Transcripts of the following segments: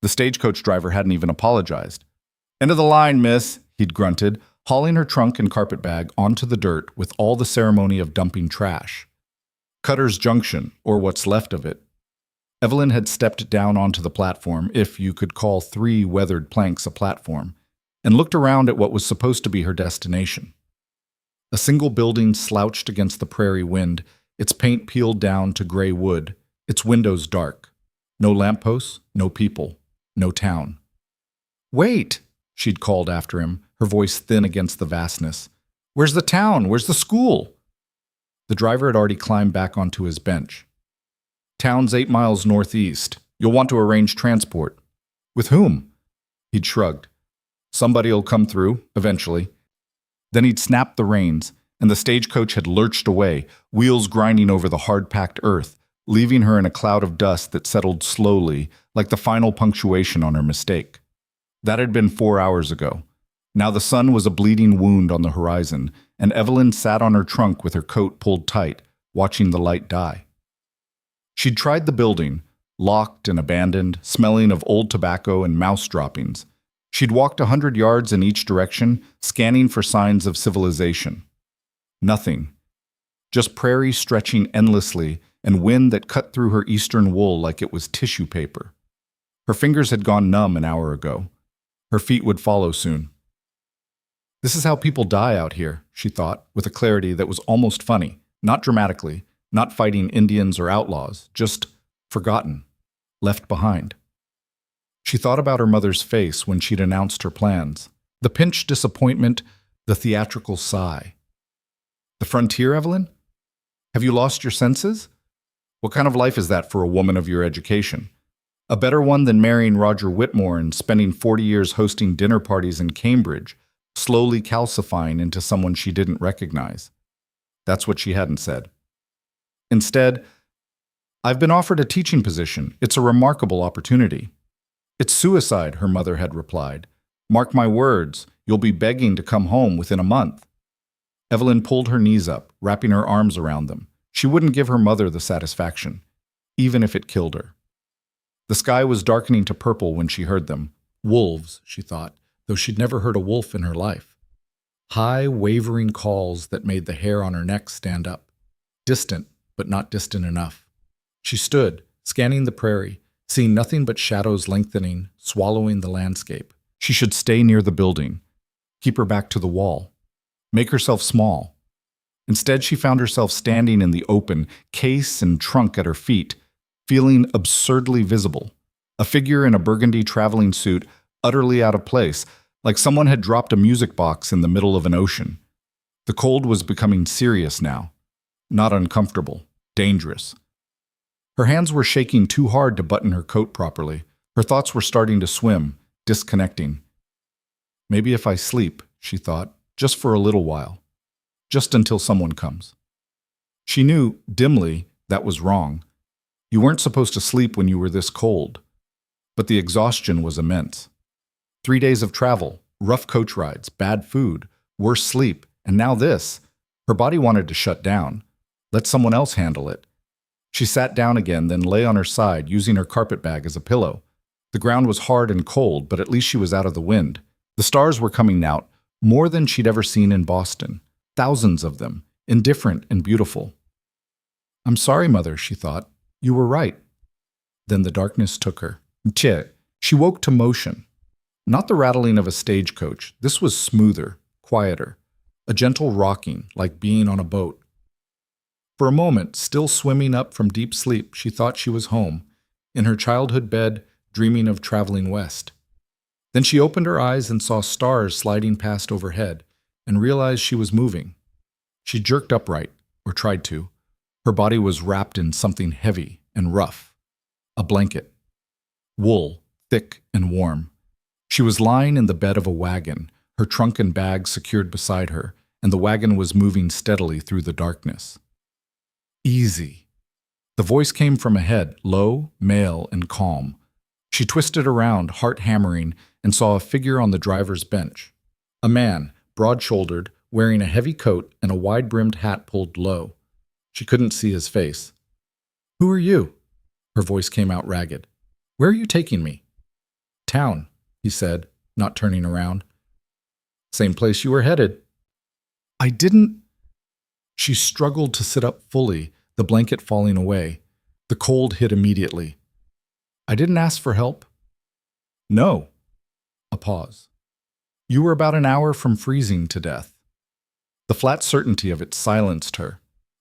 The stagecoach driver hadn't even apologized. "End of the line, miss," he'd grunted, hauling her trunk and carpet bag onto the dirt with all the ceremony of dumping trash. Cutter's Junction, or what's left of it. Evelyn had stepped down onto the platform, if you could call 3 weathered planks a platform, and looked around at what was supposed to be her destination. A single building slouched against the prairie wind, its paint peeled down to gray wood, its windows dark. No lampposts, no people, no town. "Wait!" she'd called after him, her voice thin against the vastness. "Where's the town? Where's the school?" The driver had already climbed back onto his bench. "Town's 8 miles northeast. You'll want to arrange transport." "With whom?" He'd shrugged. "Somebody'll come through, eventually." Then he'd snapped the reins, and the stagecoach had lurched away, wheels grinding over the hard-packed earth, leaving her in a cloud of dust that settled slowly, like the final punctuation on her mistake. That had been 4 hours ago. Now the sun was a bleeding wound on the horizon, and Evelyn sat on her trunk with her coat pulled tight, watching the light die. She'd tried the building, locked and abandoned, smelling of old tobacco and mouse droppings. She'd walked 100 yards in each direction, scanning for signs of civilization. Nothing. Just prairie stretching endlessly and wind that cut through her eastern wool like it was tissue paper. Her fingers had gone numb an hour ago. Her feet would follow soon. "This is how people die out here," she thought, with a clarity that was almost funny, not dramatically, not fighting Indians or outlaws, just forgotten, left behind. She thought about her mother's face when she'd announced her plans, the pinched disappointment, the theatrical sigh. "The frontier, Evelyn? Have you lost your senses? What kind of life is that for a woman of your education? A better one than marrying Roger Whitmore and spending 40 years hosting dinner parties in Cambridge, slowly calcifying into someone she didn't recognize." That's what she hadn't said. Instead, "I've been offered a teaching position. It's a remarkable opportunity." "It's suicide," her mother had replied. "Mark my words, you'll be begging to come home within a month." Evelyn pulled her knees up, wrapping her arms around them. She wouldn't give her mother the satisfaction, even if it killed her. The sky was darkening to purple when she heard them. Wolves, she thought, though she'd never heard a wolf in her life. High, wavering calls that made the hair on her neck stand up. Distant, but not distant enough. She stood, scanning the prairie, seeing nothing but shadows lengthening, swallowing the landscape. She should stay near the building, keep her back to the wall, make herself small. Instead, she found herself standing in the open, case and trunk at her feet, feeling absurdly visible, a figure in a burgundy traveling suit, utterly out of place, like someone had dropped a music box in the middle of an ocean. The cold was becoming serious now, not uncomfortable, dangerous. Her hands were shaking too hard to button her coat properly. Her thoughts were starting to swim, disconnecting. "Maybe if I sleep," she thought, "just for a little while, just until someone comes." She knew, dimly, that was wrong. You weren't supposed to sleep when you were this cold. But the exhaustion was immense. 3 days of travel, rough coach rides, bad food, worse sleep, and now this. Her body wanted to shut down. Let someone else handle it. She sat down again, then lay on her side, using her carpet bag as a pillow. The ground was hard and cold, but at least she was out of the wind. The stars were coming out, more than she'd ever seen in Boston. Thousands of them, indifferent and beautiful. "I'm sorry, Mother," she thought. "You were right." Then the darkness took her. Che. She woke to motion. Not the rattling of a stagecoach. This was smoother, quieter. A gentle rocking, like being on a boat. For a moment, still swimming up from deep sleep, she thought she was home, in her childhood bed, dreaming of traveling west. Then she opened her eyes and saw stars sliding past overhead, and realized she was moving. She jerked upright, or tried to. Her body was wrapped in something heavy and rough. A blanket. Wool, thick and warm. She was lying in the bed of a wagon, her trunk and bag secured beside her, and the wagon was moving steadily through the darkness. Easy. The voice came from ahead, low, male, and calm. She twisted around, heart hammering, and saw a figure on the driver's bench. A man, broad-shouldered, wearing a heavy coat and a wide-brimmed hat pulled low. She couldn't see his face. "Who are you?" Her voice came out ragged. "Where are you taking me?" town," he said, not turning around. "Same place you were headed." "I didn't—" She struggled to sit up fully, the blanket falling away. The cold hit immediately. "I didn't ask for help." "No." A pause. "You were about an hour from freezing to death." The flat certainty of it silenced her.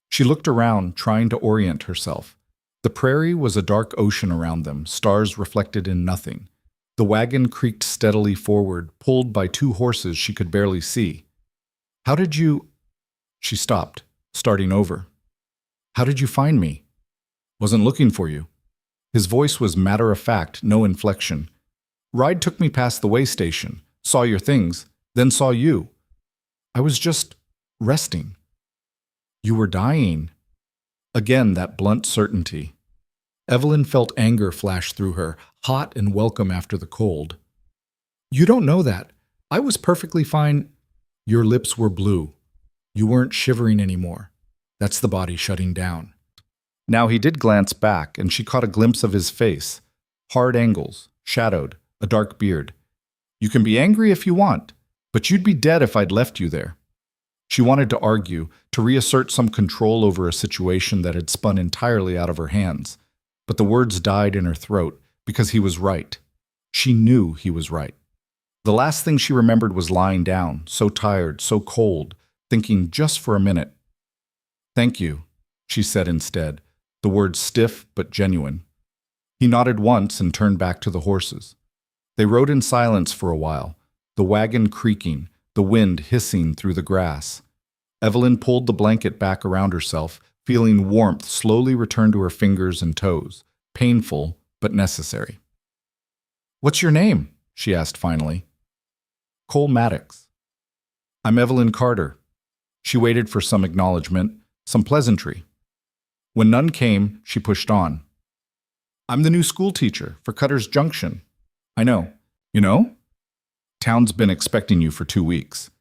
She looked around, trying to orient herself. The prairie was a dark ocean around them, stars reflected in nothing. The wagon creaked steadily forward, pulled by two horses she could barely see. "How did you—" She stopped, starting over. "How did you find me?" "Wasn't looking for you." His voice was matter-of-fact, no inflection. "Ride took me past the way station, saw your things, then saw you. I was just resting." "You were dying." Again, that blunt certainty. Evelyn felt anger flash through her, hot and welcome after the cold. "You don't know that. I was perfectly fine." "Your lips were blue. You weren't shivering anymore. That's the body shutting down." Now he did glance back, and she caught a glimpse of his face. Hard angles, shadowed, a dark beard. "You can be angry if you want, but you'd be dead if I'd left you there." She wanted to argue, to reassert some control over a situation that had spun entirely out of her hands. But the words died in her throat because he was right. She knew he was right. The last thing she remembered was lying down, so tired, so cold, thinking just for a minute. "Thank you," she said instead, the words stiff but genuine. He nodded once and turned back to the horses. They rode in silence for a while, the wagon creaking, the wind hissing through the grass. Evelyn pulled the blanket back around herself, feeling warmth slowly return to her fingers and toes, painful but necessary. "What's your name?" she asked finally. "Cole Maddox." "I'm Evelyn Carter." She waited for some acknowledgement, some pleasantry. When none came, she pushed on. "I'm the new school teacher for Cutter's Junction." "I know." "You know? Town's been expecting you for 2 weeks."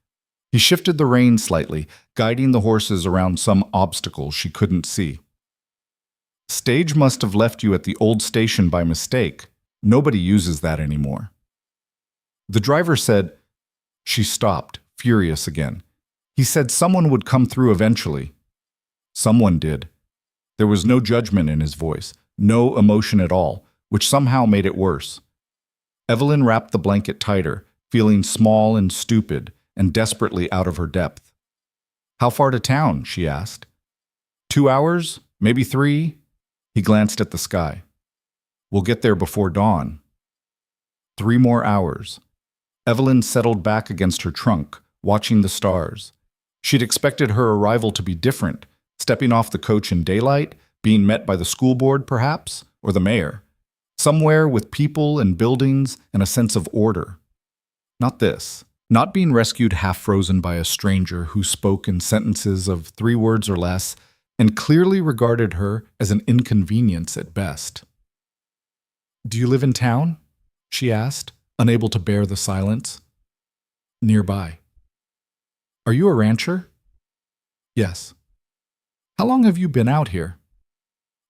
He shifted the reins slightly, guiding the horses around some obstacle she couldn't see. "Stage must have left you at the old station by mistake. Nobody uses that anymore." The driver said— She stopped, furious again. He said someone would come through eventually. Someone did. There was no judgment in his voice, no emotion at all, which somehow made it worse. Evelyn wrapped the blanket tighter, feeling small and stupid, and desperately out of her depth. "How far to town?" she asked. 2 hours? Maybe 3? He glanced at the sky. "We'll get there before dawn." 3 more hours. Evelyn settled back against her trunk, watching the stars. She'd expected her arrival to be different, stepping off the coach in daylight, being met by the school board, perhaps, or the mayor. Somewhere with people and buildings and a sense of order. Not this. Not being rescued half-frozen by a stranger who spoke in sentences of 3 words or less and clearly regarded her as an inconvenience at best. "Do you live in town?" she asked, unable to bear the silence. "Nearby." "Are you a rancher?" "Yes." "How long have you been out here?"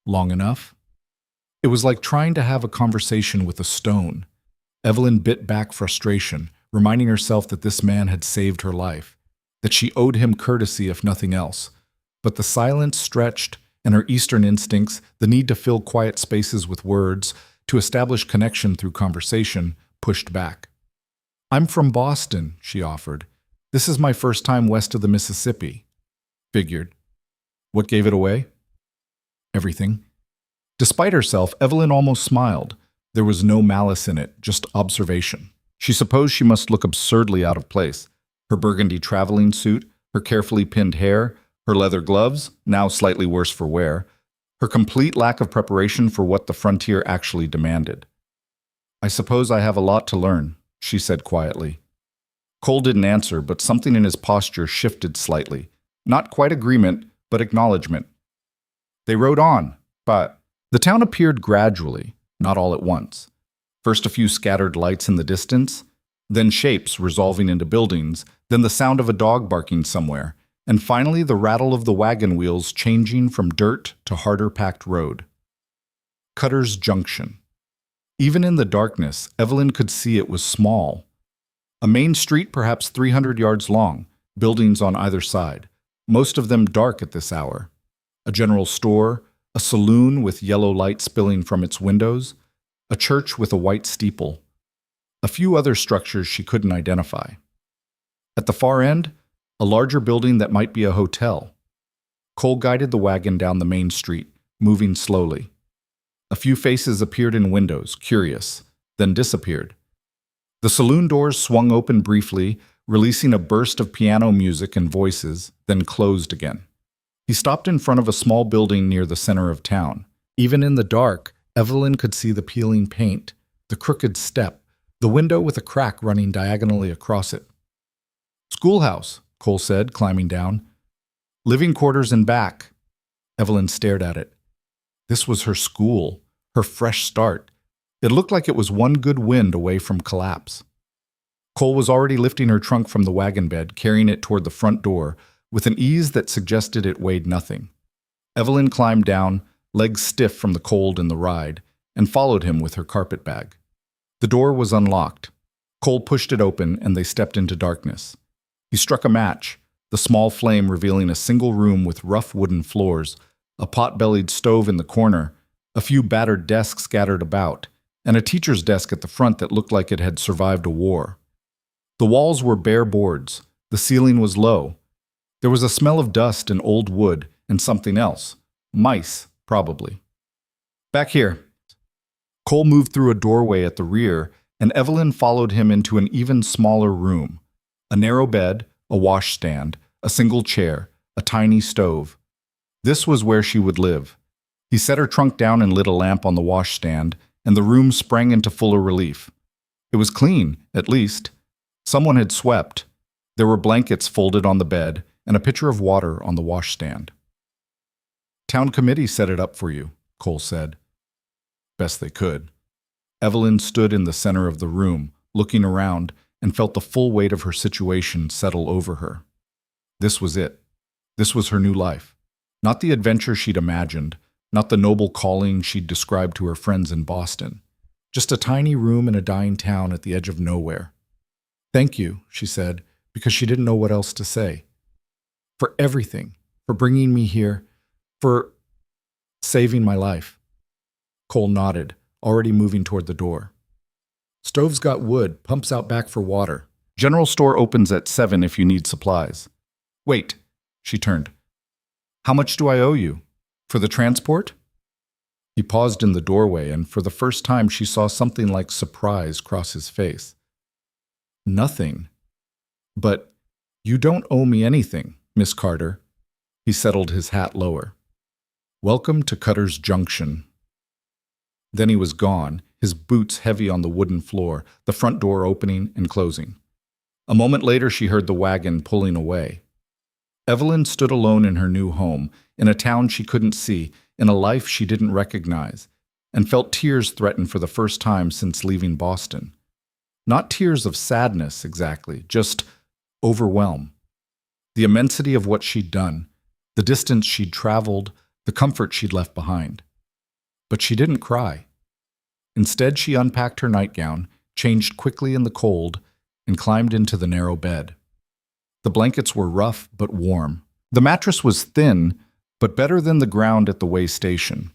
"Long enough." It was like trying to have a conversation with a stone. Evelyn bit back frustration, reminding herself that this man had saved her life, that she owed him courtesy if nothing else. But the silence stretched, and her Eastern instincts, the need to fill quiet spaces with words, to establish connection through conversation, pushed back. "I'm from Boston," she offered. "This is my first time west of the Mississippi." Figured. What gave it away? Everything. Despite herself, Evelyn almost smiled. There was no malice in it, just observation. She supposed she must look absurdly out of place. Her burgundy traveling suit, her carefully pinned hair, her leather gloves, now slightly worse for wear, her complete lack of preparation for what the frontier actually demanded. "I suppose I have a lot to learn," she said quietly. Cole didn't answer, but something in his posture shifted slightly. Not quite agreement, but acknowledgement. They rode on, but the town appeared gradually, not all at once. First a few scattered lights in the distance, then shapes resolving into buildings, then the sound of a dog barking somewhere, and finally the rattle of the wagon wheels changing from dirt to harder packed road. Cutter's Junction. Even in the darkness, Evelyn could see it was small. A main street perhaps 300 yards long, buildings on either side, most of them dark at this hour. A general store, a saloon with yellow light spilling from its windows, a church with a white steeple. A few other structures she couldn't identify. At the far end, a larger building that might be a hotel. Cole guided the wagon down the main street, moving slowly. A few faces appeared in windows, curious, then disappeared. The saloon doors swung open briefly, releasing a burst of piano music and voices, then closed again. He stopped in front of a small building near the center of town. Even in the dark, Evelyn could see the peeling paint, the crooked step, the window with a crack running diagonally across it. "Schoolhouse," Cole said, climbing down. "Living quarters in back." Evelyn stared at it. This was her school, her fresh start. It looked like it was one good wind away from collapse. Cole was already lifting her trunk from the wagon bed, carrying it toward the front door, with an ease that suggested it weighed nothing. Evelyn climbed down, legs stiff from the cold and the ride, and followed him with her carpet bag. The door was unlocked. Cole pushed it open, and they stepped into darkness. He struck a match, the small flame revealing a single room with rough wooden floors, a pot-bellied stove in the corner, a few battered desks scattered about, and a teacher's desk at the front that looked like it had survived a war. The walls were bare boards. The ceiling was low. There was a smell of dust and old wood and something else. Mice, probably. "Back here." Cole moved through a doorway at the rear, and Evelyn followed him into an even smaller room. A narrow bed, a washstand, a single chair, a tiny stove. This was where she would live. He set her trunk down and lit a lamp on the washstand, and the room sprang into fuller relief. It was clean, at least. Someone had swept. There were blankets folded on the bed, and a pitcher of water on the washstand. "Town committee set it up for you," Cole said. Best they could. Evelyn stood in the center of the room, looking around, and felt the full weight of her situation settle over her. This was it. This was her new life. Not the adventure she'd imagined, not the noble calling she'd described to her friends in Boston. Just a tiny room in a dying town at the edge of nowhere. "Thank you," she said, because she didn't know what else to say. "For everything, for bringing me here, for saving my life." Cole nodded, already moving toward the door. "Stove's got wood, pumps out back for water. General store opens at 7 if you need supplies." "Wait," she turned. "How much do I owe you? For the transport?" He paused in the doorway, and for the first time she saw something like surprise cross his face. "Nothing. But you don't owe me anything, Miss Carter." He settled his hat lower. "Welcome to Cutter's Junction." Then he was gone, his boots heavy on the wooden floor, the front door opening and closing. A moment later she heard the wagon pulling away. Evelyn stood alone in her new home, in a town she couldn't see, in a life she didn't recognize, and felt tears threaten for the first time since leaving Boston. Not tears of sadness, exactly, just overwhelm. The immensity of what she'd done, the distance she'd traveled, the comfort she'd left behind. But she didn't cry. Instead, she unpacked her nightgown, changed quickly in the cold, and climbed into the narrow bed. The blankets were rough but warm. The mattress was thin, but better than the ground at the way station.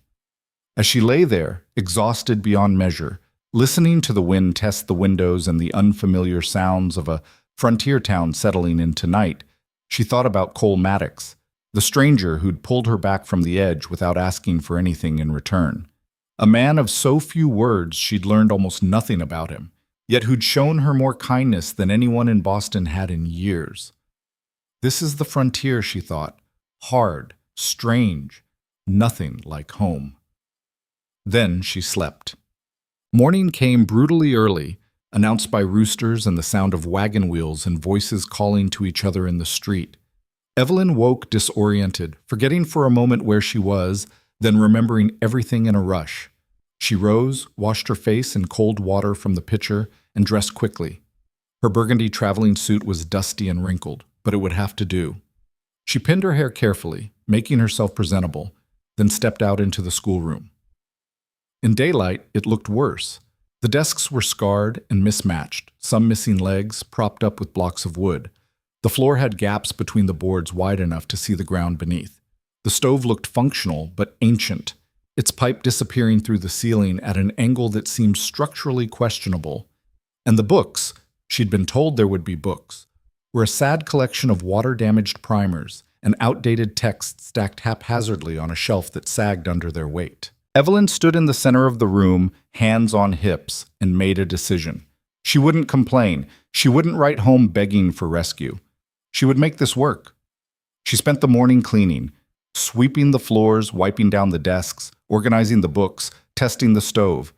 As she lay there, exhausted beyond measure, listening to the wind test the windows and the unfamiliar sounds of a frontier town settling into night, she thought about Cole Maddox, the stranger who'd pulled her back from the edge without asking for anything in return. A man of so few words she'd learned almost nothing about him, yet who'd shown her more kindness than anyone in Boston had in years. This is the frontier, she thought. Hard, strange, nothing like home. Then she slept. Morning came brutally early, announced by roosters and the sound of wagon wheels and voices calling to each other in the street. Evelyn woke disoriented, forgetting for a moment where she was, then remembering everything in a rush. She rose, washed her face in cold water from the pitcher, and dressed quickly. Her burgundy traveling suit was dusty and wrinkled, but it would have to do. She pinned her hair carefully, making herself presentable, then stepped out into the schoolroom. In daylight, it looked worse. The desks were scarred and mismatched, some missing legs, propped up with blocks of wood. The floor had gaps between the boards wide enough to see the ground beneath. The stove looked functional, but ancient, its pipe disappearing through the ceiling at an angle that seemed structurally questionable. And the books, she'd been told there would be books, were a sad collection of water-damaged primers and outdated texts stacked haphazardly on a shelf that sagged under their weight. Evelyn stood in the center of the room, hands on hips, and made a decision. She wouldn't complain. She wouldn't write home begging for rescue. She would make this work. She spent the morning cleaning, sweeping the floors, wiping down the desks, organizing the books, testing the stove.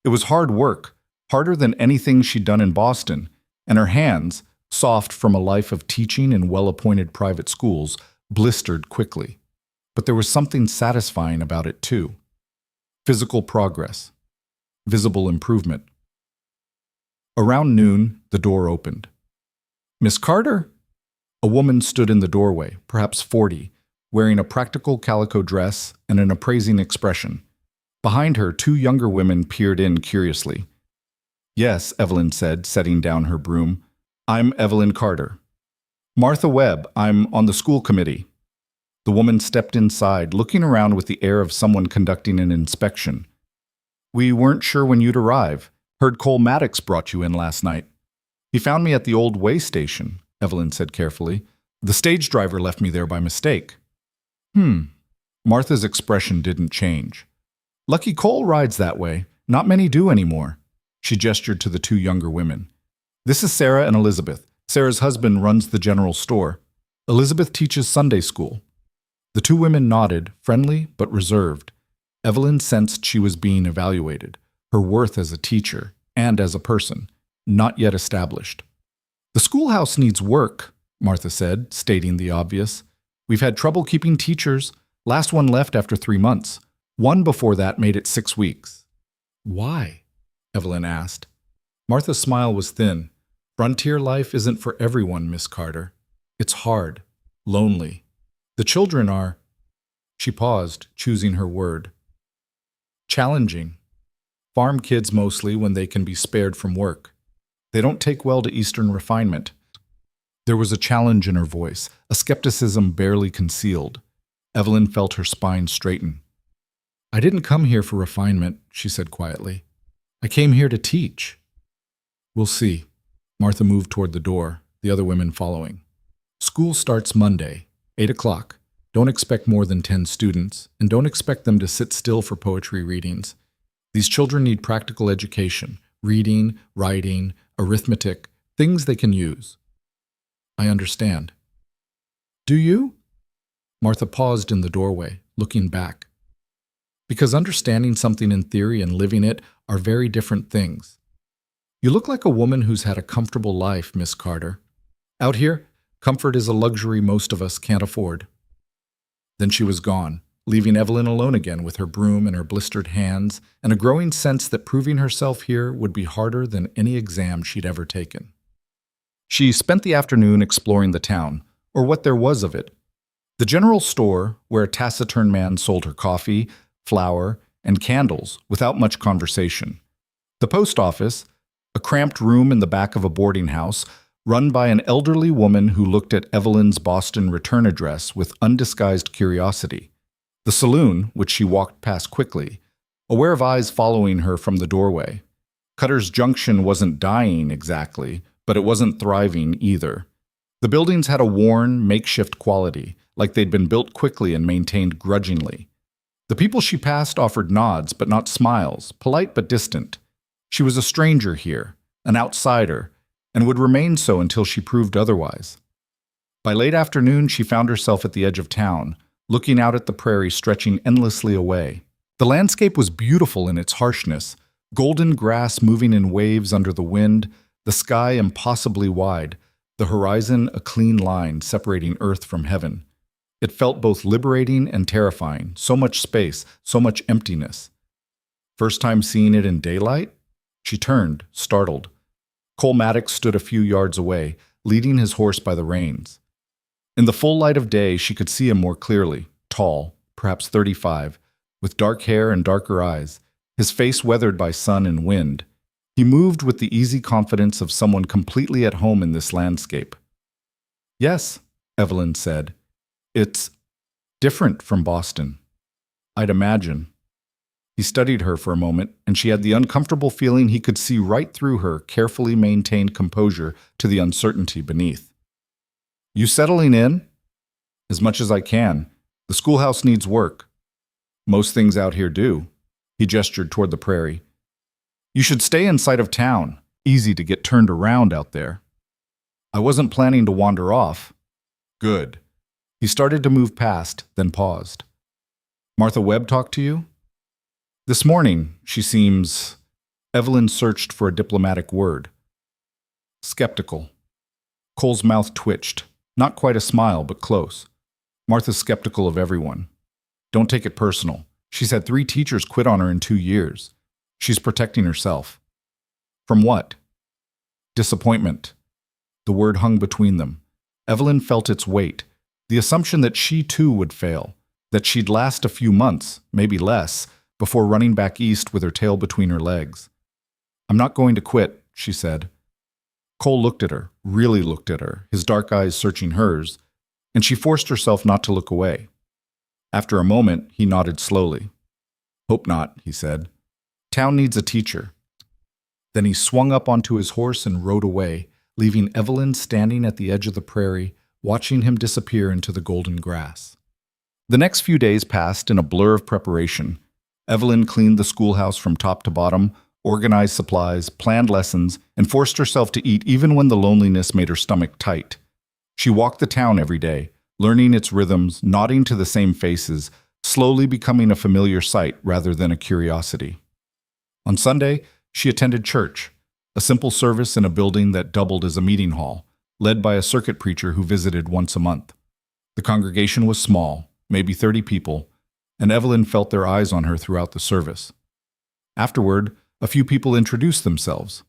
It was hard work, harder than anything she'd done in Boston, and her hands, soft from a life of teaching in well-appointed private schools, blistered quickly. But there was something satisfying about it, too. Physical progress. Visible improvement. Around noon, the door opened. "Miss Carter?" A woman stood in the doorway, perhaps 40, wearing a practical calico dress and an appraising expression. Behind her, two younger women peered in curiously. "Yes," Evelyn said, setting down her broom. "I'm Evelyn Carter." "Martha Webb, I'm on the school committee." The woman stepped inside, looking around with the air of someone conducting an inspection. "We weren't sure when you'd arrive. Heard Cole Maddox brought you in last night." "He found me at the old way station," Evelyn said carefully. "The stage driver left me there by mistake." Martha's expression didn't change. "Lucky Cole rides that way. Not many do anymore." She gestured to the two younger women. "This is Sarah and Elizabeth. Sarah's husband runs the general store. Elizabeth teaches Sunday school." The two women nodded, friendly but reserved. Evelyn sensed she was being evaluated, her worth as a teacher and as a person, not yet established. "The schoolhouse needs work," Martha said, stating the obvious. "We've had trouble keeping teachers. Last one left after 3 months. One before that made it 6 weeks." "Why?" Evelyn asked. Martha's smile was thin. "Frontier life isn't for everyone, Miss Carter. It's hard, lonely. The children are—" She paused, choosing her word. "Challenging. Farm kids mostly when they can be spared from work. They don't take well to Eastern refinement." There was a challenge in her voice, a skepticism barely concealed. Evelyn felt her spine straighten. "I didn't come here for refinement," she said quietly. "I came here to teach." "We'll see." Martha moved toward the door, the other women following. "School starts Monday, 8 o'clock. Don't expect more than 10 students, and don't expect them to sit still for poetry readings. These children need practical education, reading, writing, arithmetic, things they can use." "I understand." "Do you?" Martha paused in the doorway, looking back. "Because understanding something in theory and living it are very different things. You look like a woman who's had a comfortable life, Miss Carter. Out here, comfort is a luxury most of us can't afford." Then she was gone, leaving Evelyn alone again with her broom in her blistered hands and a growing sense that proving herself here would be harder than any exam she'd ever taken. She spent the afternoon exploring the town, or what there was of it. The general store, where a taciturn man sold her coffee, flour, and candles without much conversation. The post office, a cramped room in the back of a boarding house, run by an elderly woman who looked at Evelyn's Boston return address with undisguised curiosity. The saloon, which she walked past quickly, aware of eyes following her from the doorway. Cutter's Junction wasn't dying exactly, but it wasn't thriving either. The buildings had a worn, makeshift quality, like they'd been built quickly and maintained grudgingly. The people she passed offered nods, but not smiles, polite but distant. She was a stranger here, an outsider, and would remain so until she proved otherwise. By late afternoon, she found herself at the edge of town, looking out at the prairie stretching endlessly away. The landscape was beautiful in its harshness, golden grass moving in waves under the wind, the sky impossibly wide, the horizon a clean line separating earth from heaven. It felt both liberating and terrifying, so much space, so much emptiness. First time seeing it in daylight? She turned, startled. Cole Maddox stood a few yards away, leading his horse by the reins. In the full light of day, she could see him more clearly, tall, perhaps 35, with dark hair and darker eyes, his face weathered by sun and wind. He moved with the easy confidence of someone completely at home in this landscape. Yes, Evelyn said. It's different from Boston. I'd imagine. He studied her for a moment, and she had the uncomfortable feeling he could see right through her carefully maintained composure to the uncertainty beneath. You settling in? As much as I can. The schoolhouse needs work. Most things out here do. He gestured toward the prairie. You should stay in sight of town. Easy to get turned around out there. I wasn't planning to wander off. Good. He started to move past, then paused. Martha Webb talked to you? This morning, she seems... Evelyn searched for a diplomatic word. Skeptical. Cole's mouth twitched. Not quite a smile, but close. Martha's skeptical of everyone. Don't take it personal. She's had 3 teachers quit on her in 2 years. She's protecting herself. From what? Disappointment. The word hung between them. Evelyn felt its weight. The assumption that she too would fail. That she'd last a few months, maybe less, before running back east with her tail between her legs. I'm not going to quit, she said. Cole looked at her, really looked at her, his dark eyes searching hers, and she forced herself not to look away. After a moment, he nodded slowly. Hope not, he said. Town needs a teacher. Then he swung up onto his horse and rode away, leaving Evelyn standing at the edge of the prairie, watching him disappear into the golden grass. The next few days passed in a blur of preparation. Evelyn cleaned the schoolhouse from top to bottom, organized supplies, planned lessons, and forced herself to eat even when the loneliness made her stomach tight. She walked the town every day, learning its rhythms, nodding to the same faces, slowly becoming a familiar sight rather than a curiosity. On Sunday, she attended church, a simple service in a building that doubled as a meeting hall, led by a circuit preacher who visited once a month. The congregation was small, maybe 30 people, and Evelyn felt their eyes on her throughout the service. Afterward, a few people introduced themselves.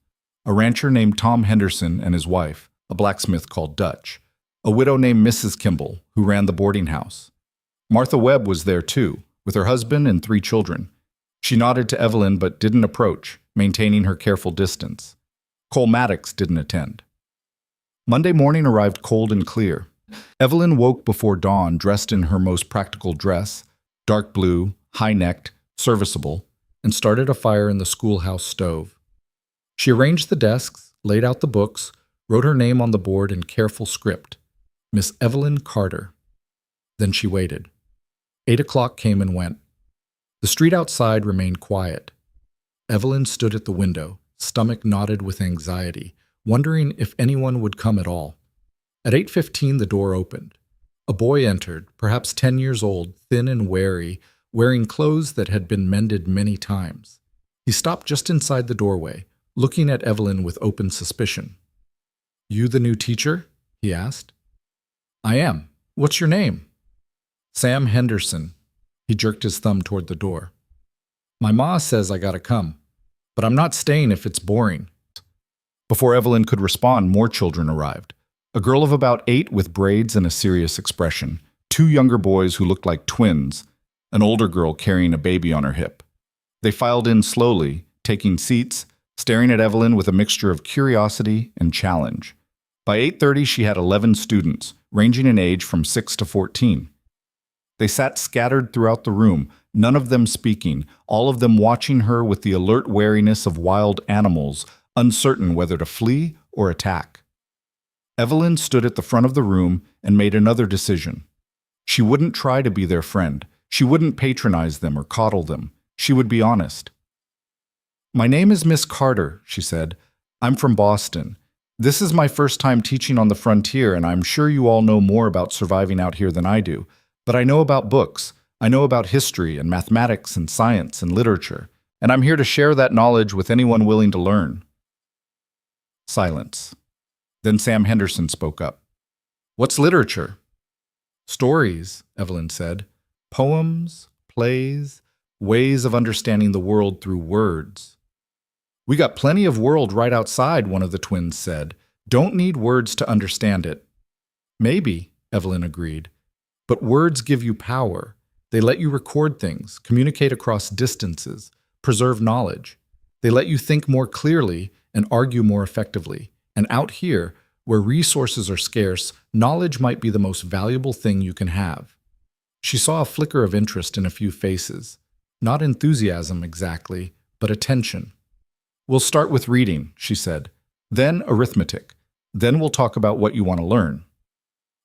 A rancher named Tom Henderson and his wife, a blacksmith called Dutch, a widow named Mrs. Kimball, who ran the boarding house. Martha Webb was there too, with her husband and 3 children. She nodded to Evelyn but didn't approach, maintaining her careful distance. Cole Maddox didn't attend. Monday morning arrived cold and clear. Evelyn woke before dawn dressed in her most practical dress, dark blue, high-necked, serviceable, and started a fire in the schoolhouse stove. She arranged the desks, laid out the books, wrote her name on the board in careful script. Miss Evelyn Carter. Then she waited. 8 o'clock came and went. The street outside remained quiet. Evelyn stood at the window, stomach knotted with anxiety, wondering if anyone would come at all. At 8:15 the door opened. A boy entered, perhaps 10 years old, thin and wary, wearing clothes that had been mended many times. He stopped just inside the doorway, looking at Evelyn with open suspicion. You the new teacher? He asked. I am. What's your name? Sam Henderson. He jerked his thumb toward the door. My ma says I gotta come, but I'm not staying if it's boring. Before Evelyn could respond, more children arrived. A girl of about 8 with braids and a serious expression, 2 younger boys who looked like twins, an older girl carrying a baby on her hip. They filed in slowly, taking seats, staring at Evelyn with a mixture of curiosity and challenge. By 8:30, she had 11 students, ranging in age from 6 to 14. They sat scattered throughout the room, none of them speaking, all of them watching her with the alert wariness of wild animals, uncertain whether to flee or attack. Evelyn stood at the front of the room and made another decision. She wouldn't try to be their friend. She wouldn't patronize them or coddle them. She would be honest. My name is Miss Carter, she said. I'm from Boston. This is my first time teaching on the frontier, and I'm sure you all know more about surviving out here than I do. But I know about books. I know about history and mathematics and science and literature, and I'm here to share that knowledge with anyone willing to learn. Silence. Then Sam Henderson spoke up. What's literature? Stories, Evelyn said. Poems, plays, ways of understanding the world through words. We got plenty of world right outside, one of the twins said. Don't need words to understand it. Maybe, Evelyn agreed. But words give you power. They let you record things, communicate across distances, preserve knowledge. They let you think more clearly and argue more effectively. And out here, where resources are scarce, knowledge might be the most valuable thing you can have. She saw a flicker of interest in a few faces. Not enthusiasm exactly, but attention. "We'll start with reading," she said. "Then arithmetic. Then we'll talk about what you want to learn."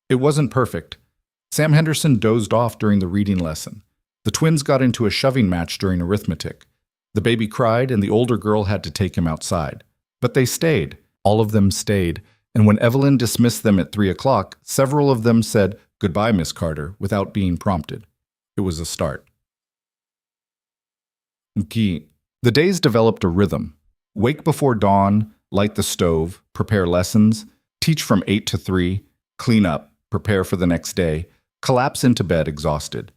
It wasn't perfect. Sam Henderson dozed off during the reading lesson. The twins got into a shoving match during arithmetic. The baby cried, and the older girl had to take him outside. But they stayed. All of them stayed. And when Evelyn dismissed them at 3 o'clock, several of them said, "Goodbye, Miss Carter," without being prompted. It was a start. The days developed a rhythm. Wake before dawn, light the stove, prepare lessons, teach from 8 to 3, clean up, prepare for the next day, collapse into bed exhausted.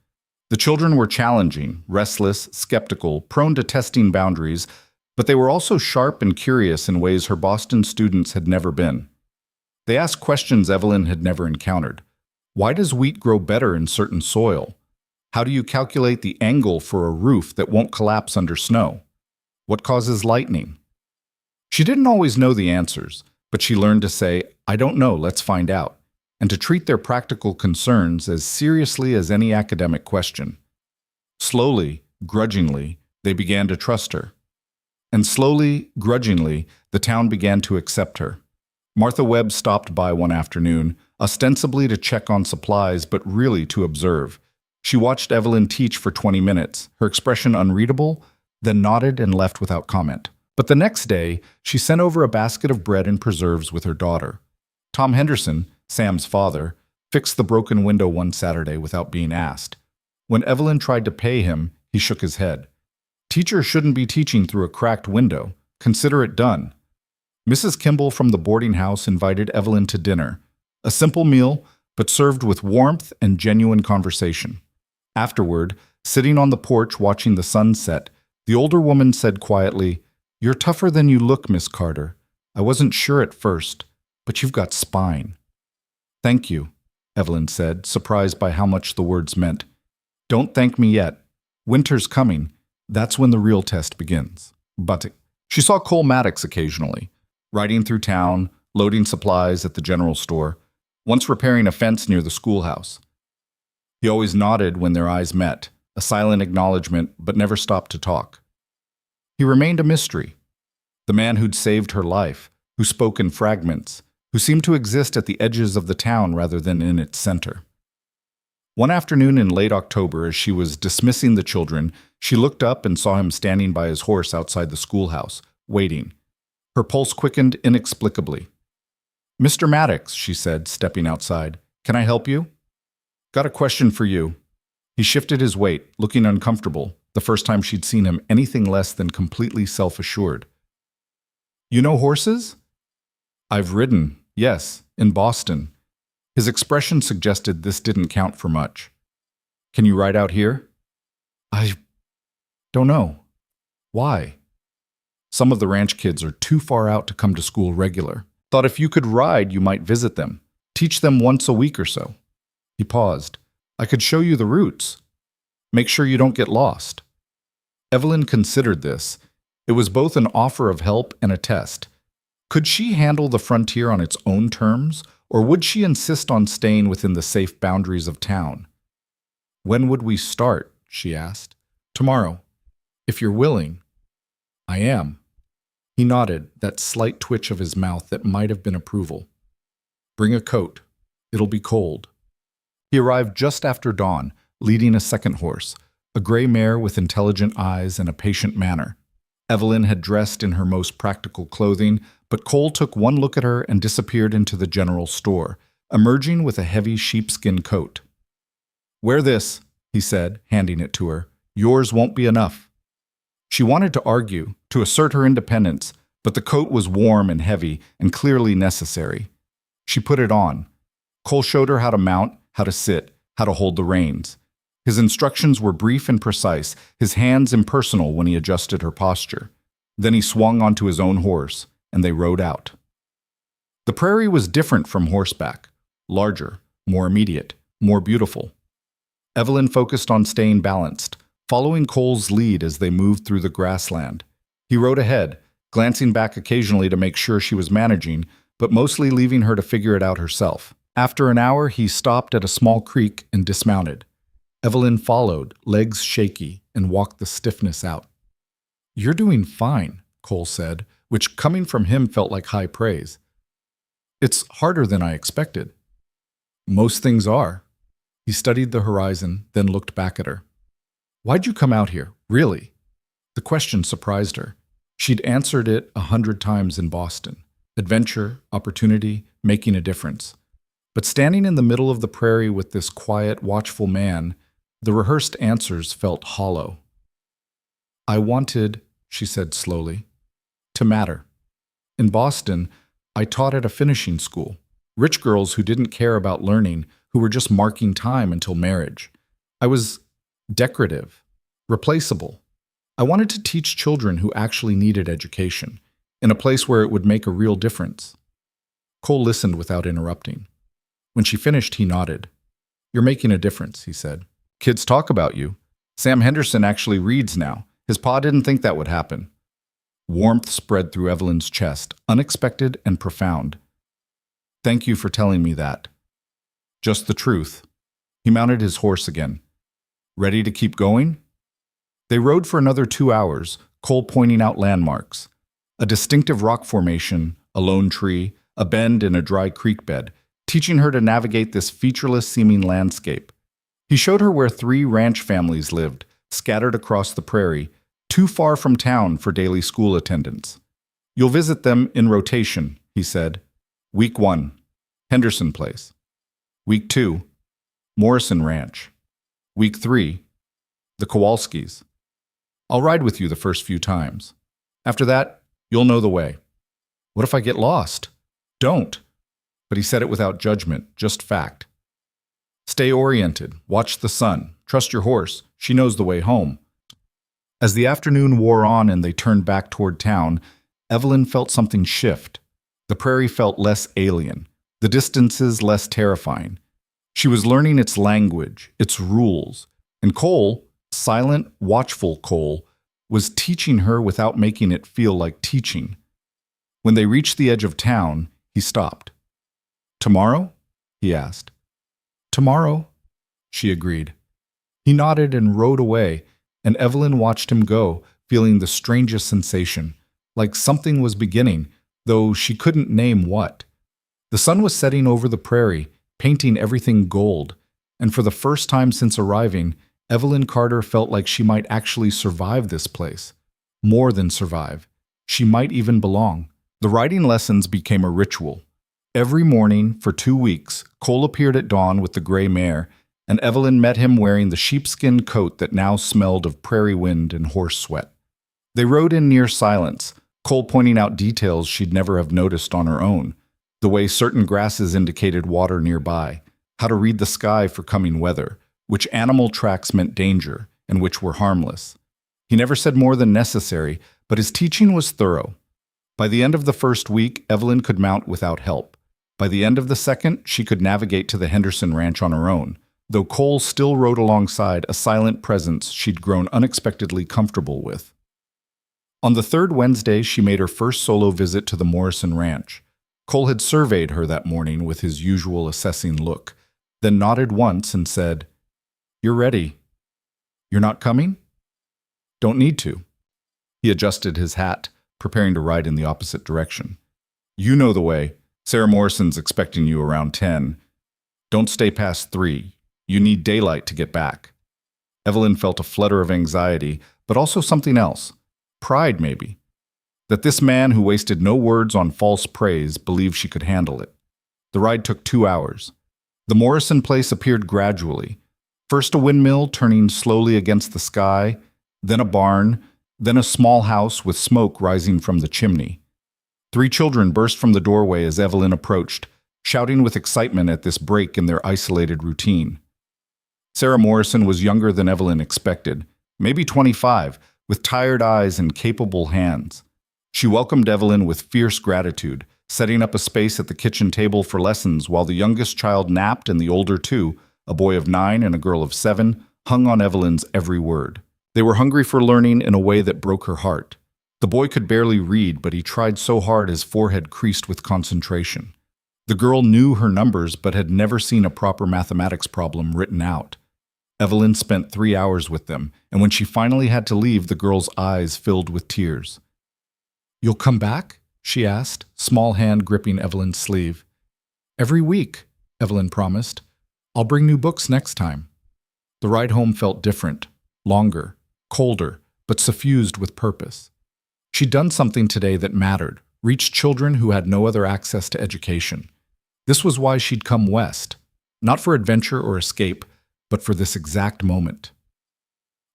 The children were challenging, restless, skeptical, prone to testing boundaries, but they were also sharp and curious in ways her Boston students had never been. They asked questions Evelyn had never encountered. Why does wheat grow better in certain soil? How do you calculate the angle for a roof that won't collapse under snow? What causes lightning? She didn't always know the answers, but she learned to say, "I don't know, let's find out," and to treat their practical concerns as seriously as any academic question. Slowly, grudgingly, they began to trust her. And slowly, grudgingly, the town began to accept her. Martha Webb stopped by one afternoon, ostensibly to check on supplies, but really to observe. She watched Evelyn teach for 20 minutes, her expression unreadable, then nodded and left without comment. But the next day, she sent over a basket of bread and preserves with her daughter. Tom Henderson, Sam's father, fixed the broken window one Saturday without being asked. When Evelyn tried to pay him, he shook his head. Teachers shouldn't be teaching through a cracked window. Consider it done. Mrs. Kimball from the boarding house invited Evelyn to dinner. A simple meal, but served with warmth and genuine conversation. Afterward, sitting on the porch watching the sun set, the older woman said quietly, "You're tougher than you look, Miss Carter. I wasn't sure at first, but you've got spine." "Thank you," Evelyn said, surprised by how much the words meant. "Don't thank me yet. Winter's coming. That's when the real test begins." But she saw Cole Maddox occasionally, riding through town, loading supplies at the general store, once repairing a fence near the schoolhouse. He always nodded when their eyes met, a silent acknowledgement, but never stopped to talk. He remained a mystery. The man who'd saved her life, who spoke in fragments, who seemed to exist at the edges of the town rather than in its center. One afternoon in late October, as she was dismissing the children, she looked up and saw him standing by his horse outside the schoolhouse, waiting. Her pulse quickened inexplicably. "Mr. Maddox," she said, stepping outside, "can I help you?" "Got a question for you." He shifted his weight, looking uncomfortable, the first time she'd seen him anything less than completely self-assured. "You know horses?" "I've ridden, yes, in Boston." His expression suggested this didn't count for much. "Can you ride out here?" "I don't know." "Why?" "Some of the ranch kids are too far out to come to school regular. Thought if you could ride, you might visit them. Teach them once a week or so." He paused. "I could show you the routes. Make sure you don't get lost." Evelyn considered this. It was both an offer of help and a test. Could she handle the frontier on its own terms, or would she insist on staying within the safe boundaries of town? "When would we start?" she asked. "Tomorrow, if you're willing." "I am." He nodded, that slight twitch of his mouth that might have been approval. "Bring a coat. It'll be cold." He arrived just after dawn, leading a second horse, a gray mare with intelligent eyes and a patient manner. Evelyn had dressed in her most practical clothing, but Cole took one look at her and disappeared into the general store, emerging with a heavy sheepskin coat. "Wear this," he said, handing it to her. "Yours won't be enough." She wanted to argue, to assert her independence, but the coat was warm and heavy and clearly necessary. She put it on. Cole showed her how to mount, how to sit, how to hold the reins. His instructions were brief and precise, his hands impersonal when he adjusted her posture. Then he swung onto his own horse, and they rode out. The prairie was different from horseback, larger, more immediate, more beautiful. Evelyn focused on staying balanced, following Cole's lead as they moved through the grassland. He rode ahead, glancing back occasionally to make sure she was managing, but mostly leaving her to figure it out herself. After an hour, he stopped at a small creek and dismounted. Evelyn followed, legs shaky, and walked the stiffness out. "You're doing fine," Cole said, which coming from him felt like high praise. "It's harder than I expected." "Most things are." He studied the horizon, then looked back at her. "Why'd you come out here, really?" The question surprised her. She'd answered it 100 times in Boston. Adventure, opportunity, making a difference. But standing in the middle of the prairie with this quiet, watchful man, the rehearsed answers felt hollow. "I wanted," she said slowly, "to matter. In Boston, I taught at a finishing school. Rich girls who didn't care about learning, who were just marking time until marriage. I was decorative, replaceable. I wanted to teach children who actually needed education, in a place where it would make a real difference." Cole listened without interrupting. When she finished, he nodded. "You're making a difference," he said. "Kids talk about you. Sam Henderson actually reads now. His pa didn't think that would happen." Warmth spread through Evelyn's chest, unexpected and profound. "Thank you for telling me that." "Just the truth." He mounted his horse again. "Ready to keep going?" They rode for another 2 hours, Cole pointing out landmarks. A distinctive rock formation, a lone tree, a bend in a dry creek bed, teaching her to navigate this featureless-seeming landscape. He showed her where 3 ranch families lived, scattered across the prairie, too far from town for daily school attendance. "You'll visit them in rotation," he said. "Week 1, Henderson Place. Week 2, Morrison Ranch. Week 3, the Kowalskis. I'll ride with you the first few times. After that, you'll know the way." "What if I get lost?" "Don't." But he said it without judgment, just fact. "Stay oriented, watch the sun, trust your horse, she knows the way home." As the afternoon wore on and they turned back toward town, Evelyn felt something shift. The prairie felt less alien, the distances less terrifying. She was learning its language, its rules, and Cole, silent, watchful Cole, was teaching her without making it feel like teaching. When they reached the edge of town, he stopped. "Tomorrow?" he asked. "Tomorrow," she agreed. He nodded and rode away, and Evelyn watched him go, feeling the strangest sensation, like something was beginning, though she couldn't name what. The sun was setting over the prairie, painting everything gold, and for the first time since arriving, Evelyn Carter felt like she might actually survive this place. More than survive. She might even belong. The riding lessons became a ritual. Every morning, for 2 weeks, Cole appeared at dawn with the gray mare, and Evelyn met him wearing the sheepskin coat that now smelled of prairie wind and horse sweat. They rode in near silence, Cole pointing out details she'd never have noticed on her own, the way certain grasses indicated water nearby, how to read the sky for coming weather, which animal tracks meant danger, and which were harmless. He never said more than necessary, but his teaching was thorough. By the end of the first week, Evelyn could mount without help. By the end of the second, she could navigate to the Henderson Ranch on her own, though Cole still rode alongside, a silent presence she'd grown unexpectedly comfortable with. On the 3rd Wednesday, she made her first solo visit to the Morrison Ranch. Cole had surveyed her that morning with his usual assessing look, then nodded once and said, "You're ready. You're not coming?" "Don't need to." He adjusted his hat, preparing to ride in the opposite direction. "You know the way. Sarah Morrison's expecting you around 10. Don't stay past 3. You need daylight to get back." Evelyn felt a flutter of anxiety, but also something else. Pride, maybe. That this man who wasted no words on false praise believed she could handle it. The ride took 2 hours. The Morrison place appeared gradually. First a windmill turning slowly against the sky, then a barn, then a small house with smoke rising from the chimney. 3 children burst from the doorway as Evelyn approached, shouting with excitement at this break in their isolated routine. Sarah Morrison was younger than Evelyn expected, maybe 25, with tired eyes and capable hands. She welcomed Evelyn with fierce gratitude, setting up a space at the kitchen table for lessons while the youngest child napped and the older 2, a boy of 9 and a girl of 7, hung on Evelyn's every word. They were hungry for learning in a way that broke her heart. The boy could barely read, but he tried so hard his forehead creased with concentration. The girl knew her numbers but had never seen a proper mathematics problem written out. Evelyn spent 3 hours with them, and when she finally had to leave, the girl's eyes filled with tears. "You'll come back?" she asked, small hand gripping Evelyn's sleeve. "Every week," Evelyn promised. "I'll bring new books next time." The ride home felt different, longer, colder, but suffused with purpose. She'd done something today that mattered, reached children who had no other access to education. This was why she'd come west, not for adventure or escape, but for this exact moment.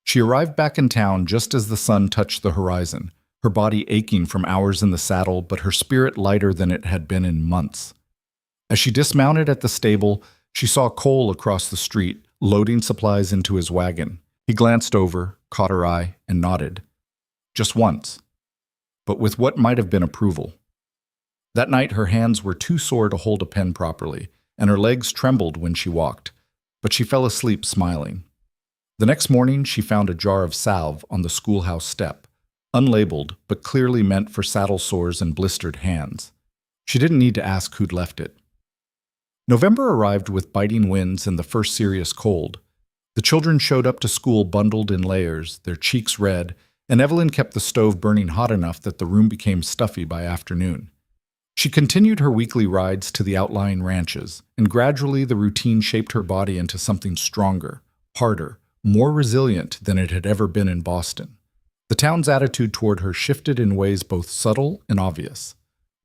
She arrived back in town just as the sun touched the horizon, her body aching from hours in the saddle, but her spirit lighter than it had been in months. As she dismounted at the stable, she saw Cole across the street, loading supplies into his wagon. He glanced over, caught her eye, and nodded. Just once, but with what might have been approval. That night her hands were too sore to hold a pen properly, and her legs trembled when she walked, but she fell asleep smiling. The next morning she found a jar of salve on the schoolhouse step, unlabeled but clearly meant for saddle sores and blistered hands. She didn't need to ask who'd left it. November arrived with biting winds and the first serious cold. The children showed up to school bundled in layers, their cheeks red, and Evelyn kept the stove burning hot enough that the room became stuffy by afternoon. She continued her weekly rides to the outlying ranches, and gradually the routine shaped her body into something stronger, harder, more resilient than it had ever been in Boston. The town's attitude toward her shifted in ways both subtle and obvious.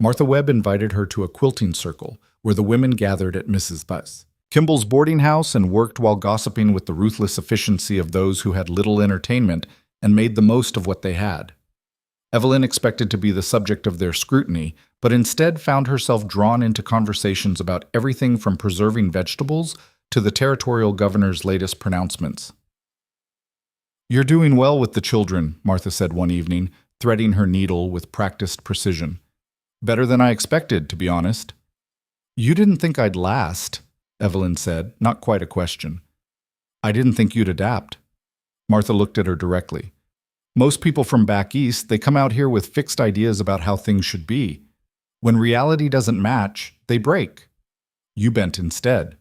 Martha Webb invited her to a quilting circle, where the women gathered at Mrs. Buss Kimball's boarding house and worked while gossiping with the ruthless efficiency of those who had little entertainment and made the most of what they had. Evelyn expected to be the subject of their scrutiny, but instead found herself drawn into conversations about everything from preserving vegetables to the territorial governor's latest pronouncements. "You're doing well with the children," Martha said one evening, threading her needle with practiced precision. "Better than I expected, to be honest." "You didn't think I'd last," Evelyn said, not quite a question. "I didn't think you'd adapt." Martha looked at her directly. "Most people from back east, they come out here with fixed ideas about how things should be. When reality doesn't match, they break. You bent instead."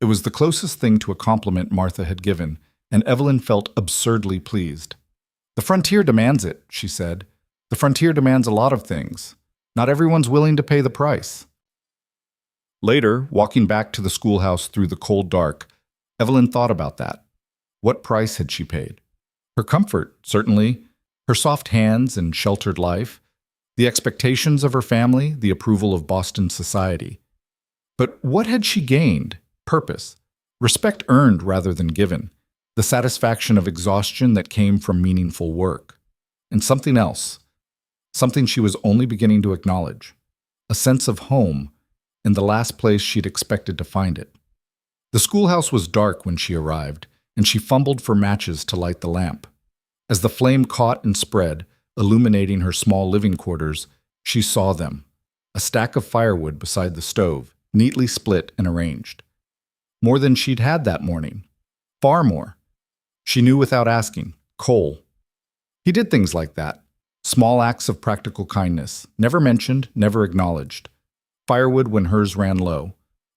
It was the closest thing to a compliment Martha had given, and Evelyn felt absurdly pleased. "The frontier demands it," she said. "The frontier demands a lot of things. Not everyone's willing to pay the price." Later, walking back to the schoolhouse through the cold dark, Evelyn thought about that. What price had she paid? Her comfort, certainly, her soft hands and sheltered life, the expectations of her family, the approval of Boston society. But what had she gained? Purpose, respect earned rather than given, the satisfaction of exhaustion that came from meaningful work. And something else, something she was only beginning to acknowledge, a sense of home in the last place she'd expected to find it. The schoolhouse was dark when she arrived, and she fumbled for matches to light the lamp. As the flame caught and spread, illuminating her small living quarters, she saw them, a stack of firewood beside the stove, neatly split and arranged. More than she'd had that morning. Far more. She knew without asking. Cole. He did things like that. Small acts of practical kindness, never mentioned, never acknowledged. Firewood when hers ran low.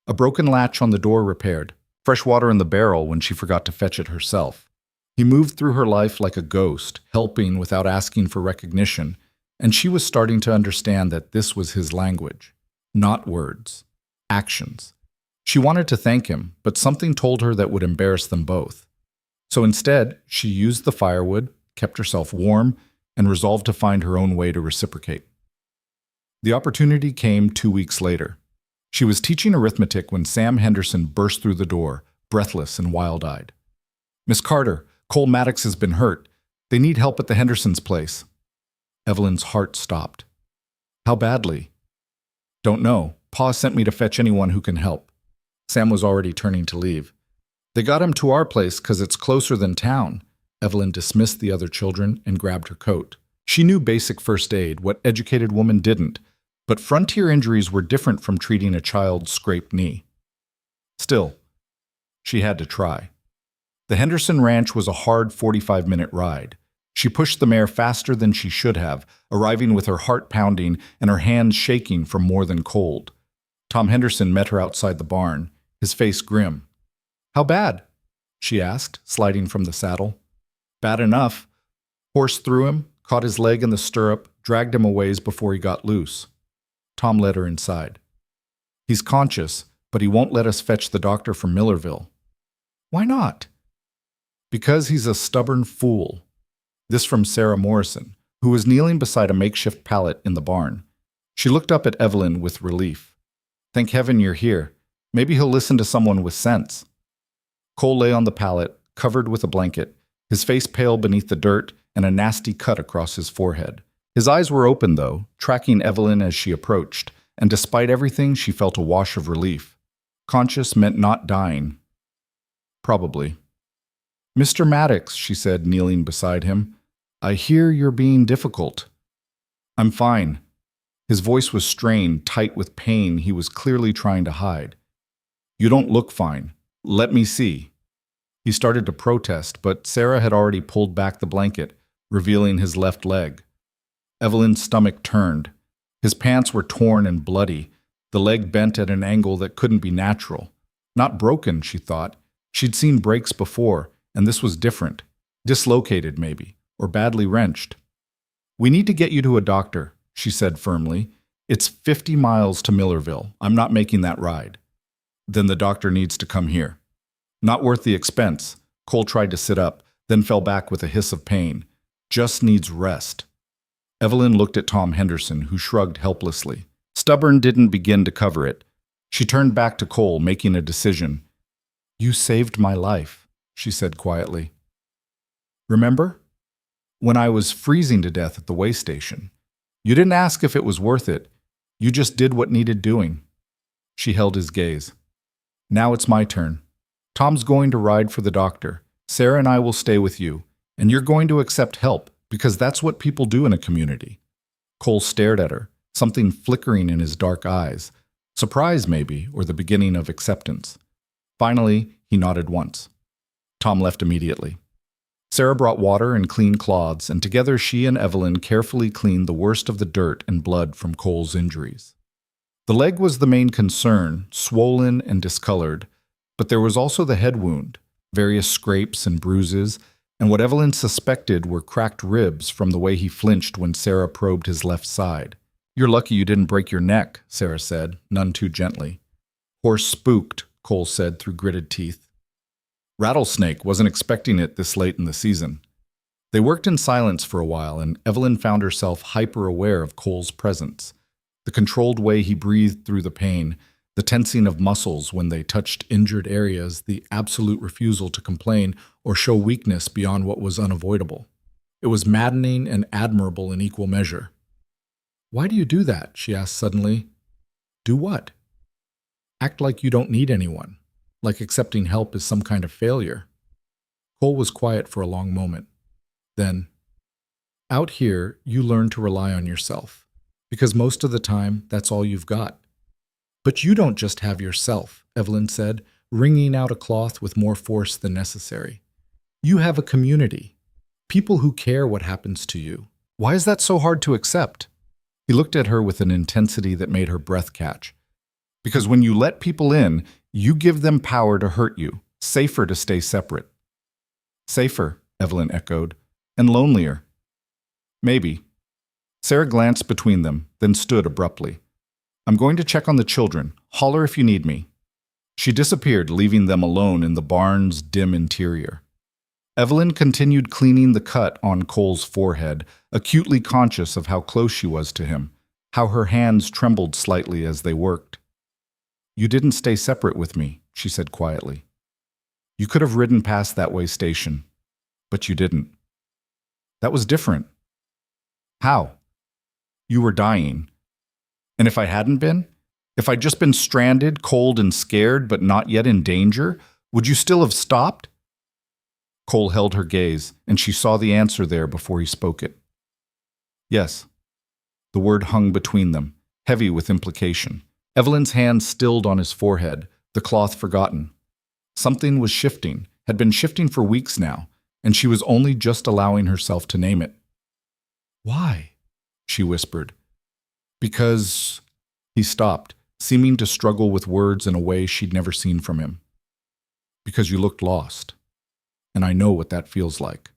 A broken latch on the door repaired. Fresh water in the barrel when she forgot to fetch it herself. He moved through her life like a ghost, helping without asking for recognition, and she was starting to understand that this was his language. Not words. Actions. She wanted to thank him, but something told her that would embarrass them both. So instead, she used the firewood, kept herself warm, and resolved to find her own way to reciprocate. The opportunity came 2 weeks later. She was teaching arithmetic when Sam Henderson burst through the door, breathless and wild-eyed. "Miss Carter, Cole Maddox has been hurt. They need help at the Hendersons' place." Evelyn's heart stopped. "How badly?" "Don't know. Pa sent me to fetch anyone who can help." Sam was already turning to leave. "They got him to our place 'cause it's closer than town." Evelyn dismissed the other children and grabbed her coat. She knew basic first aid, what educated woman didn't, but frontier injuries were different from treating a child's scraped knee. Still, she had to try. The Henderson Ranch was a hard 45-minute ride. She pushed the mare faster than she should have, arriving with her heart pounding and her hands shaking from more than cold. Tom Henderson met her outside the barn, his face grim. "How bad?" she asked, sliding from the saddle. "Bad enough." Horse threw him, caught his leg in the stirrup, dragged him a ways before he got loose. Tom led her inside. "He's conscious, but he won't let us fetch the doctor from Millerville." "Why not?" "Because he's a stubborn fool." This from Sarah Morrison, who was kneeling beside a makeshift pallet in the barn. She looked up at Evelyn with relief. "Thank heaven you're here. Maybe he'll listen to someone with sense." Cole lay on the pallet, covered with a blanket, his face pale beneath the dirt and a nasty cut across his forehead. His eyes were open, though, tracking Evelyn as she approached, and despite everything, she felt a wash of relief. Conscious meant not dying. Probably. "Mr. Maddox," she said, kneeling beside him, "I hear you're being difficult." "I'm fine." His voice was strained, tight with pain he was clearly trying to hide. "You don't look fine. Let me see." He started to protest, but Sarah had already pulled back the blanket, revealing his left leg. Evelyn's stomach turned. His pants were torn and bloody, the leg bent at an angle that couldn't be natural. Not broken, she thought. She'd seen breaks before, and this was different. Dislocated, maybe, or badly wrenched. "We need to get you to a doctor," she said firmly. "It's 50 miles to Millerville. I'm not making that ride." "Then the doctor needs to come here." "Not worth the expense." Cole tried to sit up, then fell back with a hiss of pain. "Just needs rest." Evelyn looked at Tom Henderson, who shrugged helplessly. Stubborn didn't begin to cover it. She turned back to Cole, making a decision. "You saved my life," she said quietly. "Remember? When I was freezing to death at the way station. You didn't ask if it was worth it. You just did what needed doing." She held his gaze. "Now it's my turn. Tom's going to ride for the doctor. Sarah and I will stay with you, and you're going to accept help, because that's what people do in a community." Cole stared at her, something flickering in his dark eyes. Surprise, maybe, or the beginning of acceptance. Finally, he nodded once. Tom left immediately. Sarah brought water and clean cloths, and together she and Evelyn carefully cleaned the worst of the dirt and blood from Cole's injuries. The leg was the main concern, swollen and discolored, but there was also the head wound, various scrapes and bruises, and what Evelyn suspected were cracked ribs from the way he flinched when Sarah probed his left side. "You're lucky you didn't break your neck," Sarah said, none too gently. "Horse spooked," Cole said through gritted teeth. Rattlesnake wasn't expecting it this late in the season. They worked in silence for a while, and Evelyn found herself hyper-aware of Cole's presence. The controlled way he breathed through the pain, the tensing of muscles when they touched injured areas, the absolute refusal to complain or show weakness beyond what was unavoidable. It was maddening and admirable in equal measure. "Why do you do that?" she asked suddenly. "Do what?" "Act like you don't need anyone, like accepting help is some kind of failure." Cole was quiet for a long moment. Then, "Out here, you learn to rely on yourself, because most of the time, that's all you've got." "But you don't just have yourself," Evelyn said, wringing out a cloth with more force than necessary. "You have a community, people who care what happens to you. Why is that so hard to accept?" He looked at her with an intensity that made her breath catch. "Because when you let people in, you give them power to hurt you. Safer to stay separate." "Safer," Evelyn echoed, "and lonelier." "Maybe." Sarah glanced between them, then stood abruptly. "I'm going to check on the children. Holler if you need me." She disappeared, leaving them alone in the barn's dim interior. Evelyn continued cleaning the cut on Cole's forehead, acutely conscious of how close she was to him, how her hands trembled slightly as they worked. "You didn't stay separate with me," she said quietly. "You could have ridden past that way station, but you didn't. That was different." "How?" "You were dying. And if I hadn't been? If I'd just been stranded, cold and scared, but not yet in danger, would you still have stopped?" Cole held her gaze, and she saw the answer there before he spoke it. "Yes." The word hung between them, heavy with implication. Evelyn's hand stilled on his forehead, the cloth forgotten. Something was shifting, had been shifting for weeks now, and she was only just allowing herself to name it. "Why?" she whispered. "Because—" He stopped, seeming to struggle with words in a way she'd never seen from him. "Because you looked lost, and I know what that feels like."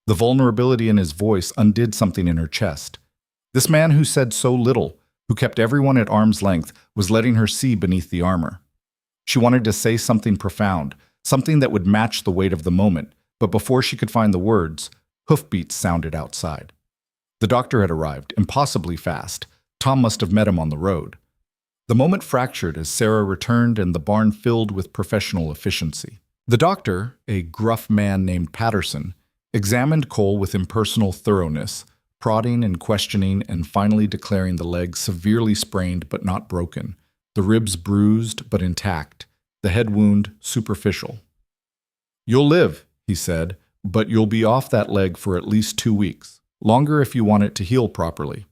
The vulnerability in his voice undid something in her chest. This man who said so little, who kept everyone at arm's length, was letting her see beneath the armor. She wanted to say something profound, something that would match the weight of the moment, but before she could find the words, hoofbeats sounded outside. The doctor had arrived, impossibly fast. Tom must have met him on the road. The moment fractured as Sarah returned and the barn filled with professional efficiency. The doctor, a gruff man named Patterson, examined Cole with impersonal thoroughness, prodding and questioning and finally declaring the leg severely sprained but not broken, the ribs bruised but intact, the head wound superficial. "You'll live," he said, "but you'll be off that leg for at least 2 weeks, longer if you want it to heal properly."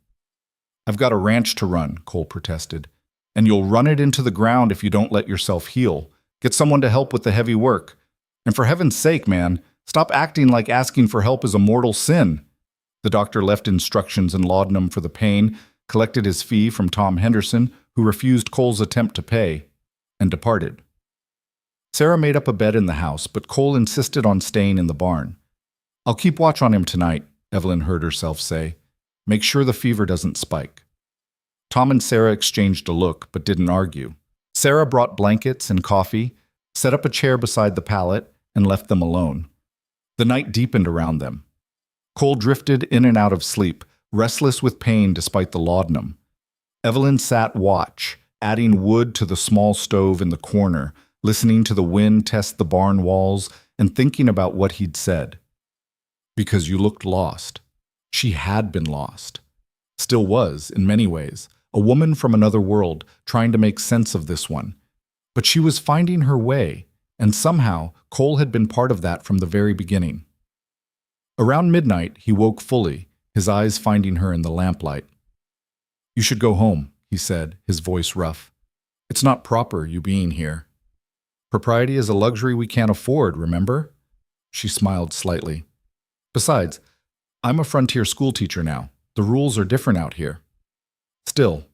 "I've got a ranch to run," Cole protested, "and you'll run it into the ground if you don't let yourself heal. Get someone to help with the heavy work. And for heaven's sake, man, stop acting like asking for help is a mortal sin." The doctor left instructions in laudanum for the pain, collected his fee from Tom Henderson, who refused Cole's attempt to pay, and departed. Sarah made up a bed in the house, but Cole insisted on staying in the barn. "I'll keep watch on him tonight," Evelyn heard herself say. "Make sure the fever doesn't spike." Tom and Sarah exchanged a look, but didn't argue. Sarah brought blankets and coffee, set up a chair beside the pallet, and left them alone. The night deepened around them. Cole drifted in and out of sleep, restless with pain despite the laudanum. Evelyn sat watch, adding wood to the small stove in the corner, listening to the wind test the barn walls and thinking about what he'd said. "Because you looked lost." She had been lost. Still was, in many ways, a woman from another world trying to make sense of this one. But she was finding her way, and somehow Cole had been part of that from the very beginning. Around midnight, he woke fully, his eyes finding her in the lamplight. "You should go home," he said, his voice rough. "It's not proper, you being here. Propriety is a luxury we can't afford, remember?" She smiled slightly. "Besides, I'm a frontier schoolteacher now. The rules are different out here." "Still."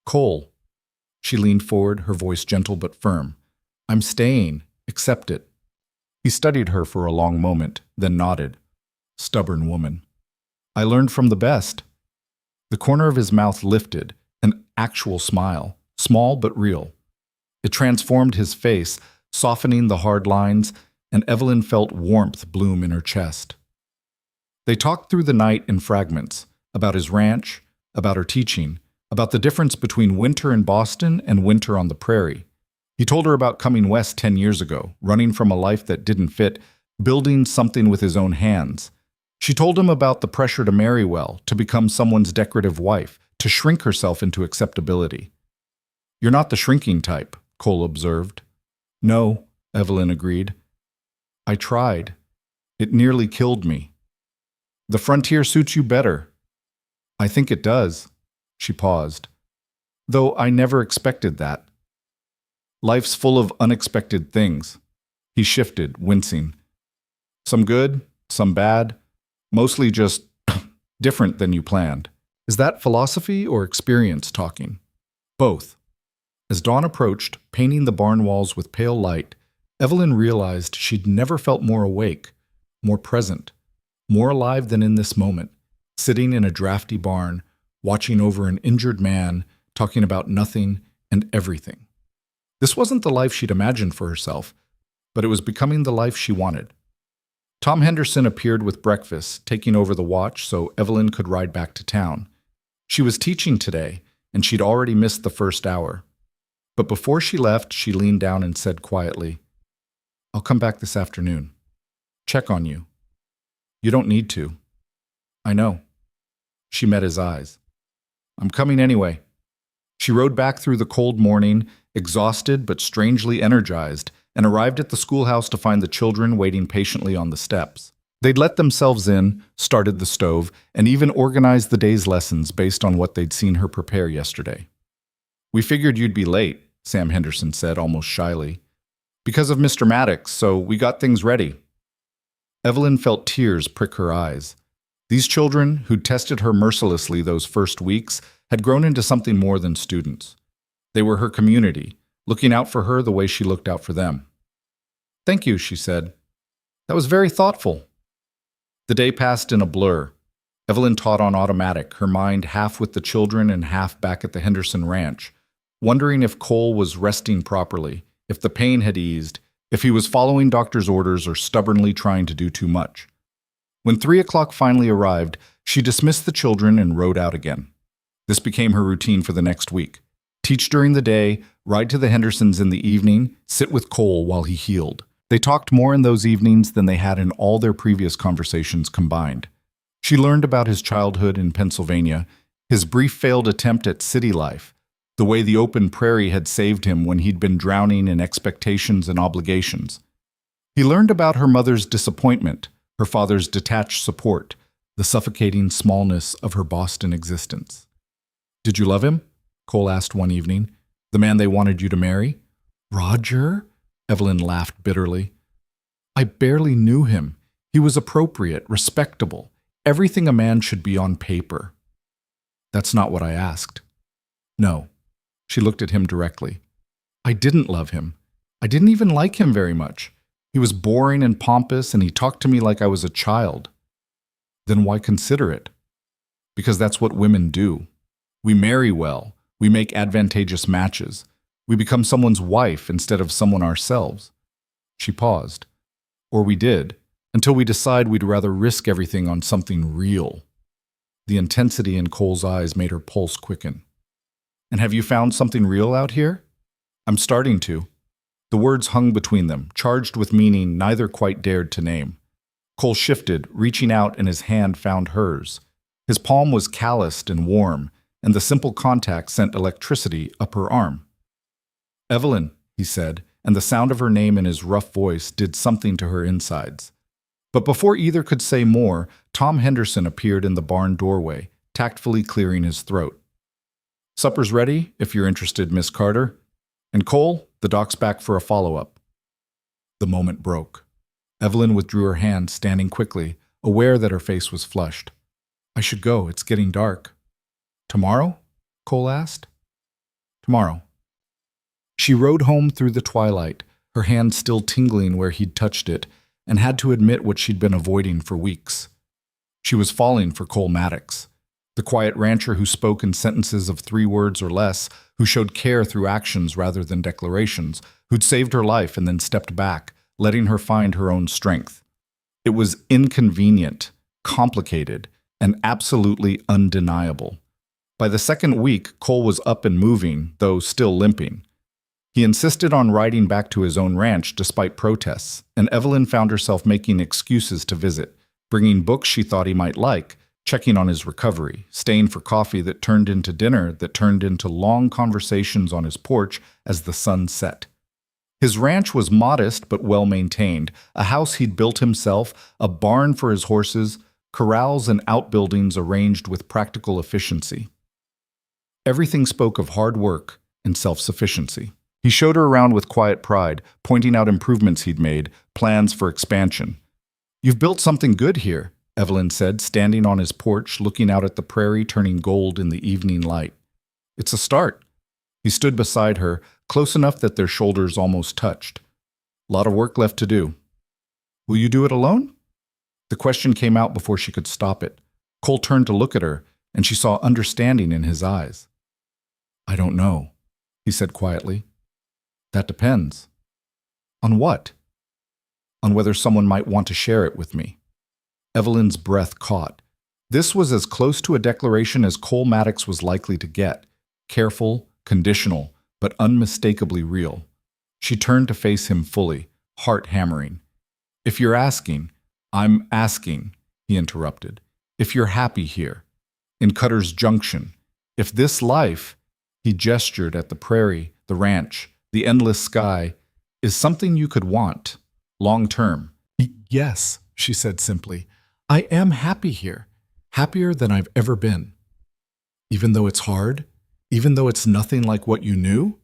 "Cole." She leaned forward, her voice gentle but firm. "I'm staying. Accept it." He studied her for a long moment, then nodded. Stubborn woman. "I learned from the best." The corner of his mouth lifted, an actual smile, small but real. It transformed his face, softening the hard lines, and Evelyn felt warmth bloom in her chest. They talked through the night in fragments, about his ranch, about her teaching, about the difference between winter in Boston and winter on the prairie. He told her about coming west 10 years ago, running from a life that didn't fit, building something with his own hands. She told him about the pressure to marry well, to become someone's decorative wife, to shrink herself into acceptability. "You're not the shrinking type," Cole observed. "No," Evelyn agreed. "I tried. It nearly killed me." "The frontier suits you better." "I think it does." She paused. "Though I never expected that. Life's full of unexpected things." He shifted, wincing. "Some good, some bad, mostly just different than you planned." Is that philosophy or experience talking? Both. As dawn approached, painting the barn walls with pale light, Evelyn realized she'd never felt more awake, more present, more alive than in this moment, sitting in a drafty barn, watching over an injured man, talking about nothing and everything. This wasn't the life she'd imagined for herself, but it was becoming the life she wanted. Tom Henderson appeared with breakfast, taking over the watch so Evelyn could ride back to town. She was teaching today, and she'd already missed the first hour. But before she left, she leaned down and said quietly, "I'll come back this afternoon. Check on you." "You don't need to." "I know." She met his eyes. "I'm coming anyway." She rode back through the cold morning, exhausted but strangely energized, and arrived at the schoolhouse to find the children waiting patiently on the steps. They'd let themselves in, started the stove, and even organized the day's lessons based on what they'd seen her prepare yesterday. "We figured you'd be late," Sam Henderson said almost shyly. "Because of Mr. Maddox, so we got things ready." Evelyn felt tears prick her eyes. These children, who'd tested her mercilessly those first weeks, had grown into something more than students. They were her community, looking out for her the way she looked out for them. "Thank you," she said. "That was very thoughtful." The day passed in a blur. Evelyn taught on automatic, her mind half with the children and half back at the Henderson ranch, wondering if Cole was resting properly, if the pain had eased, if he was following doctor's orders or stubbornly trying to do too much. When 3 o'clock finally arrived, she dismissed the children and rode out again. This became her routine for the next week. Teach during the day, ride to the Hendersons in the evening, sit with Cole while he healed. They talked more in those evenings than they had in all their previous conversations combined. She learned about his childhood in Pennsylvania, his brief failed attempt at city life, the way the open prairie had saved him when he'd been drowning in expectations and obligations. He learned about her mother's disappointment, her father's detached support, the suffocating smallness of her Boston existence. "Did you love him?" Cole asked one evening. "The man they wanted you to marry?" "Roger?" Evelyn laughed bitterly. "I barely knew him. He was appropriate, respectable, everything a man should be on paper." "That's not what I asked." "No." She looked at him directly. "I didn't love him. I didn't even like him very much. He was boring and pompous, and he talked to me like I was a child." "Then why consider it?" "Because that's what women do. We marry well. We make advantageous matches. We become someone's wife instead of someone ourselves." She paused. "Or we did, until we decide we'd rather risk everything on something real." The intensity in Cole's eyes made her pulse quicken. "And have you found something real out here?" "I'm starting to." The words hung between them, charged with meaning neither quite dared to name. Cole shifted, reaching out, and his hand found hers. His palm was calloused and warm, and the simple contact sent electricity up her arm. "Evelyn," he said, and the sound of her name in his rough voice did something to her insides. But before either could say more, Tom Henderson appeared in the barn doorway, tactfully clearing his throat. "Supper's ready, if you're interested, Miss Carter. And Cole, the doc's back for a follow-up." The moment broke. Evelyn withdrew her hand, standing quickly, aware that her face was flushed. "I should go. It's getting dark." "Tomorrow?" Cole asked. "Tomorrow." She rode home through the twilight, her hand still tingling where he'd touched it, and had to admit what she'd been avoiding for weeks. She was falling for Cole Maddox, the quiet rancher who spoke in sentences of 3 words or less, who showed care through actions rather than declarations, who'd saved her life and then stepped back, letting her find her own strength. It was inconvenient, complicated, and absolutely undeniable. By the second week, Cole was up and moving, though still limping. He insisted on riding back to his own ranch despite protests, and Evelyn found herself making excuses to visit, bringing books she thought he might like, checking on his recovery, staying for coffee that turned into dinner that turned into long conversations on his porch as the sun set. His ranch was modest but well-maintained, a house he'd built himself, a barn for his horses, corrals and outbuildings arranged with practical efficiency. Everything spoke of hard work and self-sufficiency. He showed her around with quiet pride, pointing out improvements he'd made, plans for expansion. "You've built something good here," Evelyn said, standing on his porch, looking out at the prairie turning gold in the evening light. "It's a start." He stood beside her, close enough that their shoulders almost touched. "Lot of work left to do." "Will you do it alone?" The question came out before she could stop it. Cole turned to look at her, and she saw understanding in his eyes. "I don't know," he said quietly. "That depends." "On what?" "On whether someone might want to share it with me." Evelyn's breath caught. This was as close to a declaration as Cole Maddox was likely to get. Careful, conditional, but unmistakably real. She turned to face him fully, heart hammering. "If you're asking, I'm asking," he interrupted. "If you're happy here, in Cutter's Junction, if this life," he gestured at the prairie, the ranch, the endless sky, "is something you could want, long term." "Yes," she said simply. "I am happy here, happier than I've ever been." "Even though it's hard? Even though it's nothing like what you knew?"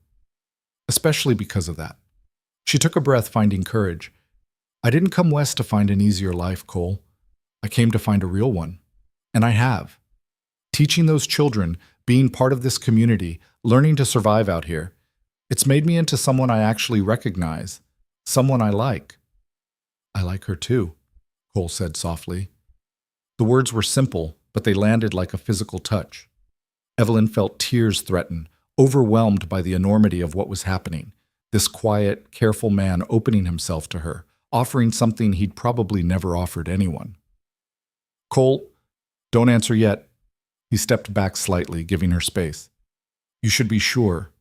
"Especially because of that." She took a breath, finding courage. I didn't come west to find an easier life, Cole. I came to find a real one. And I have. Teaching those children, being part of this community, learning to survive out here, it's made me into someone I actually recognize, someone I like. I like her too, Cole said softly. The words were simple, but they landed like a physical touch. Evelyn felt tears threaten, overwhelmed by the enormity of what was happening. This quiet, careful man opening himself to her, offering something he'd probably never offered anyone. Cole, don't answer yet. He stepped back slightly, giving her space. You should be sure.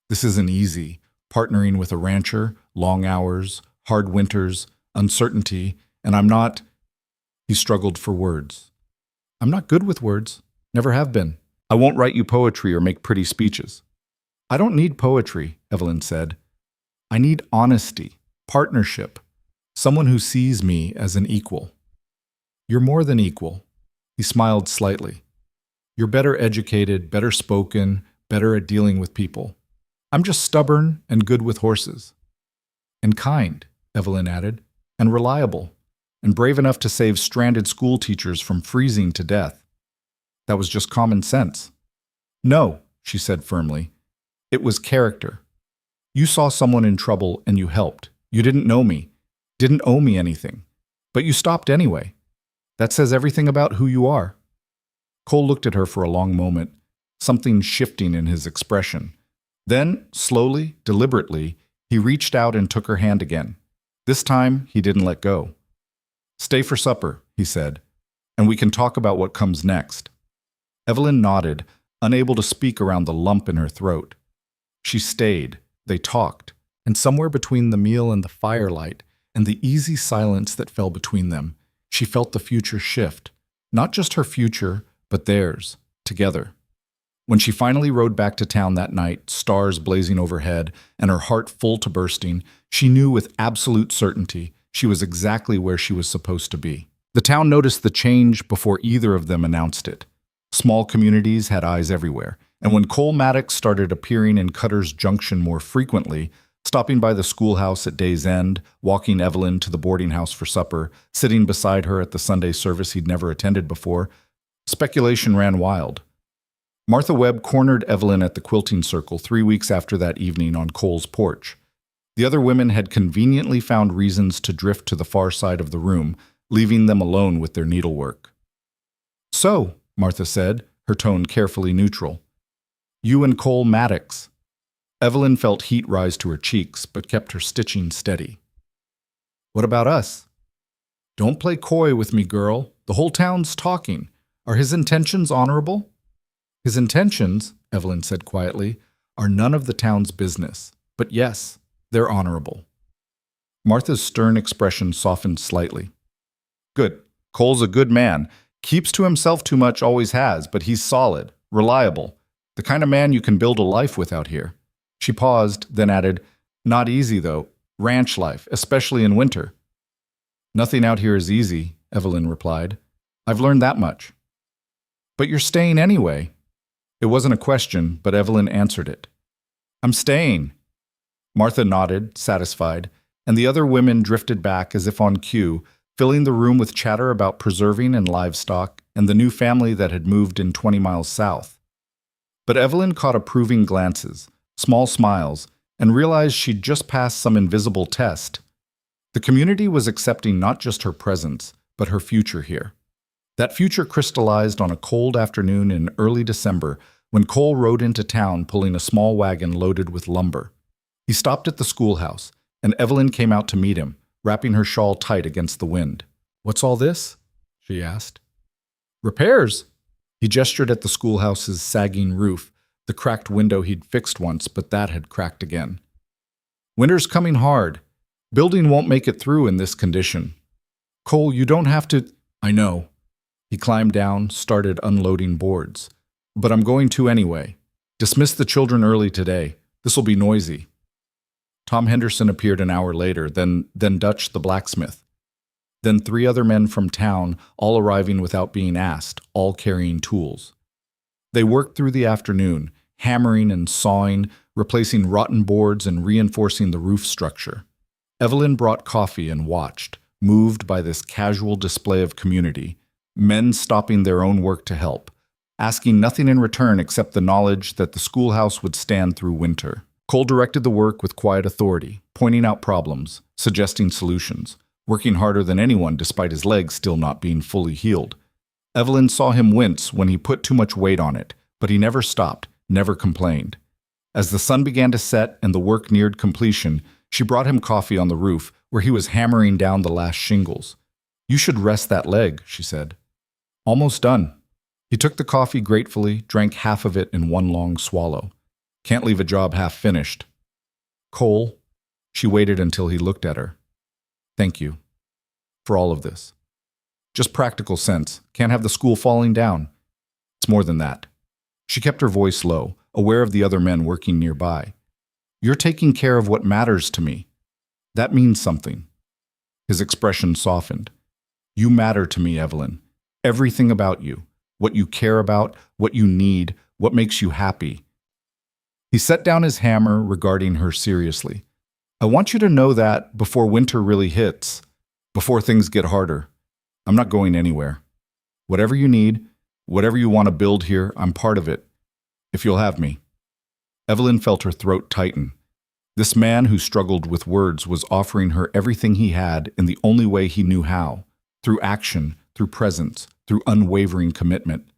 This isn't easy. Partnering with a rancher, long hours, hard winters, uncertainty, and I'm not... He struggled for words. I'm not good with words. Never have been. I won't write you poetry or make pretty speeches. I don't need poetry, Evelyn said. I need honesty, partnership, someone who sees me as an equal. You're more than equal. He smiled slightly. You're better educated, better spoken, better at dealing with people. I'm just stubborn and good with horses. And kind, Evelyn added, and reliable, and brave enough to save stranded school teachers from freezing to death. That was just common sense. No, she said firmly. It was character. You saw someone in trouble and you helped. You didn't know me, didn't owe me anything, but you stopped anyway. That says everything about who you are. Cole looked at her for a long moment, something shifting in his expression. Then, slowly, deliberately, he reached out and took her hand again. This time, he didn't let go. Stay for supper, he said, and we can talk about what comes next. Evelyn nodded, unable to speak around the lump in her throat. She stayed, they talked, and somewhere between the meal and the firelight, and the easy silence that fell between them, she felt the future shift. Not just her future, but theirs, together. When she finally rode back to town that night, stars blazing overhead, and her heart full to bursting, she knew with absolute certainty she was exactly where she was supposed to be. The town noticed the change before either of them announced it. Small communities had eyes everywhere, and when Cole Maddox started appearing in Cutter's Junction more frequently, stopping by the schoolhouse at day's end, walking Evelyn to the boarding house for supper, sitting beside her at the Sunday service he'd never attended before, speculation ran wild. Martha Webb cornered Evelyn at the quilting circle 3 weeks after that evening on Cole's porch. The other women had conveniently found reasons to drift to the far side of the room, leaving them alone with their needlework. So, Martha said, her tone carefully neutral. You and Cole Maddox. Evelyn felt heat rise to her cheeks, but kept her stitching steady. What about us? Don't play coy with me, girl. The whole town's talking. Are his intentions honorable? His intentions, Evelyn said quietly, are none of the town's business. But yes, they're honorable. Martha's stern expression softened slightly. Good. Cole's a good man. Keeps to himself too much, always has, but he's solid, reliable. The kind of man you can build a life with out here. She paused, then added, not easy, though. Ranch life, especially in winter. Nothing out here is easy, Evelyn replied. I've learned that much. But you're staying anyway. It wasn't a question, but Evelyn answered it. I'm staying. Martha nodded, satisfied, and the other women drifted back as if on cue, filling the room with chatter about preserving and livestock and the new family that had moved in 20 miles south. But Evelyn caught approving glances, small smiles, and realized she'd just passed some invisible test. The community was accepting not just her presence, but her future here. That future crystallized on a cold afternoon in early December when Cole rode into town pulling a small wagon loaded with lumber. He stopped at the schoolhouse, and Evelyn came out to meet him, wrapping her shawl tight against the wind. What's all this? She asked. Repairs. He gestured at the schoolhouse's sagging roof, the cracked window he'd fixed once, but that had cracked again. Winter's coming hard. Building won't make it through in this condition. Cole, you don't have to... I know. He climbed down, started unloading boards. But I'm going to anyway. Dismiss the children early today. This'll be noisy. Tom Henderson appeared an hour later, then Dutch the blacksmith. Then 3 other men from town, all arriving without being asked, all carrying tools. They worked through the afternoon, hammering and sawing, replacing rotten boards and reinforcing the roof structure. Evelyn brought coffee and watched, moved by this casual display of community, men stopping their own work to help, asking nothing in return except the knowledge that the schoolhouse would stand through winter. Cole directed the work with quiet authority, pointing out problems, suggesting solutions, working harder than anyone despite his legs still not being fully healed. Evelyn saw him wince when he put too much weight on it, but he never stopped, never complained. As the sun began to set and the work neared completion, she brought him coffee on the roof, where he was hammering down the last shingles. "You should rest that leg," she said. "Almost done." He took the coffee gratefully, drank half of it in one long swallow. "Can't leave a job half finished." "Cole," she waited until he looked at her. "Thank you for all of this. Just practical sense. Can't have the school falling down. It's more than that." She kept her voice low, aware of the other men working nearby. "You're taking care of what matters to me. That means something." His expression softened. "You matter to me, Evelyn. Everything about you. What you care about, what you need, what makes you happy." He set down his hammer, regarding her seriously. "I want you to know that before winter really hits, before things get harder, I'm not going anywhere. Whatever you need, whatever you want to build here, I'm part of it, if you'll have me." Evelyn felt her throat tighten. This man who struggled with words was offering her everything he had in the only way he knew how, through action, through presence, through unwavering commitment.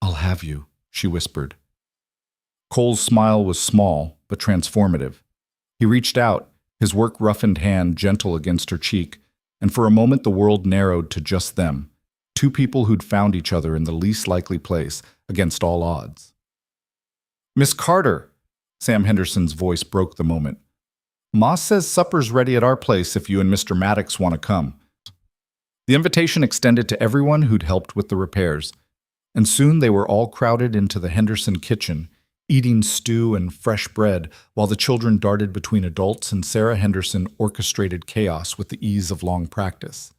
"I'll have you," she whispered. Cole's smile was small, but transformative. He reached out, his work-roughened hand gentle against her cheek, and for a moment the world narrowed to just them, two people who'd found each other in the least likely place, against all odds. "Miss Carter," Sam Henderson's voice broke the moment. "Ma says supper's ready at our place if you and Mr. Maddox want to come." The invitation extended to everyone who'd helped with the repairs, and soon they were all crowded into the Henderson kitchen, eating stew and fresh bread while the children darted between adults and Sarah Henderson orchestrated chaos with the ease of long practice.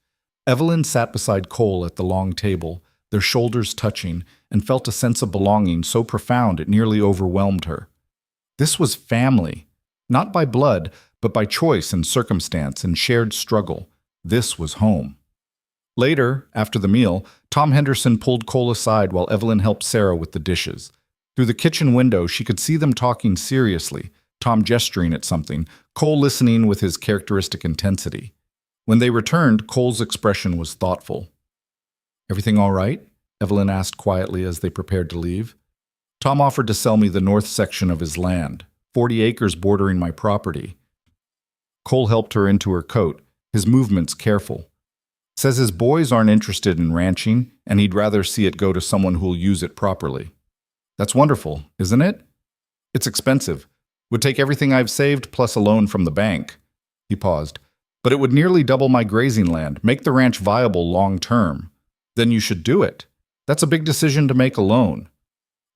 Evelyn sat beside Cole at the long table, their shoulders touching, and felt a sense of belonging so profound it nearly overwhelmed her. This was family, not by blood, but by choice and circumstance and shared struggle. This was home. Later, after the meal, Tom Henderson pulled Cole aside while Evelyn helped Sarah with the dishes. Through the kitchen window, she could see them talking seriously, Tom gesturing at something, Cole listening with his characteristic intensity. When they returned, Cole's expression was thoughtful. "Everything all right?" Evelyn asked quietly as they prepared to leave. "Tom offered to sell me the north section of his land, 40 acres bordering my property." Cole helped her into her coat, his movements careful. "Says his boys aren't interested in ranching, and he'd rather see it go to someone who'll use it properly." "That's wonderful, isn't it?" "It's expensive. Would take everything I've saved plus a loan from the bank." He paused. "But it would nearly double my grazing land, make the ranch viable long term. Then you should do it. That's a big decision to make alone."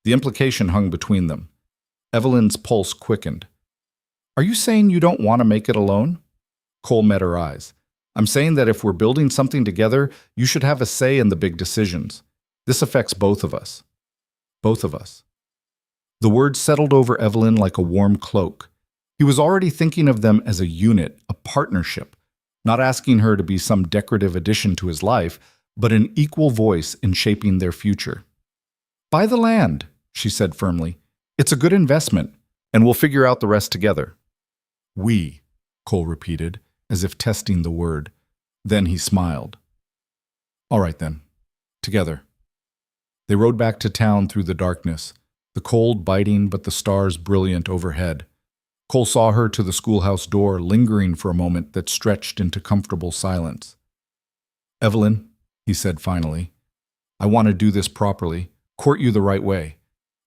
The implication hung between them. Evelyn's pulse quickened. "Are you saying you don't want to make it alone?" Cole met her eyes. "I'm saying that if we're building something together, you should have a say in the big decisions. This affects both of us. Both of us." The words settled over Evelyn like a warm cloak. He was already thinking of them as a unit, a partnership, not asking her to be some decorative addition to his life, but an equal voice in shaping their future. "Buy the land," she said firmly. "It's a good investment, and we'll figure out the rest together." "We," Cole repeated, as if testing the word. Then he smiled. "All right then. Together." They rode back to town through the darkness, the cold biting but the stars brilliant overhead. Cole saw her to the schoolhouse door, lingering for a moment that stretched into comfortable silence. "Evelyn," he said finally, "I want to do this properly, court you the right way.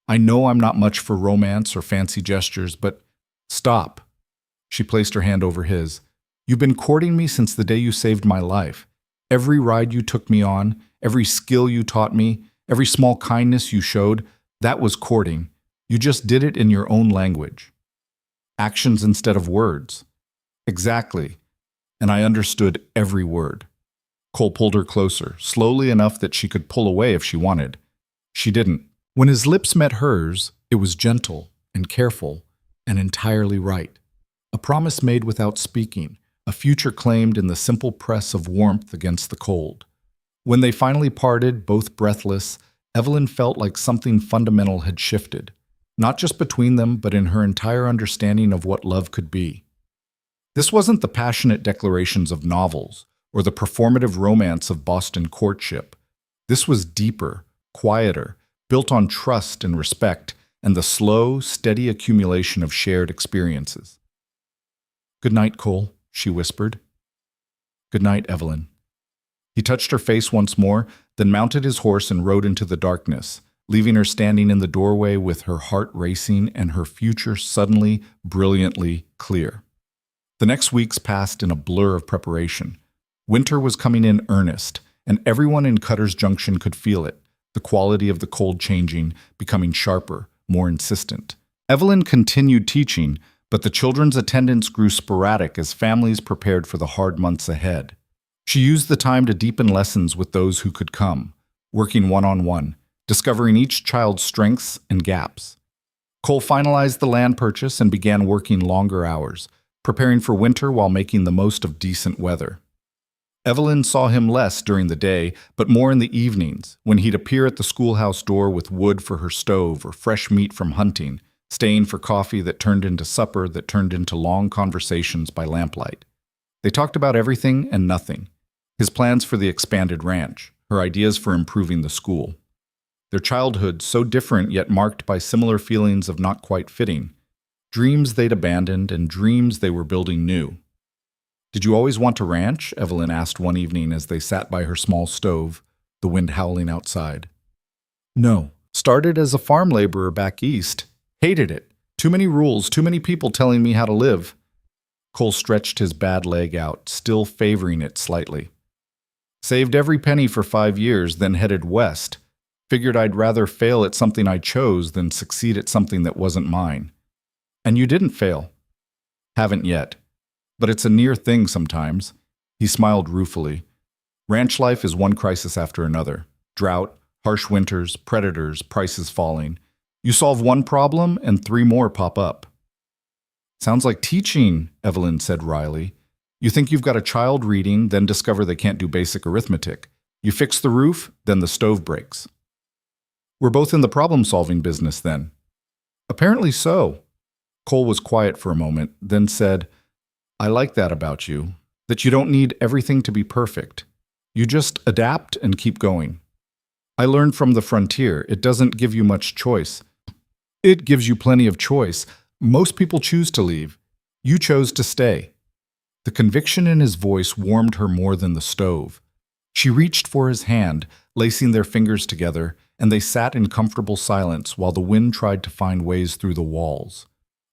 I know I'm not much for romance or fancy gestures, but stop." She placed her hand over his. "You've been courting me since the day you saved my life. Every ride you took me on, every skill you taught me, every small kindness you showed, that was courting. You just did it in your own language. Actions instead of words." "Exactly." And I understood every word. Cole pulled her closer, slowly enough that she could pull away if she wanted. She didn't. When his lips met hers, it was gentle and careful and entirely right. A promise made without speaking, a future claimed in the simple press of warmth against the cold. When they finally parted, both breathless, Evelyn felt like something fundamental had shifted, not just between them, but in her entire understanding of what love could be. This wasn't the passionate declarations of novels or the performative romance of Boston courtship. This was deeper, quieter, built on trust and respect, and the slow, steady accumulation of shared experiences. "Good night, Cole," she whispered. "Good night, Evelyn." He touched her face once more, then mounted his horse and rode into the darkness, leaving her standing in the doorway with her heart racing and her future suddenly, brilliantly clear. The next weeks passed in a blur of preparation. Winter was coming in earnest, and everyone in Cutter's Junction could feel it, the quality of the cold changing, becoming sharper, more insistent. Evelyn continued teaching, but the children's attendance grew sporadic as families prepared for the hard months ahead. She used the time to deepen lessons with those who could come, working one-on-one, discovering each child's strengths and gaps. Cole finalized the land purchase and began working longer hours, preparing for winter while making the most of decent weather. Evelyn saw him less during the day, but more in the evenings, when he'd appear at the schoolhouse door with wood for her stove or fresh meat from hunting, staying for coffee that turned into supper that turned into long conversations by lamplight. They talked about everything and nothing. His plans for the expanded ranch, her ideas for improving the school. Their childhood so different yet marked by similar feelings of not quite fitting. Dreams they'd abandoned and dreams they were building new. "Did you always want to ranch?" Evelyn asked one evening as they sat by her small stove, the wind howling outside. "No. Started as a farm laborer back east. Hated it. Too many rules, too many people telling me how to live." Cole stretched his bad leg out, still favoring it slightly. "Saved every penny for 5 years, then headed west. Figured I'd rather fail at something I chose than succeed at something that wasn't mine." "And you didn't fail?" "Haven't yet. But it's a near thing sometimes." He smiled ruefully. "Ranch life is one crisis after another. Drought, harsh winters, predators, prices falling. You solve one problem and 3 more pop up." "Sounds like teaching," Evelyn said wryly. "You think you've got a child reading, then discover they can't do basic arithmetic. You fix the roof, then the stove breaks." "We're both in the problem-solving business, then." "Apparently so." Cole was quiet for a moment, then said, "I like that about you, that you don't need everything to be perfect. You just adapt and keep going. I learned from the frontier, it doesn't give you much choice. It gives you plenty of choice. Most people choose to leave. You chose to stay." The conviction in his voice warmed her more than the stove. She reached for his hand, lacing their fingers together, and they sat in comfortable silence while the wind tried to find ways through the walls.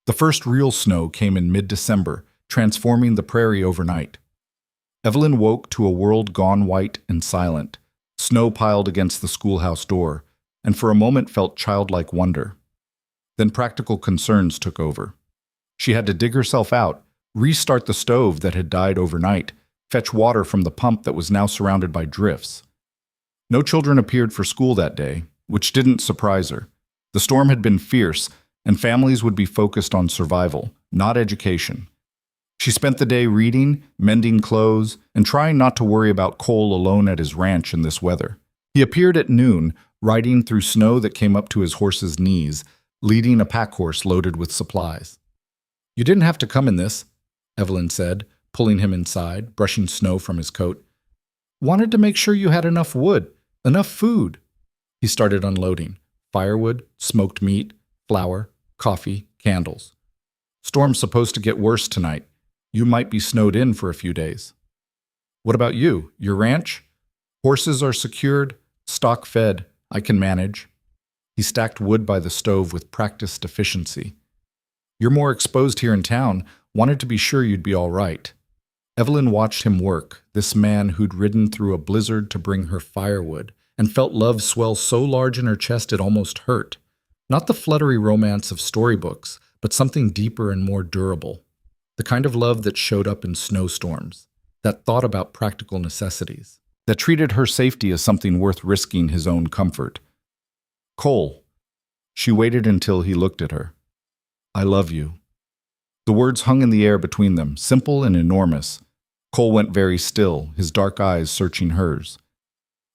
The first real snow came in mid-December, transforming the prairie overnight. Evelyn woke to a world gone white and silent, snow piled against the schoolhouse door, and for a moment felt childlike wonder. Then practical concerns took over. She had to dig herself out, restart the stove that had died overnight, fetch water from the pump that was now surrounded by drifts. No children appeared for school that day, which didn't surprise her. The storm had been fierce, and families would be focused on survival, not education. She spent the day reading, mending clothes, and trying not to worry about Cole alone at his ranch in this weather. He appeared at noon, riding through snow that came up to his horse's knees, leading a pack horse loaded with supplies. "You didn't have to come in this," Evelyn said, pulling him inside, brushing snow from his coat. "Wanted to make sure you had enough wood, enough food." He started unloading. Firewood, smoked meat, flour, coffee, candles. "Storm's supposed to get worse tonight. You might be snowed in for a few days." "What about you? Your ranch?" "Horses are secured, stock fed. I can manage." He stacked wood by the stove with practiced efficiency. "You're more exposed here in town. Wanted to be sure you'd be all right." Evelyn watched him work, this man who'd ridden through a blizzard to bring her firewood, and felt love swell so large in her chest it almost hurt. Not the fluttery romance of storybooks, but something deeper and more durable. The kind of love that showed up in snowstorms, that thought about practical necessities, that treated her safety as something worth risking his own comfort. "Cole." She waited until he looked at her. "I love you." The words hung in the air between them, simple and enormous. Cole went very still, his dark eyes searching hers.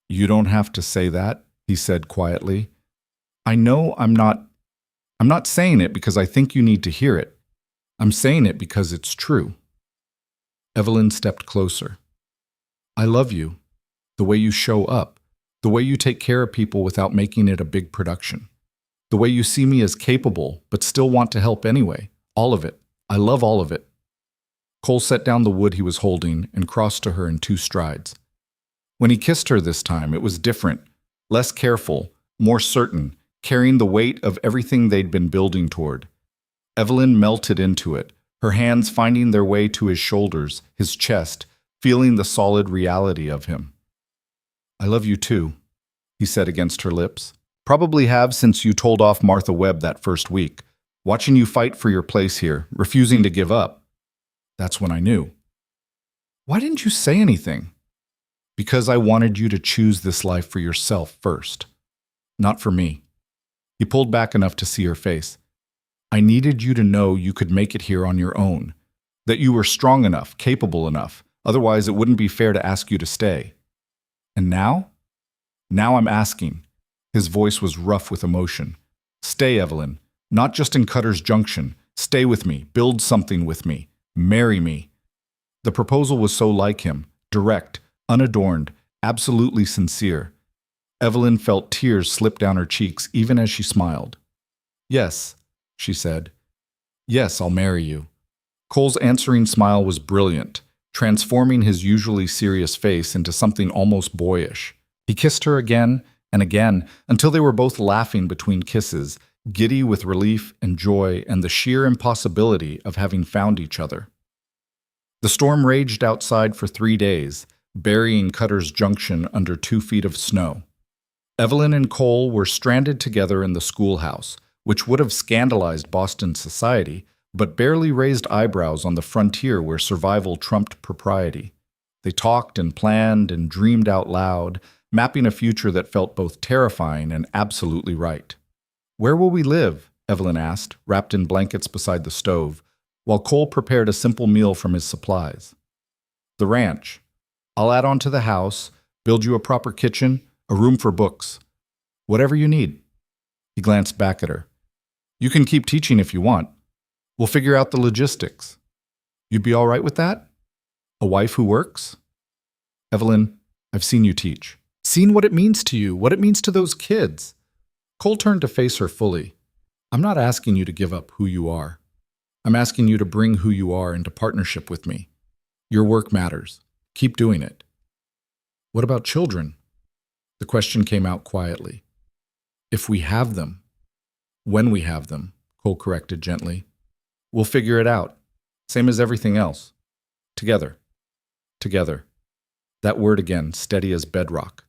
"You don't have to say that," he said quietly. "I know I'm not saying it because I think you need to hear it. I'm saying it because it's true." Evelyn stepped closer. "I love you. The way you show up. The way you take care of people without making it a big production. The way you see me as capable, but still want to help anyway. All of it. I love all of it." Cole set down the wood he was holding and crossed to her in 2 strides. When he kissed her this time, it was different, less careful, more certain, carrying the weight of everything they'd been building toward. Evelyn melted into it, her hands finding their way to his shoulders, his chest, feeling the solid reality of him. "I love you too," he said against her lips. "Probably have since you told off Martha Webb that first week. Watching you fight for your place here, refusing to give up. That's when I knew." "Why didn't you say anything?" "Because I wanted you to choose this life for yourself first, not for me." He pulled back enough to see her face. "I needed you to know you could make it here on your own, that you were strong enough, capable enough, otherwise it wouldn't be fair to ask you to stay. And now? Now I'm asking." His voice was rough with emotion. "Stay, Evelyn. Not just in Cutter's Junction. Stay with me. Build something with me. Marry me." The proposal was so like him, direct, unadorned, absolutely sincere. Evelyn felt tears slip down her cheeks even as she smiled. "Yes," she said. "Yes, I'll marry you." Cole's answering smile was brilliant, transforming his usually serious face into something almost boyish. He kissed her again and again until they were both laughing between kisses, giddy with relief and joy and the sheer impossibility of having found each other. The storm raged outside for 3 days, burying Cutter's Junction under 2 feet of snow. Evelyn and Cole were stranded together in the schoolhouse, which would have scandalized Boston society, but barely raised eyebrows on the frontier where survival trumped propriety. They talked and planned and dreamed out loud, mapping a future that felt both terrifying and absolutely right. "Where will we live?" Evelyn asked, wrapped in blankets beside the stove, while Cole prepared a simple meal from his supplies. "The ranch. I'll add on to the house, build you a proper kitchen, a room for books. Whatever you need." He glanced back at her. "You can keep teaching if you want. We'll figure out the logistics. You'd be all right with that? A wife who works?" "Evelyn, I've seen you teach. Seen what it means to you, what it means to those kids." Cole turned to face her fully. "I'm not asking you to give up who you are. I'm asking you to bring who you are into partnership with me. Your work matters. Keep doing it." "What about children?" The question came out quietly. "If we have them. When we have them," Cole corrected gently. "We'll figure it out. Same as everything else. Together. Together." That word again, steady as bedrock.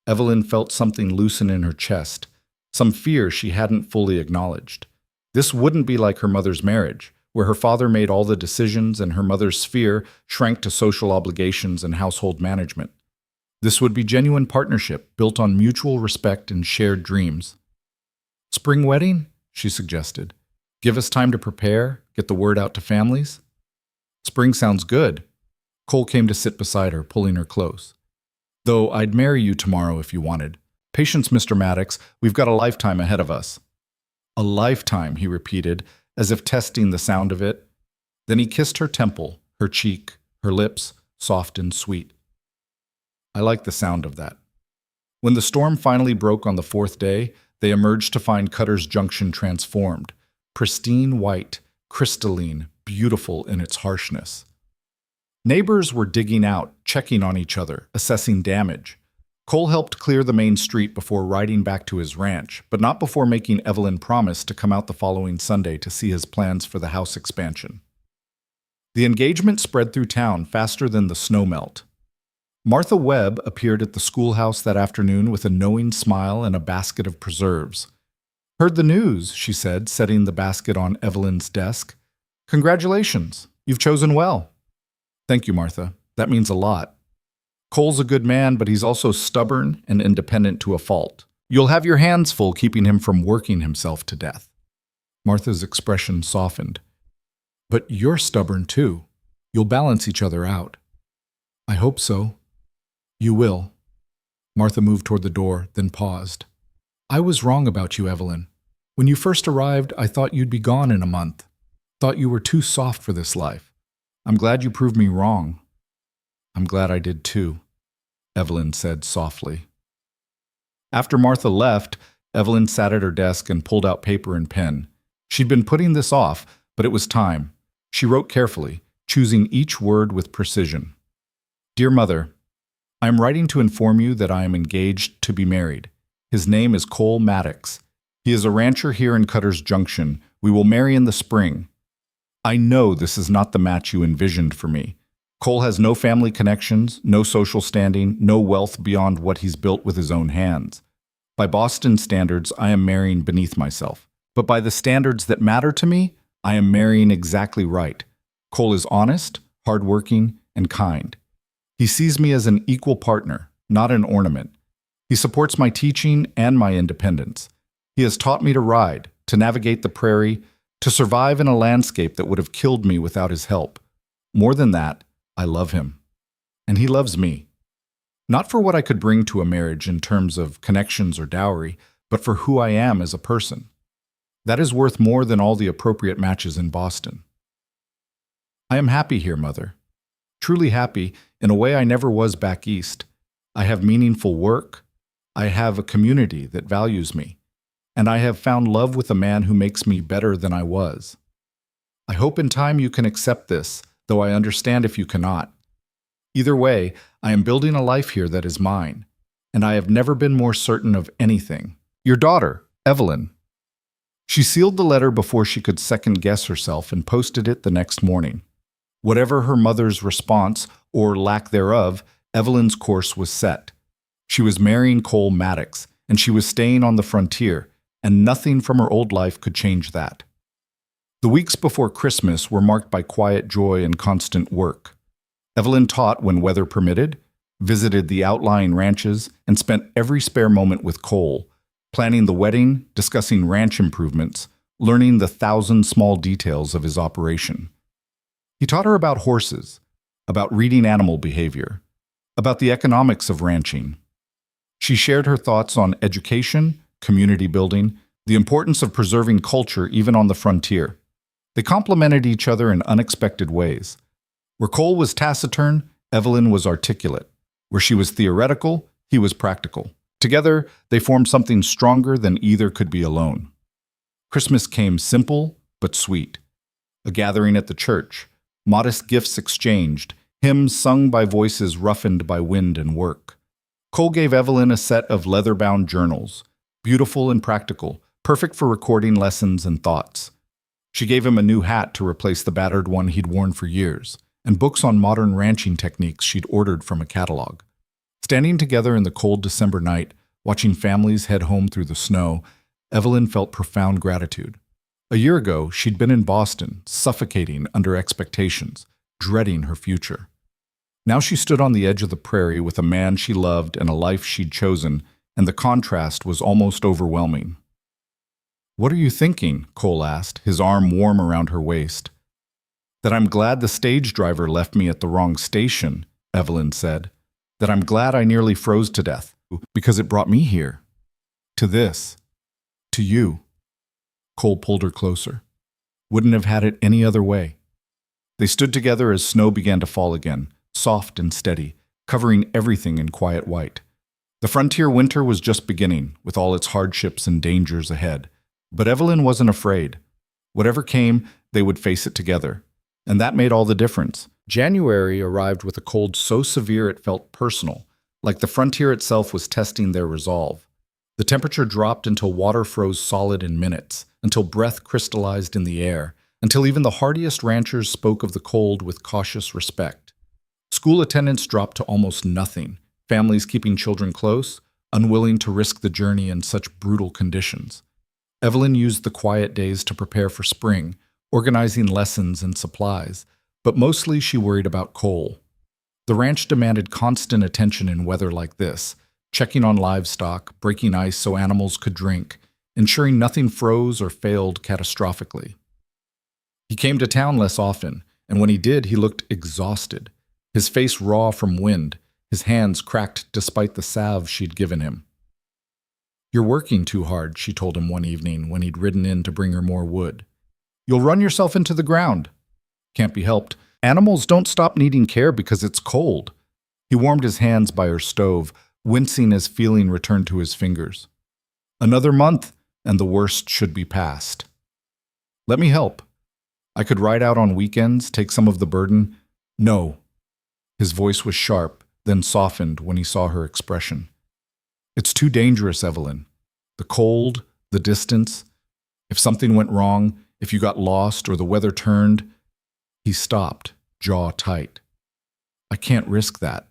Evelyn felt something loosen in her chest, some fear she hadn't fully acknowledged. This wouldn't be like her mother's marriage, where her father made all the decisions and her mother's sphere shrank to social obligations and household management. This would be genuine partnership built on mutual respect and shared dreams. "Spring wedding?" she suggested. "Give us time to prepare, get the word out to families?" "Spring sounds good." Cole came to sit beside her, pulling her close. "Though I'd marry you tomorrow if you wanted. Patience, Mr. Maddox, we've got a lifetime ahead of us." "A lifetime," he repeated, as if testing the sound of it. Then he kissed her temple, her cheek, her lips, soft and sweet. I like the sound of that. When the storm finally broke on the 4th day, they emerged to find Cutter's Junction transformed, pristine white, crystalline, beautiful in its harshness. Neighbors were digging out, checking on each other, assessing damage. Cole helped clear the main street before riding back to his ranch, but not before making Evelyn promise to come out the following Sunday to see his plans for the house expansion. The engagement spread through town faster than the snow melt. Martha Webb appeared at the schoolhouse that afternoon with a knowing smile and a basket of preserves. "Heard the news," she said, setting the basket on Evelyn's desk. "Congratulations, you've chosen well." "Thank you, Martha. That means a lot. Cole's a good man, but he's also stubborn and independent to a fault. You'll have your hands full keeping him from working himself to death." Martha's expression softened. But you're stubborn too. You'll balance each other out. I hope so. You will. Martha moved toward the door, then paused. I was wrong about you, Evelyn. When you first arrived, I thought you'd be gone in a month. Thought you were too soft for this life. I'm glad you proved me wrong. I'm glad I did too, Evelyn said softly. After Martha left, Evelyn sat at her desk and pulled out paper and pen. She'd been putting this off, but it was time. She wrote carefully, choosing each word with precision. Dear Mother, I am writing to inform you that I am engaged to be married. His name is Cole Maddox. He is a rancher here in Cutter's Junction. We will marry in the spring. I know this is not the match you envisioned for me. Cole has no family connections, no social standing, no wealth beyond what he's built with his own hands. By Boston standards, I am marrying beneath myself. But by the standards that matter to me, I am marrying exactly right. Cole is honest, hardworking, and kind. He sees me as an equal partner, not an ornament. He supports my teaching and my independence. He has taught me to ride, to navigate the prairie, to survive in a landscape that would have killed me without his help. More than that, I love him. And he loves me. Not for what I could bring to a marriage in terms of connections or dowry, but for who I am as a person. That is worth more than all the appropriate matches in Boston. I am happy here, Mother. Truly happy in a way I never was back east. I have meaningful work. I have a community that values me. And I have found love with a man who makes me better than I was. I hope in time you can accept this, though I understand if you cannot. Either way, I am building a life here that is mine, and I have never been more certain of anything. Your daughter, Evelyn. She sealed the letter before she could second-guess herself and posted it the next morning. Whatever her mother's response, or lack thereof, Evelyn's course was set. She was marrying Cole Maddox, and she was staying on the frontier, and nothing from her old life could change that. The weeks before Christmas were marked by quiet joy and constant work. Evelyn taught when weather permitted, visited the outlying ranches, and spent every spare moment with Cole, planning the wedding, discussing ranch improvements, learning the 1,000 small details of his operation. He taught her about horses, about reading animal behavior, about the economics of ranching. She shared her thoughts on education, community building, the importance of preserving culture even on the frontier. They complemented each other in unexpected ways. Where Cole was taciturn, Evelyn was articulate. Where she was theoretical, he was practical. Together, they formed something stronger than either could be alone. Christmas came simple but sweet. A gathering at the church, modest gifts exchanged, hymns sung by voices roughened by wind and work. Cole gave Evelyn a set of leather-bound journals, beautiful and practical, perfect for recording lessons and thoughts. She gave him a new hat to replace the battered one he'd worn for years, and books on modern ranching techniques she'd ordered from a catalog. Standing together in the cold December night, watching families head home through the snow, Evelyn felt profound gratitude. A year ago, she'd been in Boston, suffocating under expectations, dreading her future. Now she stood on the edge of the prairie with a man she loved and a life she'd chosen, and the contrast was almost overwhelming. What are you thinking? Cole asked, his arm warm around her waist. That I'm glad the stage driver left me at the wrong station, Evelyn said. That I'm glad I nearly froze to death, because it brought me here. To this. To you. Cole pulled her closer. Wouldn't have had it any other way. They stood together as snow began to fall again, soft and steady, covering everything in quiet white. The frontier winter was just beginning, with all its hardships and dangers ahead. But Evelyn wasn't afraid. Whatever came, they would face it together. And that made all the difference. January arrived with a cold so severe it felt personal, like the frontier itself was testing their resolve. The temperature dropped until water froze solid in minutes, until breath crystallized in the air, until even the hardiest ranchers spoke of the cold with cautious respect. School attendance dropped to almost nothing, families keeping children close, unwilling to risk the journey in such brutal conditions. Evelyn used the quiet days to prepare for spring, organizing lessons and supplies, but mostly she worried about Cole. The ranch demanded constant attention in weather like this, checking on livestock, breaking ice so animals could drink, ensuring nothing froze or failed catastrophically. He came to town less often, and when he did, he looked exhausted, his face raw from wind, his hands cracked despite the salve she'd given him. "You're working too hard," she told him one evening when he'd ridden in to bring her more wood. "You'll run yourself into the ground." "Can't be helped. Animals don't stop needing care because it's cold." He warmed his hands by her stove, wincing as feeling returned to his fingers. "Another month, and the worst should be past." "Let me help. I could ride out on weekends, take some of the burden." "No." His voice was sharp, then softened when he saw her expression. "It's too dangerous, Evelyn. The cold, the distance. If something went wrong, if you got lost or the weather turned." He stopped, jaw tight. "I can't risk that.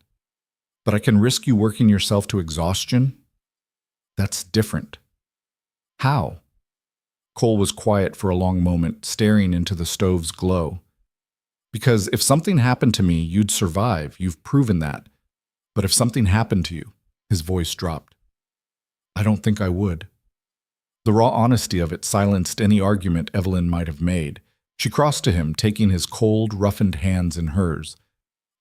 But I can risk you working yourself to exhaustion? That's different." "How?" Cole was quiet for a long moment, staring into the stove's glow. "Because if something happened to me, you'd survive. You've proven that. But if something happened to you," his voice dropped, "I don't think I would." The raw honesty of it silenced any argument Evelyn might have made. She crossed to him, taking his cold, roughened hands in hers.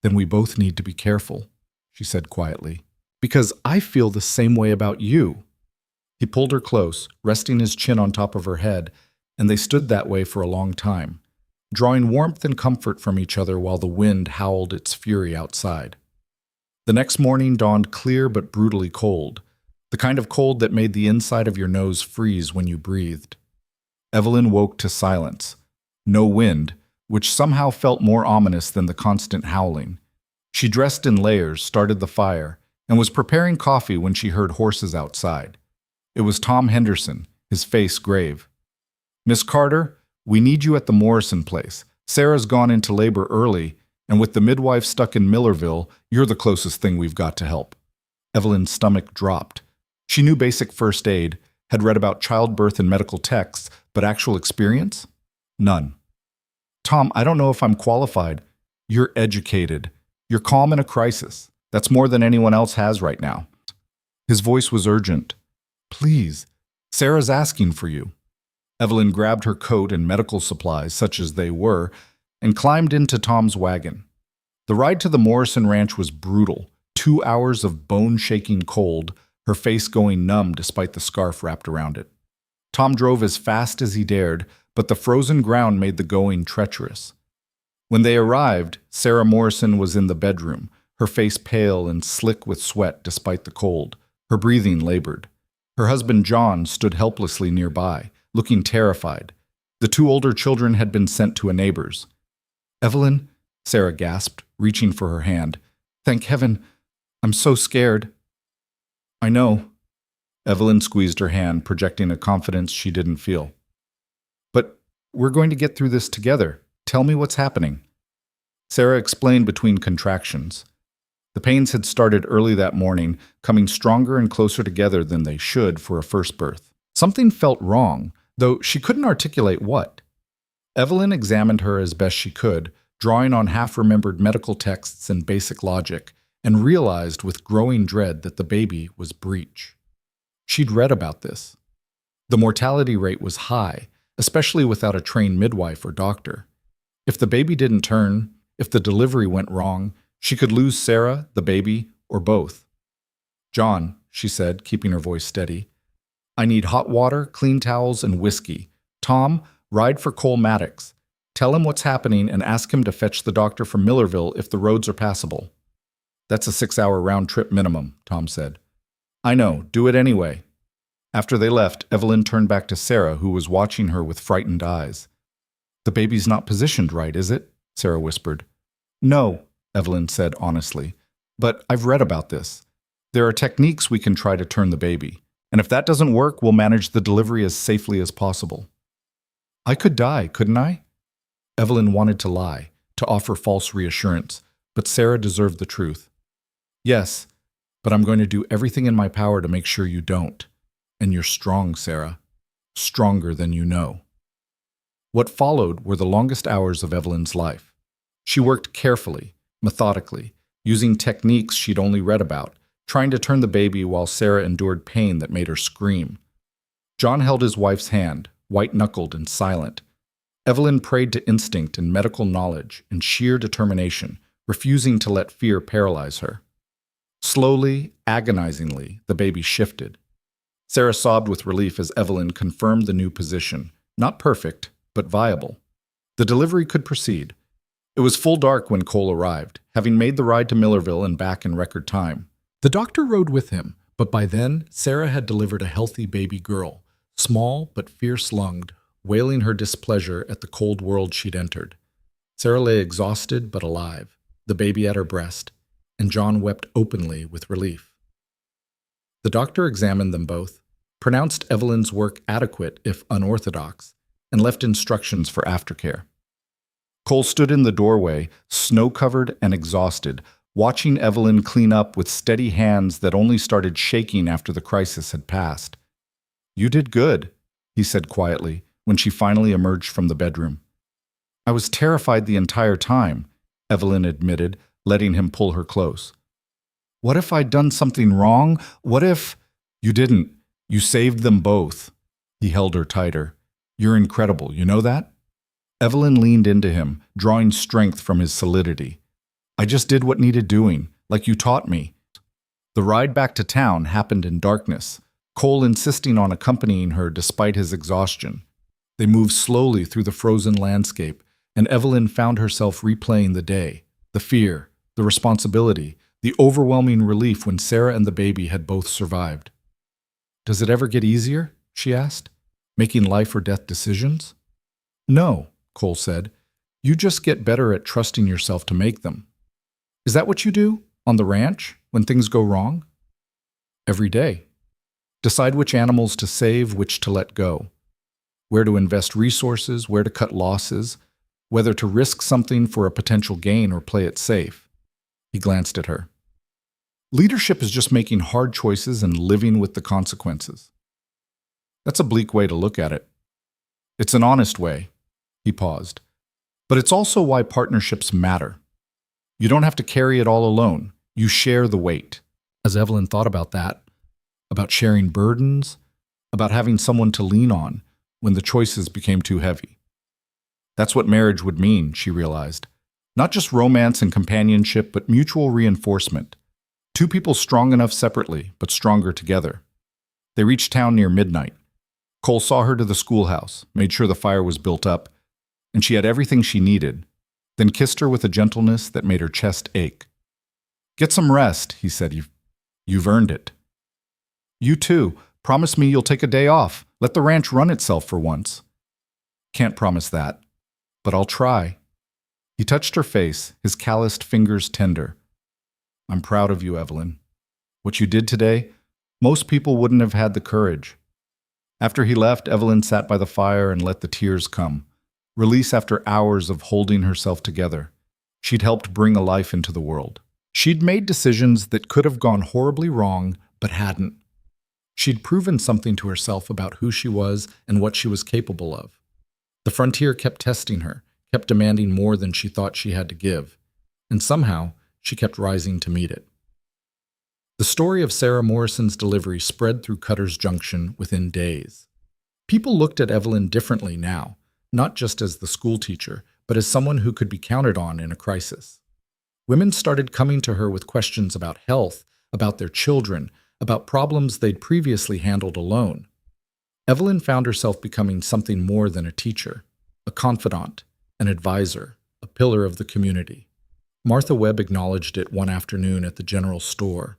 "Then we both need to be careful," she said quietly, "because I feel the same way about you." He pulled her close, resting his chin on top of her head, and they stood that way for a long time, drawing warmth and comfort from each other while the wind howled its fury outside. The next morning dawned clear but brutally cold, the kind of cold that made the inside of your nose freeze when you breathed. Evelyn woke to silence. No wind, which somehow felt more ominous than the constant howling. She dressed in layers, started the fire, and was preparing coffee when she heard horses outside. It was Tom Henderson, his face grave. "Miss Carter, we need you at the Morrison place. Sarah's gone into labor early, and with the midwife stuck in Millerville, you're the closest thing we've got to help." Evelyn's stomach dropped. She knew basic first aid, had read about childbirth in medical texts, but actual experience? None. "Tom, I don't know if I'm qualified." "You're educated. You're calm in a crisis. That's more than anyone else has right now." His voice was urgent. "Please, Sarah's asking for you." Evelyn grabbed her coat and medical supplies, such as they were, and climbed into Tom's wagon. The ride to the Morrison Ranch was brutal. 2 hours of bone-shaking cold, her face going numb despite the scarf wrapped around it. Tom drove as fast as he dared, but the frozen ground made the going treacherous. When they arrived, Sarah Morrison was in the bedroom, her face pale and slick with sweat despite the cold, her breathing labored. Her husband John stood helplessly nearby, looking terrified. The 2 older children had been sent to a neighbor's. "Evelyn," Sarah gasped, reaching for her hand. "Thank heaven. I'm so scared." "I know." Evelyn squeezed her hand, projecting a confidence she didn't feel. "But we're going to get through this together. Tell me what's happening." Sarah explained between contractions. The pains had started early that morning, coming stronger and closer together than they should for a first birth. Something felt wrong, though she couldn't articulate what. Evelyn examined her as best she could, drawing on half-remembered medical texts and basic logic, and realized with growing dread that the baby was breech. She'd read about this. The mortality rate was high, especially without a trained midwife or doctor. If the baby didn't turn, if the delivery went wrong, she could lose Sarah, the baby, or both. "John," she said, keeping her voice steady, "I need hot water, clean towels, and whiskey. Tom, ride for Cole Maddox. Tell him what's happening and ask him to fetch the doctor from Millerville if the roads are passable." "That's a 6-hour round trip minimum," Tom said. "I know, do it anyway." After they left, Evelyn turned back to Sarah, who was watching her with frightened eyes. "The baby's not positioned right, is it?" Sarah whispered. "No," Evelyn said honestly, "but I've read about this. There are techniques we can try to turn the baby, and if that doesn't work, we'll manage the delivery as safely as possible." "I could die, couldn't I?" Evelyn wanted to lie, to offer false reassurance, but Sarah deserved the truth. "Yes, but I'm going to do everything in my power to make sure you don't. And you're strong, Sarah. Stronger than you know." What followed were the longest hours of Evelyn's life. She worked carefully, methodically, using techniques she'd only read about, trying to turn the baby while Sarah endured pain that made her scream. John held his wife's hand, white-knuckled and silent. Evelyn prayed to instinct and medical knowledge and sheer determination, refusing to let fear paralyze her. Slowly, agonizingly, the baby shifted. Sarah sobbed with relief as Evelyn confirmed the new position, not perfect, but viable. The delivery could proceed. It was full dark when Cole arrived, having made the ride to Millerville and back in record time. The doctor rode with him, but by then, Sarah had delivered a healthy baby girl, small but fierce-lunged, wailing her displeasure at the cold world she'd entered. Sarah lay exhausted but alive, the baby at her breast, and John wept openly with relief. The doctor examined them both, pronounced Evelyn's work adequate if unorthodox, and left instructions for aftercare. Cole stood in the doorway, snow-covered and exhausted, watching Evelyn clean up with steady hands that only started shaking after the crisis had passed. "You did good," he said quietly when she finally emerged from the bedroom. "I was terrified the entire time," Evelyn admitted, letting him pull her close. "What if I'd done something wrong? What if—" "You didn't. You saved them both." He held her tighter. "You're incredible, you know that?" Evelyn leaned into him, drawing strength from his solidity. "I just did what needed doing, like you taught me." The ride back to town happened in darkness, Cole insisting on accompanying her despite his exhaustion. They moved slowly through the frozen landscape, and Evelyn found herself replaying the day, the fear, the responsibility, the overwhelming relief when Sarah and the baby had both survived. "Does it ever get easier?" she asked, "making life or death decisions?" "No," Cole said. "You just get better at trusting yourself to make them." "Is that what you do, on the ranch, when things go wrong?" "Every day. Decide which animals to save, which to let go. Where to invest resources, where to cut losses, whether to risk something for a potential gain or play it safe." He glanced at her. "Leadership is just making hard choices and living with the consequences." "That's a bleak way to look at it." "It's an honest way." He paused. "But it's also why partnerships matter. You don't have to carry it all alone. You share the weight." As Evelyn thought about that, about sharing burdens, about having someone to lean on when the choices became too heavy. That's what marriage would mean, she realized. Not just romance and companionship, but mutual reinforcement. Two people strong enough separately, but stronger together. They reached town near midnight. Cole saw her to the schoolhouse, made sure the fire was built up, and she had everything she needed, then kissed her with a gentleness that made her chest ache. "Get some rest," he said. You've earned it." "You too. Promise me you'll take a day off. Let the ranch run itself for once." "Can't promise that, but I'll try." He touched her face, his calloused fingers tender. "I'm proud of you, Evelyn. What you did today, most people wouldn't have had the courage." After he left, Evelyn sat by the fire and let the tears come. Release after hours of holding herself together. She'd helped bring a life into the world. She'd made decisions that could have gone horribly wrong, but hadn't. She'd proven something to herself about who she was and what she was capable of. The frontier kept testing her, kept demanding more than she thought she had to give, and somehow she kept rising to meet it. The story of Sarah Morrison's delivery spread through Cutter's Junction within days. People looked at Evelyn differently now, not just as the school teacher, but as someone who could be counted on in a crisis. Women started coming to her with questions about health, about their children, about problems they'd previously handled alone. Evelyn found herself becoming something more than a teacher, a confidant, an advisor, a pillar of the community. Martha Webb acknowledged it one afternoon at the general store.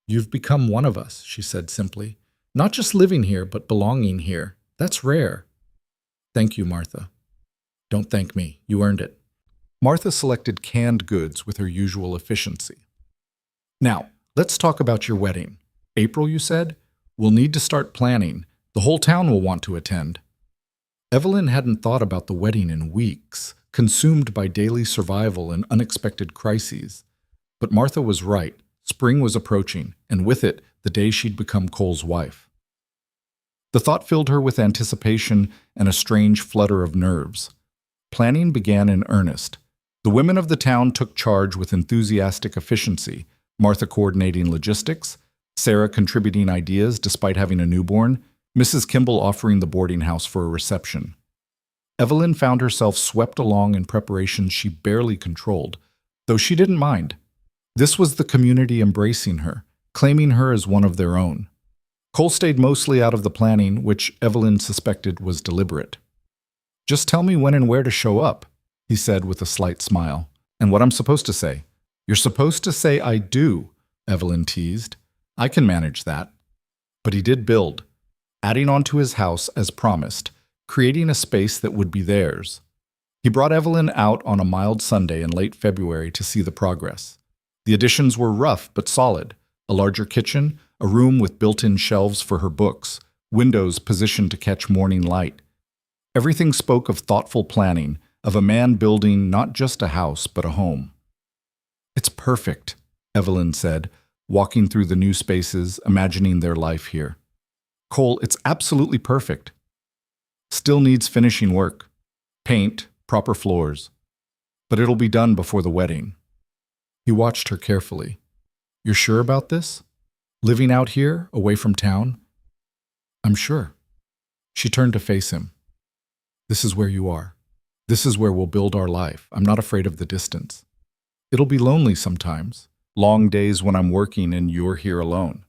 "You've become one of us," she said simply. "Not just living here, but belonging here. That's rare." "Thank you, Martha." "Don't thank me. You earned it." Martha selected canned goods with her usual efficiency. "Now, let's talk about your wedding. April, you said? We'll need to start planning. The whole town will want to attend." Evelyn hadn't thought about the wedding in weeks, consumed by daily survival and unexpected crises. But Martha was right. Spring was approaching, and with it, the day she'd become Cole's wife. The thought filled her with anticipation and a strange flutter of nerves. Planning began in earnest. The women of the town took charge with enthusiastic efficiency, Martha coordinating logistics, Sarah contributing ideas despite having a newborn, Mrs. Kimball offering the boarding house for a reception. Evelyn found herself swept along in preparations she barely controlled, though she didn't mind. This was the community embracing her, claiming her as one of their own. Cole stayed mostly out of the planning, which Evelyn suspected was deliberate. "Just tell me when and where to show up," he said with a slight smile. "And what I'm supposed to say." "You're supposed to say I do," Evelyn teased. "I can manage that." But he did build, adding onto his house as promised, creating a space that would be theirs. He brought Evelyn out on a mild Sunday in late February to see the progress. The additions were rough but solid: a larger kitchen, a room with built-in shelves for her books, windows positioned to catch morning light. Everything spoke of thoughtful planning, of a man building not just a house but a home. "It's perfect," Evelyn said, walking through the new spaces, imagining their life here. "Cole, it's absolutely perfect. Still needs finishing work. Paint, proper floors. But it'll be done before the wedding." He watched her carefully. "You're sure about this? Living out here, away from town?" "I'm sure." She turned to face him. "This is where you are. This is where we'll build our life. I'm not afraid of the distance. It'll be lonely sometimes, long days when I'm working and you're here alone.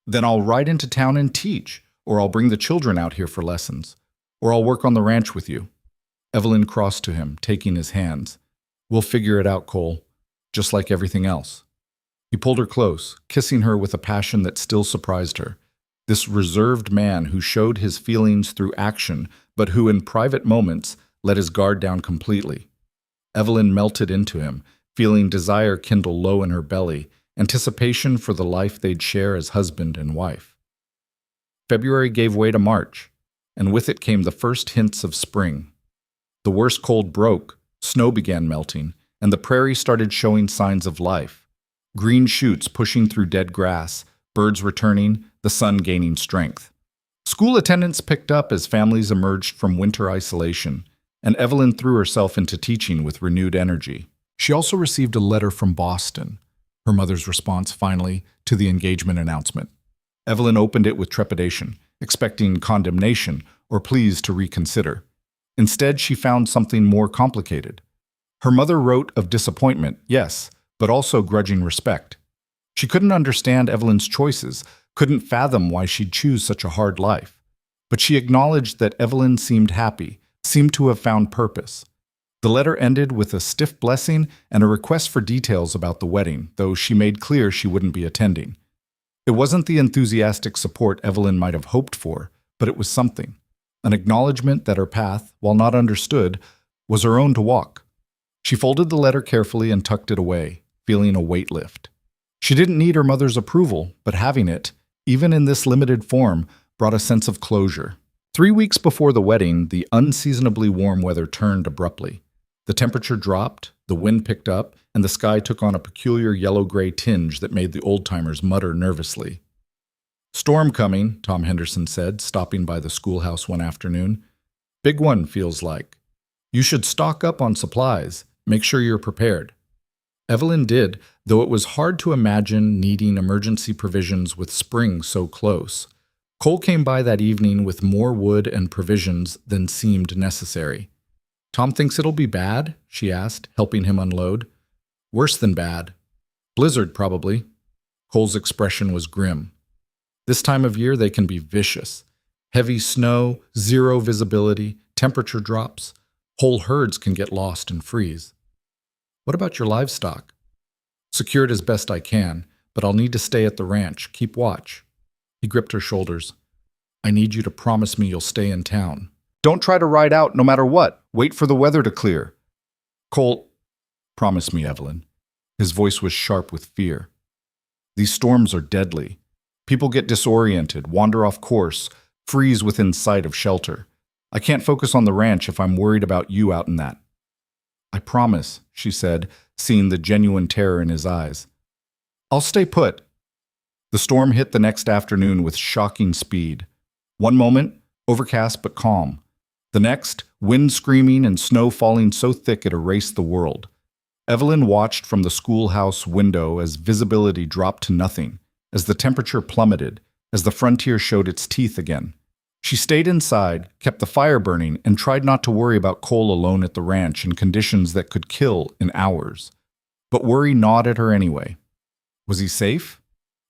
Then I'll ride into town and teach, or I'll bring the children out here for lessons, or I'll work on the ranch with you." Evelyn crossed to him, taking his hands. "We'll figure it out, Cole, just like everything else." He pulled her close, kissing her with a passion that still surprised her. This reserved man who showed his feelings through action, but who in private moments let his guard down completely. Evelyn melted into him, feeling desire kindle low in her belly, anticipation for the life they'd share as husband and wife. February gave way to March, and with it came the first hints of spring. The worst cold broke, snow began melting, and the prairie started showing signs of life. Green shoots pushing through dead grass, birds returning, the sun gaining strength. School attendance picked up as families emerged from winter isolation, and Evelyn threw herself into teaching with renewed energy. She also received a letter from Boston, her mother's response, finally, to the engagement announcement. Evelyn opened it with trepidation, expecting condemnation or pleas to reconsider. Instead, she found something more complicated. Her mother wrote of disappointment, yes, but also grudging respect. She couldn't understand Evelyn's choices, couldn't fathom why she'd choose such a hard life. But she acknowledged that Evelyn seemed happy, seemed to have found purpose. The letter ended with a stiff blessing and a request for details about the wedding, though she made clear she wouldn't be attending. It wasn't the enthusiastic support Evelyn might have hoped for, but it was something. An acknowledgement that her path, while not understood, was her own to walk. She folded the letter carefully and tucked it away, feeling a weight lift. She didn't need her mother's approval, but having it, even in this limited form, brought a sense of closure. 3 weeks before the wedding, the unseasonably warm weather turned abruptly. The temperature dropped, the wind picked up, and the sky took on a peculiar yellow-gray tinge that made the old-timers mutter nervously. "Storm coming," Tom Henderson said, stopping by the schoolhouse one afternoon. "Big one, feels like. You should stock up on supplies. Make sure you're prepared." Evelyn did, though it was hard to imagine needing emergency provisions with spring so close. Cole came by that evening with more wood and provisions than seemed necessary. "Tom thinks it'll be bad?" she asked, helping him unload. "Worse than bad. Blizzard, probably." Cole's expression was grim. This time of year they can be vicious. Heavy snow, zero visibility, temperature drops. Whole herds can get lost and freeze. "What about your livestock?" "Secured as best I can, but I'll need to stay at the ranch. Keep watch." He gripped her shoulders. "I need you to promise me you'll stay in town. Don't try to ride out no matter what. Wait for the weather to clear." "Cole, promise me, Evelyn." His voice was sharp with fear. "These storms are deadly. People get disoriented, wander off course, freeze within sight of shelter. I can't focus on the ranch if I'm worried about you out in that." "I promise," she said, seeing the genuine terror in his eyes. "I'll stay put." The storm hit the next afternoon with shocking speed. One moment, overcast but calm. The next, wind screaming and snow falling so thick it erased the world. Evelyn watched from the schoolhouse window as visibility dropped to nothing, as the temperature plummeted, as the frontier showed its teeth again. She stayed inside, kept the fire burning, and tried not to worry about Cole alone at the ranch in conditions that could kill in hours. But worry gnawed at her anyway. Was he safe?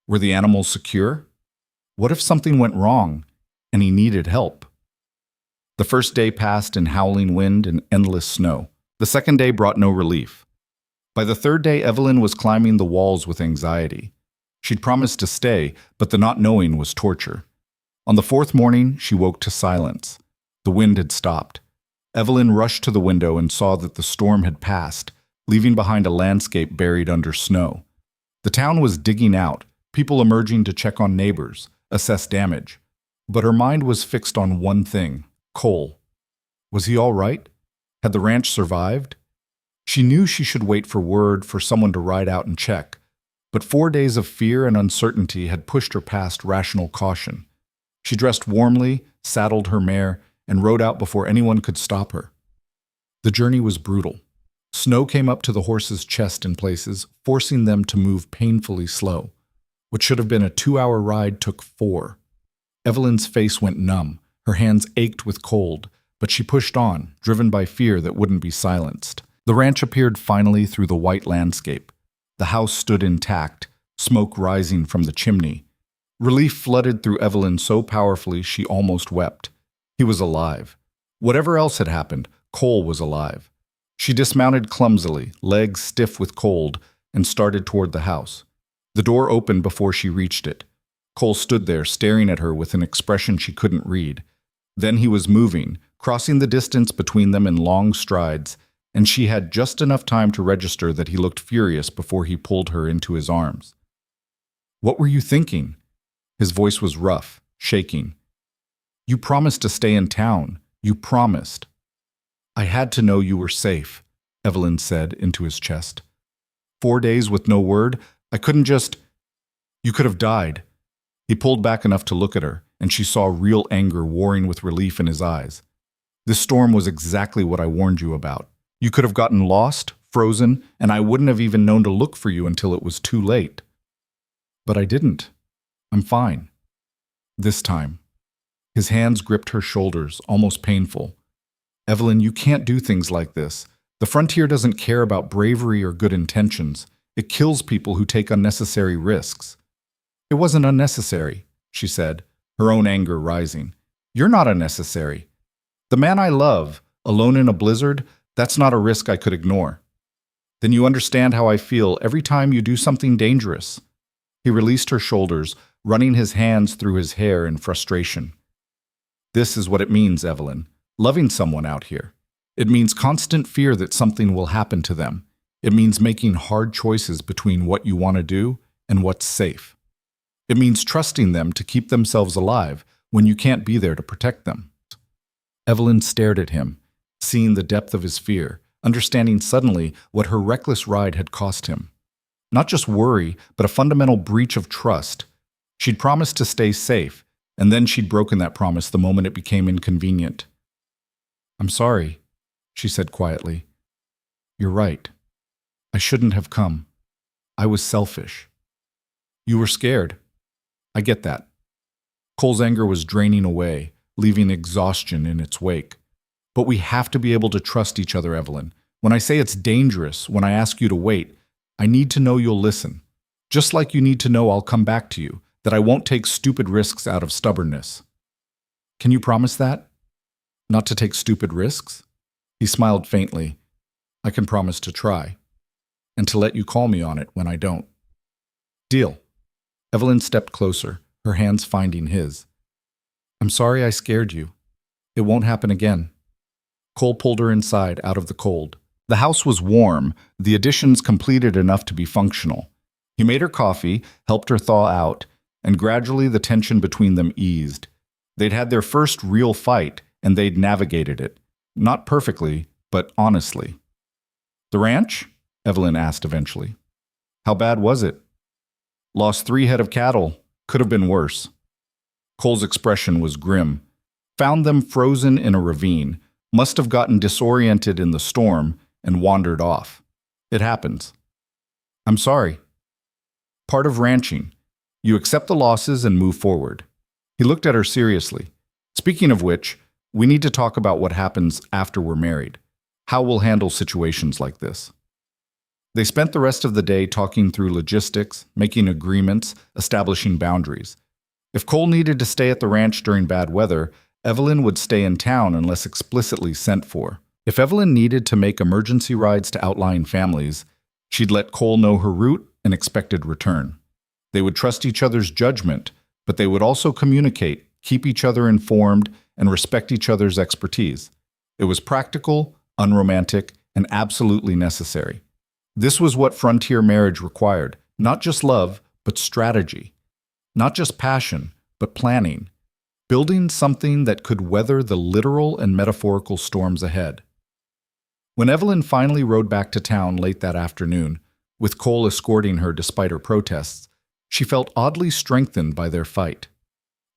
Were the animals secure? What if something went wrong and he needed help? The first day passed in howling wind and endless snow. The second day brought no relief. By the third day, Evelyn was climbing the walls with anxiety. She'd promised to stay, but the not knowing was torture. On the fourth morning, she woke to silence. The wind had stopped. Evelyn rushed to the window and saw that the storm had passed, leaving behind a landscape buried under snow. The town was digging out, people emerging to check on neighbors, assess damage. But her mind was fixed on one thing: Cole. Was he all right? Had the ranch survived? She knew she should wait for word for someone to ride out and check, but 4 days of fear and uncertainty had pushed her past rational caution. She dressed warmly, saddled her mare, and rode out before anyone could stop her. The journey was brutal. Snow came up to the horse's chest in places, forcing them to move painfully slow. What should have been a 2-hour ride took 4. Evelyn's face went numb. Her hands ached with cold, but she pushed on, driven by fear that wouldn't be silenced. The ranch appeared finally through the white landscape. The house stood intact, smoke rising from the chimney. Relief flooded through Evelyn so powerfully she almost wept. He was alive. Whatever else had happened, Cole was alive. She dismounted clumsily, legs stiff with cold, and started toward the house. The door opened before she reached it. Cole stood there, staring at her with an expression she couldn't read. Then he was moving, crossing the distance between them in long strides, and she had just enough time to register that he looked furious before he pulled her into his arms. "What were you thinking?" His voice was rough, shaking. "You promised to stay in town. You promised." "I had to know you were safe," Evelyn said into his chest. 4 days with no word? I couldn't just... You could have died. He pulled back enough to look at her, and she saw real anger warring with relief in his eyes. "This storm was exactly what I warned you about. You could have gotten lost, frozen, and I wouldn't have even known to look for you until it was too late." "But I didn't. I'm fine." This time. His hands gripped her shoulders, almost painful. "Evelyn, you can't do things like this. The frontier doesn't care about bravery or good intentions. It kills people who take unnecessary risks." "It wasn't unnecessary," she said, her own anger rising. "You're not unnecessary. The man I love, alone in a blizzard, that's not a risk I could ignore." "Then you understand how I feel every time you do something dangerous." He released her shoulders, running his hands through his hair in frustration. "This is what it means, Evelyn, loving someone out here. It means constant fear that something will happen to them. It means making hard choices between what you want to do and what's safe. It means trusting them to keep themselves alive when you can't be there to protect them." Evelyn stared at him, seeing the depth of his fear, understanding suddenly what her reckless ride had cost him. Not just worry, but a fundamental breach of trust. She'd promised to stay safe, and then she'd broken that promise the moment it became inconvenient. "I'm sorry," she said quietly. "You're right. I shouldn't have come. I was selfish." "You were scared. I get that." Cole's anger was draining away, leaving exhaustion in its wake. "But we have to be able to trust each other, Evelyn. When I say it's dangerous, when I ask you to wait, I need to know you'll listen. Just like you need to know I'll come back to you, that I won't take stupid risks out of stubbornness." "Can you promise that? Not to take stupid risks?" He smiled faintly. "I can promise to try, and to let you call me on it when I don't." "Deal." Evelyn stepped closer, her hands finding his. "I'm sorry I scared you. It won't happen again." Cole pulled her inside, out of the cold. The house was warm, the additions completed enough to be functional. He made her coffee, helped her thaw out, and gradually the tension between them eased. They'd had their first real fight, and they'd navigated it. Not perfectly, but honestly. "The ranch?" Evelyn asked eventually. "How bad was it?" "Lost 3 head of cattle. Could have been worse." Cole's expression was grim. "Found them frozen in a ravine. Must have gotten disoriented in the storm and wandered off. It happens." "I'm sorry." "Part of ranching. You accept the losses and move forward." He looked at her seriously. Speaking of which, we need to talk about what happens after we're married. How we'll handle situations like this. They spent the rest of the day talking through logistics, making agreements, establishing boundaries. If Cole needed to stay at the ranch during bad weather, Evelyn would stay in town unless explicitly sent for. If Evelyn needed to make emergency rides to outlying families, she'd let Cole know her route and expected return. They would trust each other's judgment, but they would also communicate, keep each other informed, and respect each other's expertise. It was practical, unromantic, and absolutely necessary. This was what frontier marriage required, not just love, but strategy. Not just passion, but planning. Building something that could weather the literal and metaphorical storms ahead. When Evelyn finally rode back to town late that afternoon, with Cole escorting her despite her protests, she felt oddly strengthened by their fight.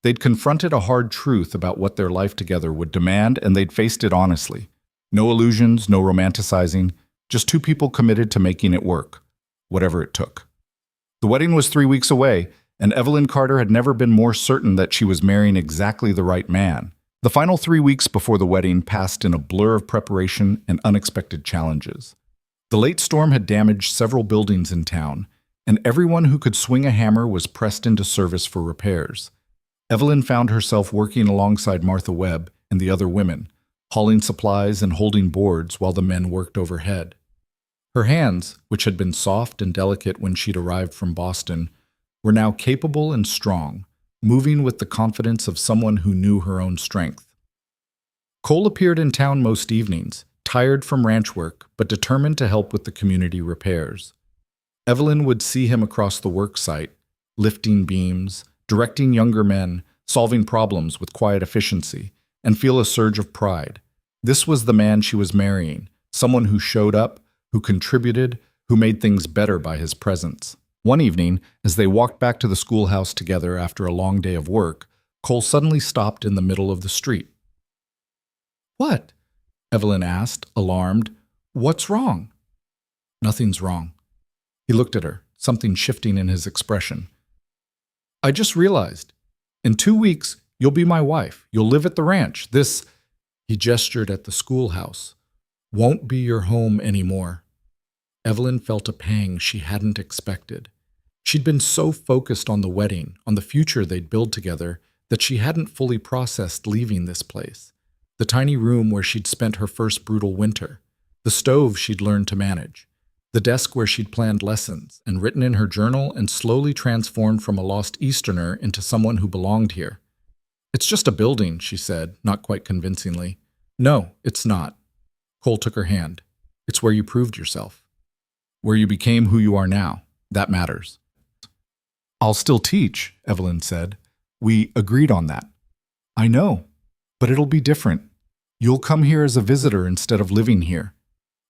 They'd confronted a hard truth about what their life together would demand, and they'd faced it honestly. No illusions, no romanticizing, just two people committed to making it work, whatever it took. The wedding was 3 weeks away, and Evelyn Carter had never been more certain that she was marrying exactly the right man. The final 3 weeks before the wedding passed in a blur of preparation and unexpected challenges. The late storm had damaged several buildings in town, and everyone who could swing a hammer was pressed into service for repairs. Evelyn found herself working alongside Martha Webb and the other women, hauling supplies and holding boards while the men worked overhead. Her hands, which had been soft and delicate when she'd arrived from Boston, were now capable and strong, moving with the confidence of someone who knew her own strength. Cole appeared in town most evenings, tired from ranch work, but determined to help with the community repairs. Evelyn would see him across the work site, lifting beams, directing younger men, solving problems with quiet efficiency, and feel a surge of pride. This was the man she was marrying, someone who showed up, who contributed, who made things better by his presence. One evening, as they walked back to the schoolhouse together after a long day of work, Cole suddenly stopped in the middle of the street. "What?" Evelyn asked, alarmed. "What's wrong?" "Nothing's wrong." He looked at her, something shifting in his expression. "I just realized. In 2 weeks, you'll be my wife. You'll live at the ranch. This," he gestured at the schoolhouse, "won't be your home anymore." Evelyn felt a pang she hadn't expected. She'd been so focused on the wedding, on the future they'd build together, that she hadn't fully processed leaving this place. The tiny room where she'd spent her first brutal winter, the stove she'd learned to manage, the desk where she'd planned lessons and written in her journal and slowly transformed from a lost Easterner into someone who belonged here. "It's just a building," she said, not quite convincingly. "No, it's not." Cole took her hand. "It's where you proved yourself. Where you became who you are now. That matters." "I'll still teach," Evelyn said. "We agreed on that." "I know, but it'll be different. You'll come here as a visitor instead of living here.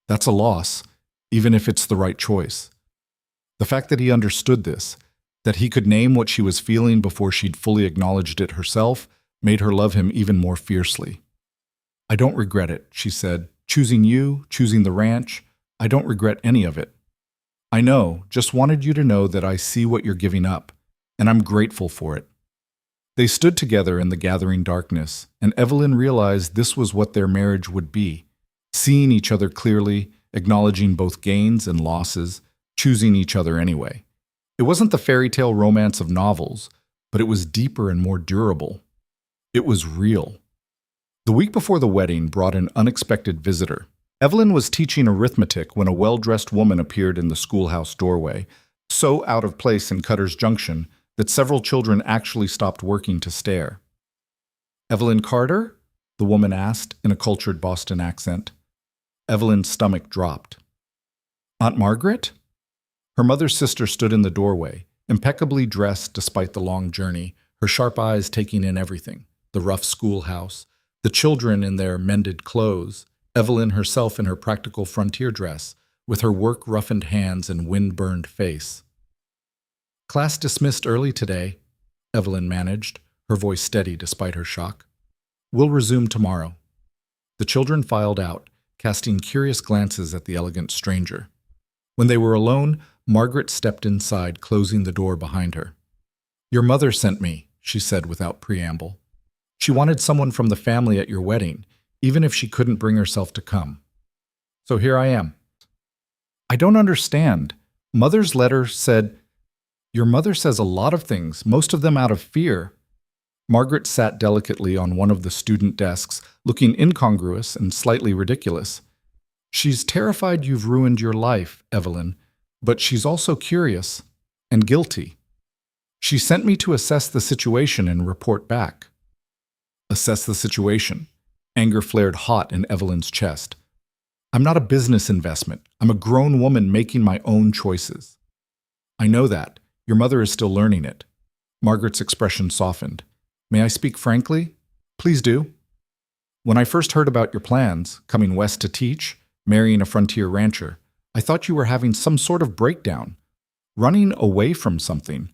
That's a loss, even if it's the right choice." The fact that he understood this, that he could name what she was feeling before she'd fully acknowledged it herself, made her love him even more fiercely. "I don't regret it," she said. "Choosing you, choosing the ranch, I don't regret any of it. I know, just wanted you to know that I see what you're giving up, and I'm grateful for it." They stood together in the gathering darkness, and Evelyn realized this was what their marriage would be, seeing each other clearly, acknowledging both gains and losses, choosing each other anyway. It wasn't the fairy tale romance of novels, but it was deeper and more durable. It was real. The week before the wedding brought an unexpected visitor. Evelyn was teaching arithmetic when a well-dressed woman appeared in the schoolhouse doorway, so out of place in Cutter's Junction that several children actually stopped working to stare. "Evelyn Carter?" the woman asked in a cultured Boston accent. Evelyn's stomach dropped. "Aunt Margaret?" Her mother's sister stood in the doorway, impeccably dressed despite the long journey, her sharp eyes taking in everything: the rough schoolhouse, the children in their mended clothes, Evelyn herself in her practical frontier dress, with her work-roughened hands and wind-burned face. "Class dismissed early today," Evelyn managed, her voice steady despite her shock. "We'll resume tomorrow." The children filed out, casting curious glances at the elegant stranger. When they were alone, Margaret stepped inside, closing the door behind her. "Your mother sent me," she said without preamble. She wanted someone from the family at your wedding, even if she couldn't bring herself to come. So here I am. I don't understand. Mother's letter said, your mother says a lot of things, most of them out of fear. Margaret sat delicately on one of the student desks, looking incongruous and slightly ridiculous. She's terrified you've ruined your life, Evelyn, but she's also curious and guilty. She sent me to assess the situation and report back. Assess the situation. Anger flared hot in Evelyn's chest. I'm not a business investment. I'm a grown woman making my own choices. I know that. Your mother is still learning it. Margaret's expression softened. May I speak frankly? Please do. When I first heard about your plans, coming west to teach, marrying a frontier rancher, I thought you were having some sort of breakdown, running away from something.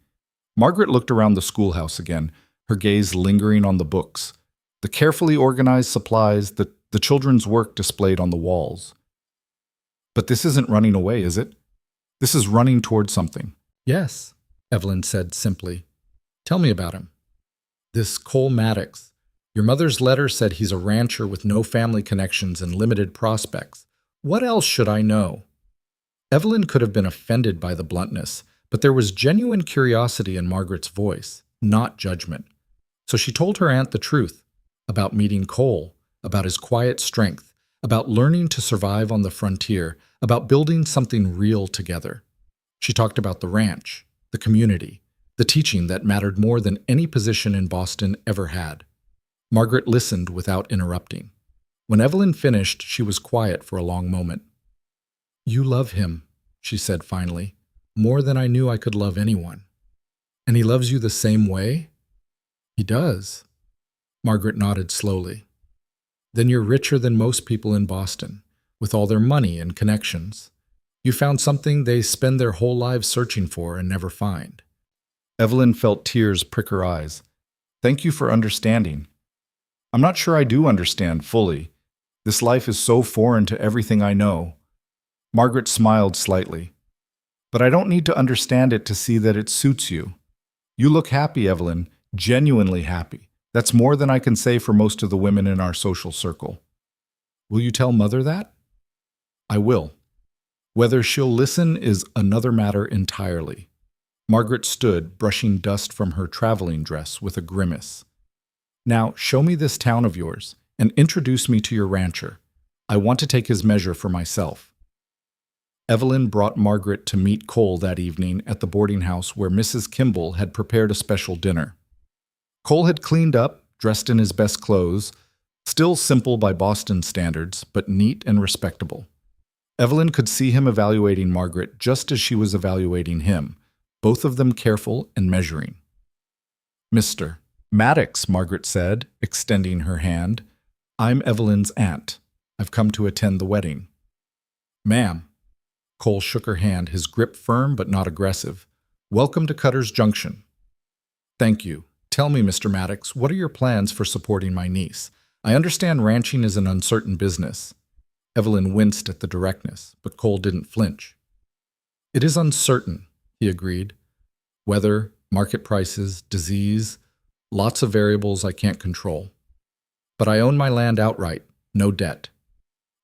Margaret looked around the schoolhouse again, her gaze lingering on the books, the carefully organized supplies, the children's work displayed on the walls. But this isn't running away, is it? This is running toward something. Yes, Evelyn said simply. Tell me about him. This Cole Maddox. Your mother's letter said he's a rancher with no family connections and limited prospects. What else should I know? Evelyn could have been offended by the bluntness, but there was genuine curiosity in Margaret's voice, not judgment. So she told her aunt the truth about meeting Cole, about his quiet strength, about learning to survive on the frontier, about building something real together. She talked about the ranch, the community, the teaching that mattered more than any position in Boston ever had. Margaret listened without interrupting. When Evelyn finished, she was quiet for a long moment. You love him, she said finally, more than I knew I could love anyone. And he loves you the same way? He does. Margaret nodded slowly. Then you're richer than most people in Boston, with all their money and connections. You found something they spend their whole lives searching for and never find. Evelyn felt tears prick her eyes. Thank you for understanding. I'm not sure I do understand fully. This life is so foreign to everything I know. Margaret smiled slightly. But I don't need to understand it to see that it suits you. You look happy, Evelyn, genuinely happy. That's more than I can say for most of the women in our social circle. Will you tell Mother that? I will. Whether she'll listen is another matter entirely. Margaret stood, brushing dust from her traveling dress with a grimace. Now, show me this town of yours, and introduce me to your rancher. I want to take his measure for myself. Evelyn brought Margaret to meet Cole that evening at the boarding house where Mrs. Kimball had prepared a special dinner. Cole had cleaned up, dressed in his best clothes, still simple by Boston standards, but neat and respectable. Evelyn could see him evaluating Margaret just as she was evaluating him, both of them careful and measuring. Mr. Maddox, Margaret said, extending her hand. I'm Evelyn's aunt. I've come to attend the wedding. Ma'am. Cole shook her hand, his grip firm but not aggressive. Welcome to Cutter's Junction. Thank you. Tell me, Mr. Maddox, what are your plans for supporting my niece? I understand ranching is an uncertain business. Evelyn winced at the directness, but Cole didn't flinch. It is uncertain, he agreed. Weather, market prices, disease, lots of variables I can't control. But I own my land outright, no debt.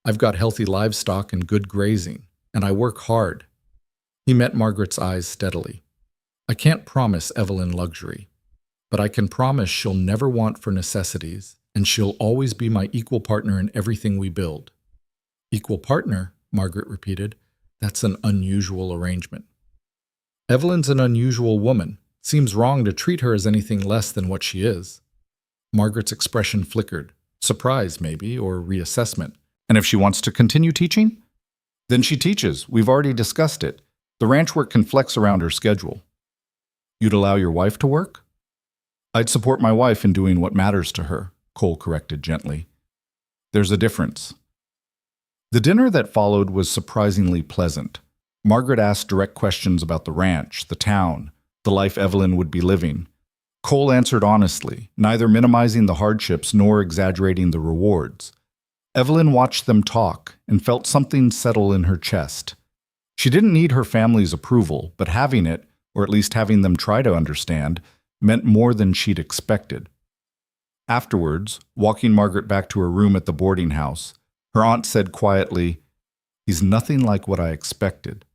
I've got healthy livestock and good grazing, and I work hard. He met Margaret's eyes steadily. I can't promise Evelyn luxury, but I can promise she'll never want for necessities, and she'll always be my equal partner in everything we build. Equal partner, Margaret repeated. That's an unusual arrangement. Evelyn's an unusual woman. Seems wrong to treat her as anything less than what she is. Margaret's expression flickered. Surprise, maybe, or reassessment. And if she wants to continue teaching? Then she teaches. We've already discussed it. The ranch work can flex around her schedule. You'd allow your wife to work? I'd support my wife in doing what matters to her, Cole corrected gently. There's a difference. The dinner that followed was surprisingly pleasant. Margaret asked direct questions about the ranch, the town, the life Evelyn would be living. Cole answered honestly, neither minimizing the hardships nor exaggerating the rewards. Evelyn watched them talk and felt something settle in her chest. She didn't need her family's approval, but having it, or at least having them try to understand, meant more than she'd expected. Afterwards, walking Margaret back to her room at the boarding house, her aunt said quietly, "He's nothing like what I expected."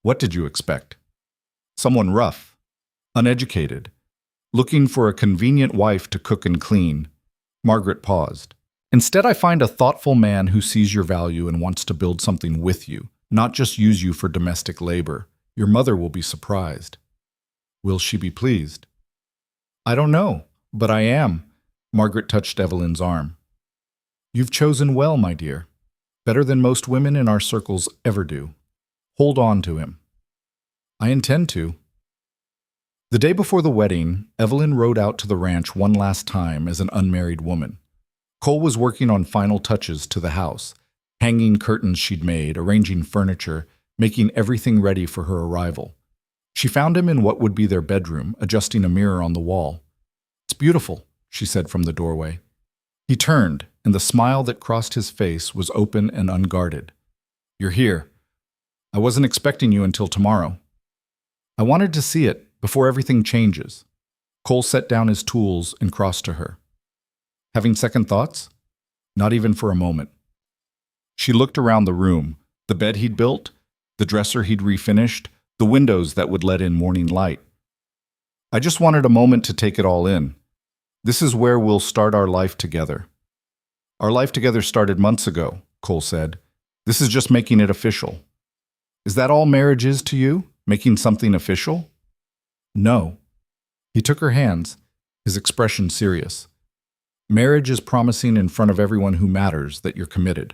"What did you expect?" "Someone rough, uneducated, looking for a convenient wife to cook and clean." Margaret paused. "Instead, I find a thoughtful man who sees your value and wants to build something with you, not just use you for domestic labor. Your mother will be surprised." "Will she be pleased?" "I don't know, but I am." Margaret touched Evelyn's arm. "You've chosen well, my dear. Better than most women in our circles ever do. Hold on to him." "I intend to." The day before the wedding, Evelyn rode out to the ranch one last time as an unmarried woman. Cole was working on final touches to the house, hanging curtains she'd made, arranging furniture, making everything ready for her arrival. She found him in what would be their bedroom, adjusting a mirror on the wall. "It's beautiful," she said from the doorway. He turned, and the smile that crossed his face was open and unguarded. "You're here. I wasn't expecting you until tomorrow." "I wanted to see it before everything changes." Cole set down his tools and crossed to her. "Having second thoughts?" "Not even for a moment." She looked around the room, the bed he'd built, the dresser he'd refinished, the windows that would let in morning light. "I just wanted a moment to take it all in. This is where we'll start our life together." "Our life together started months ago," Cole said. "This is just making it official." "Is that all marriage is to you? Making something official?" "No." He took her hands, his expression serious. "Marriage is promising in front of everyone who matters that you're committed,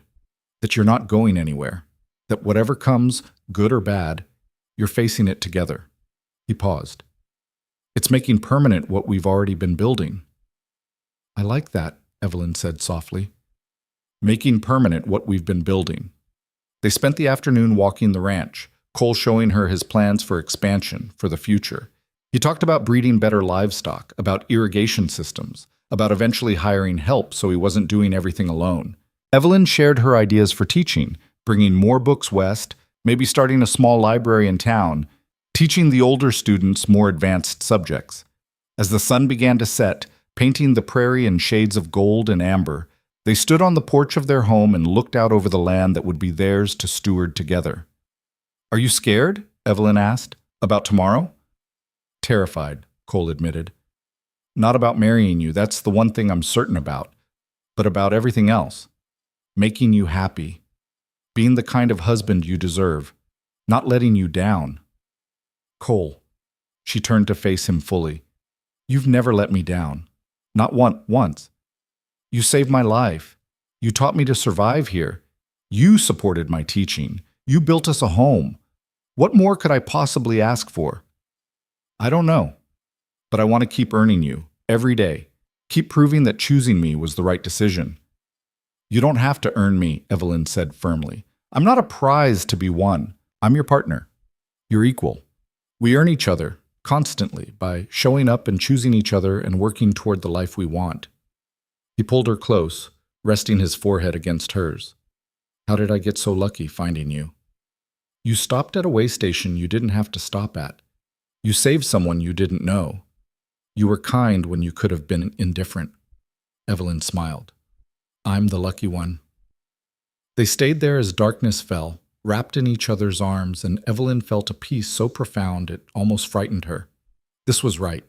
that you're not going anywhere, that whatever comes, good or bad, you're facing it together." He paused. "It's making permanent what we've already been building." "I like that," Evelyn said softly. "Making permanent what we've been building." They spent the afternoon walking the ranch, Cole showing her his plans for expansion, for the future. He talked about breeding better livestock, about irrigation systems, about eventually hiring help so he wasn't doing everything alone. Evelyn shared her ideas for teaching, bringing more books west, maybe starting a small library in town, teaching the older students more advanced subjects. As the sun began to set, painting the prairie in shades of gold and amber, they stood on the porch of their home and looked out over the land that would be theirs to steward together. "Are you scared?" Evelyn asked. "About tomorrow?" "Terrified," Cole admitted. "Not about marrying you, that's the one thing I'm certain about, but about everything else. Making you happy. Being the kind of husband you deserve. Not letting you down." "Cole." She turned to face him fully. "You've never let me down. Not once. You saved my life. You taught me to survive here. You supported my teaching. You built us a home. What more could I possibly ask for?" "I don't know. But I want to keep earning you, every day. Keep proving that choosing me was the right decision." "You don't have to earn me," Evelyn said firmly. "I'm not a prize to be won. I'm your partner. You're equal. We earn each other, constantly, by showing up and choosing each other and working toward the life we want." He pulled her close, resting his forehead against hers. "How did I get so lucky finding you?" "You stopped at a way station you didn't have to stop at. You saved someone you didn't know. You were kind when you could have been indifferent." Evelyn smiled. "I'm the lucky one." They stayed there as darkness fell, wrapped in each other's arms, and Evelyn felt a peace so profound it almost frightened her. This was right.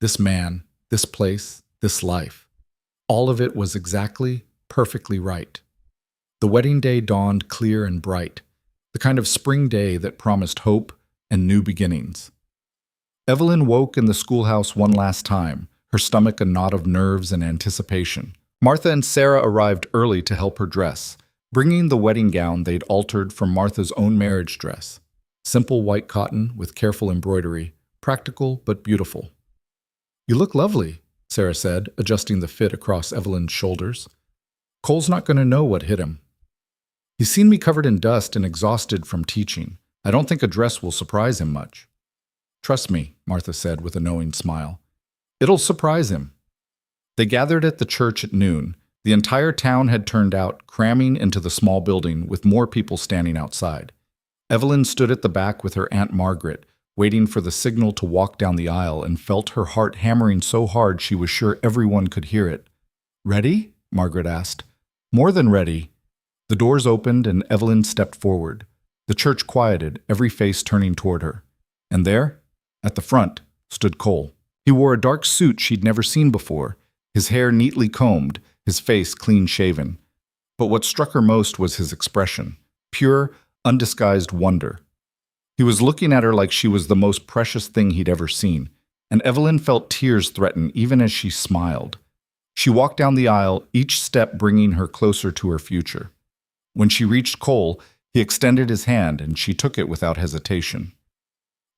This man, this place, this life. All of it was exactly, perfectly right. The wedding day dawned clear and bright, the kind of spring day that promised hope and new beginnings. Evelyn woke in the schoolhouse one last time, her stomach a knot of nerves and anticipation. Martha and Sarah arrived early to help her dress, bringing the wedding gown they'd altered from Martha's own marriage dress. Simple white cotton with careful embroidery, practical but beautiful. "You look lovely," Sarah said, adjusting the fit across Evelyn's shoulders. "Cole's not going to know what hit him. He's seen me covered in dust and exhausted from teaching. I don't think a dress will surprise him much." "Trust me," Martha said with a knowing smile. "It'll surprise him." They gathered at the church at noon. The entire town had turned out, cramming into the small building with more people standing outside. Evelyn stood at the back with her Aunt Margaret, waiting for the signal to walk down the aisle, and felt her heart hammering so hard she was sure everyone could hear it. "Ready?" Margaret asked. "More than ready." The doors opened and Evelyn stepped forward. The church quieted, every face turning toward her. And there, at the front, stood Cole. He wore a dark suit she'd never seen before, his hair neatly combed, his face clean-shaven. But what struck her most was his expression, pure, undisguised wonder. He was looking at her like she was the most precious thing he'd ever seen, and Evelyn felt tears threaten even as she smiled. She walked down the aisle, each step bringing her closer to her future. When she reached Cole, he extended his hand, and she took it without hesitation.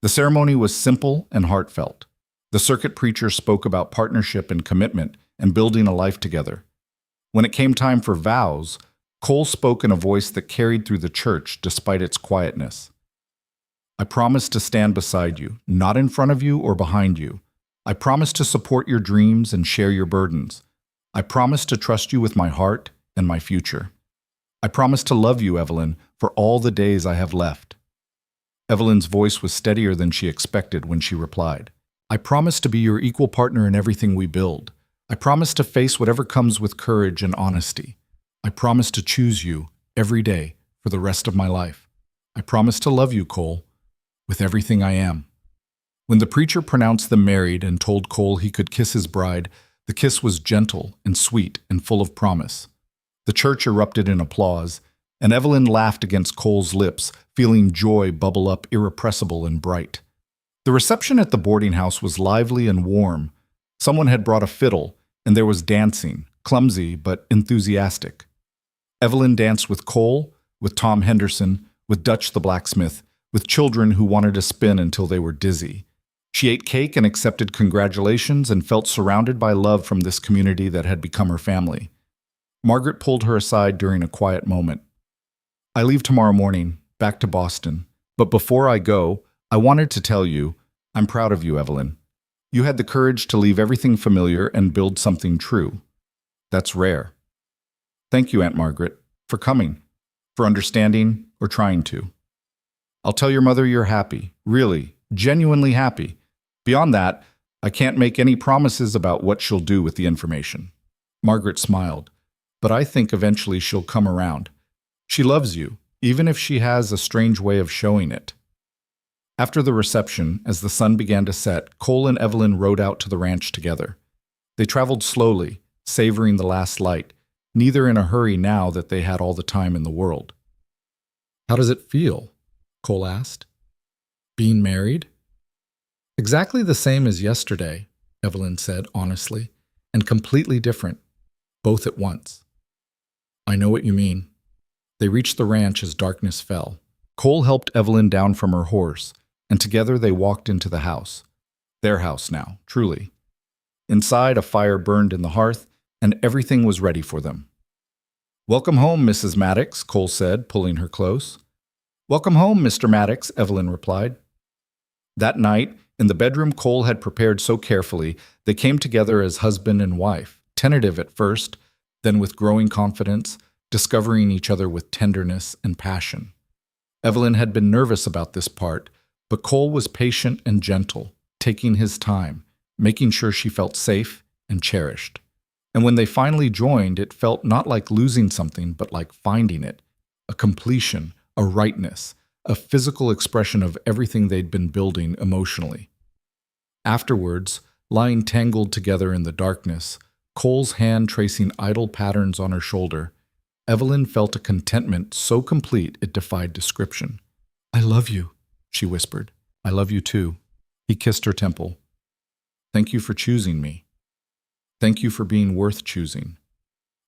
The ceremony was simple and heartfelt. The circuit preacher spoke about partnership and commitment and building a life together. When it came time for vows, Cole spoke in a voice that carried through the church despite its quietness. "I promise to stand beside you, not in front of you or behind you. I promise to support your dreams and share your burdens. I promise to trust you with my heart and my future. I promise to love you, Evelyn, for all the days I have left." Evelyn's voice was steadier than she expected when she replied, "I promise to be your equal partner in everything we build. I promise to face whatever comes with courage and honesty. I promise to choose you every day for the rest of my life. I promise to love you, Cole, with everything I am." When the preacher pronounced them married and told Cole he could kiss his bride, the kiss was gentle and sweet and full of promise. The church erupted in applause, and Evelyn laughed against Cole's lips, feeling joy bubble up irrepressible and bright. The reception at the boarding house was lively and warm. Someone had brought a fiddle, and there was dancing, clumsy but enthusiastic. Evelyn danced with Cole, with Tom Henderson, with Dutch the blacksmith, with children who wanted to spin until they were dizzy. She ate cake and accepted congratulations and felt surrounded by love from this community that had become her family. Margaret pulled her aside during a quiet moment. "I leave tomorrow morning, back to Boston. But before I go, I wanted to tell you, I'm proud of you, Evelyn. You had the courage to leave everything familiar and build something true. That's rare. Thank you, Aunt Margaret, for coming, for understanding or trying to. I'll tell your mother you're happy, really, genuinely happy. Beyond that, I can't make any promises about what she'll do with the information." Margaret smiled, "But I think eventually she'll come around. She loves you, even if she has a strange way of showing it." After the reception, as the sun began to set, Cole and Evelyn rode out to the ranch together. They traveled slowly, savoring the last light, neither in a hurry now that they had all the time in the world. "How does it feel?" Cole asked. "Being married?" "Exactly the same as yesterday," Evelyn said honestly, "and completely different, both at once." "I know what you mean." They reached the ranch as darkness fell. Cole helped Evelyn down from her horse, and together they walked into the house. Their house now, truly. Inside, a fire burned in the hearth, and everything was ready for them. "Welcome home, Mrs. Maddox," Cole said, pulling her close. "Welcome home, Mr. Maddox," Evelyn replied. That night, in the bedroom Cole had prepared so carefully, they came together as husband and wife, tentative at first, then with growing confidence, discovering each other with tenderness and passion. Evelyn had been nervous about this part, but Cole was patient and gentle, taking his time, making sure she felt safe and cherished. And when they finally joined, it felt not like losing something, but like finding it, a completion, a rightness, a physical expression of everything they'd been building emotionally. Afterwards, lying tangled together in the darkness, Cole's hand tracing idle patterns on her shoulder, Evelyn felt a contentment so complete it defied description. "I love you," she whispered. "I love you too." He kissed her temple. "Thank you for choosing me. Thank you for being worth choosing."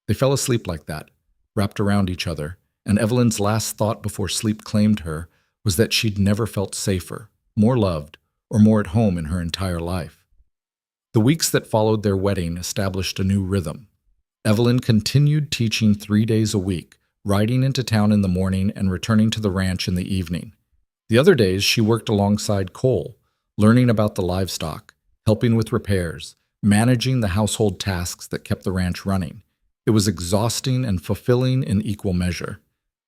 They fell asleep like that, wrapped around each other, and Evelyn's last thought before sleep claimed her was that she'd never felt safer, more loved, or more at home in her entire life. The weeks that followed their wedding established a new rhythm. Evelyn continued teaching 3 days a week, riding into town in the morning and returning to the ranch in the evening. The other days, she worked alongside Cole, learning about the livestock, helping with repairs, managing the household tasks that kept the ranch running. It was exhausting and fulfilling in equal measure.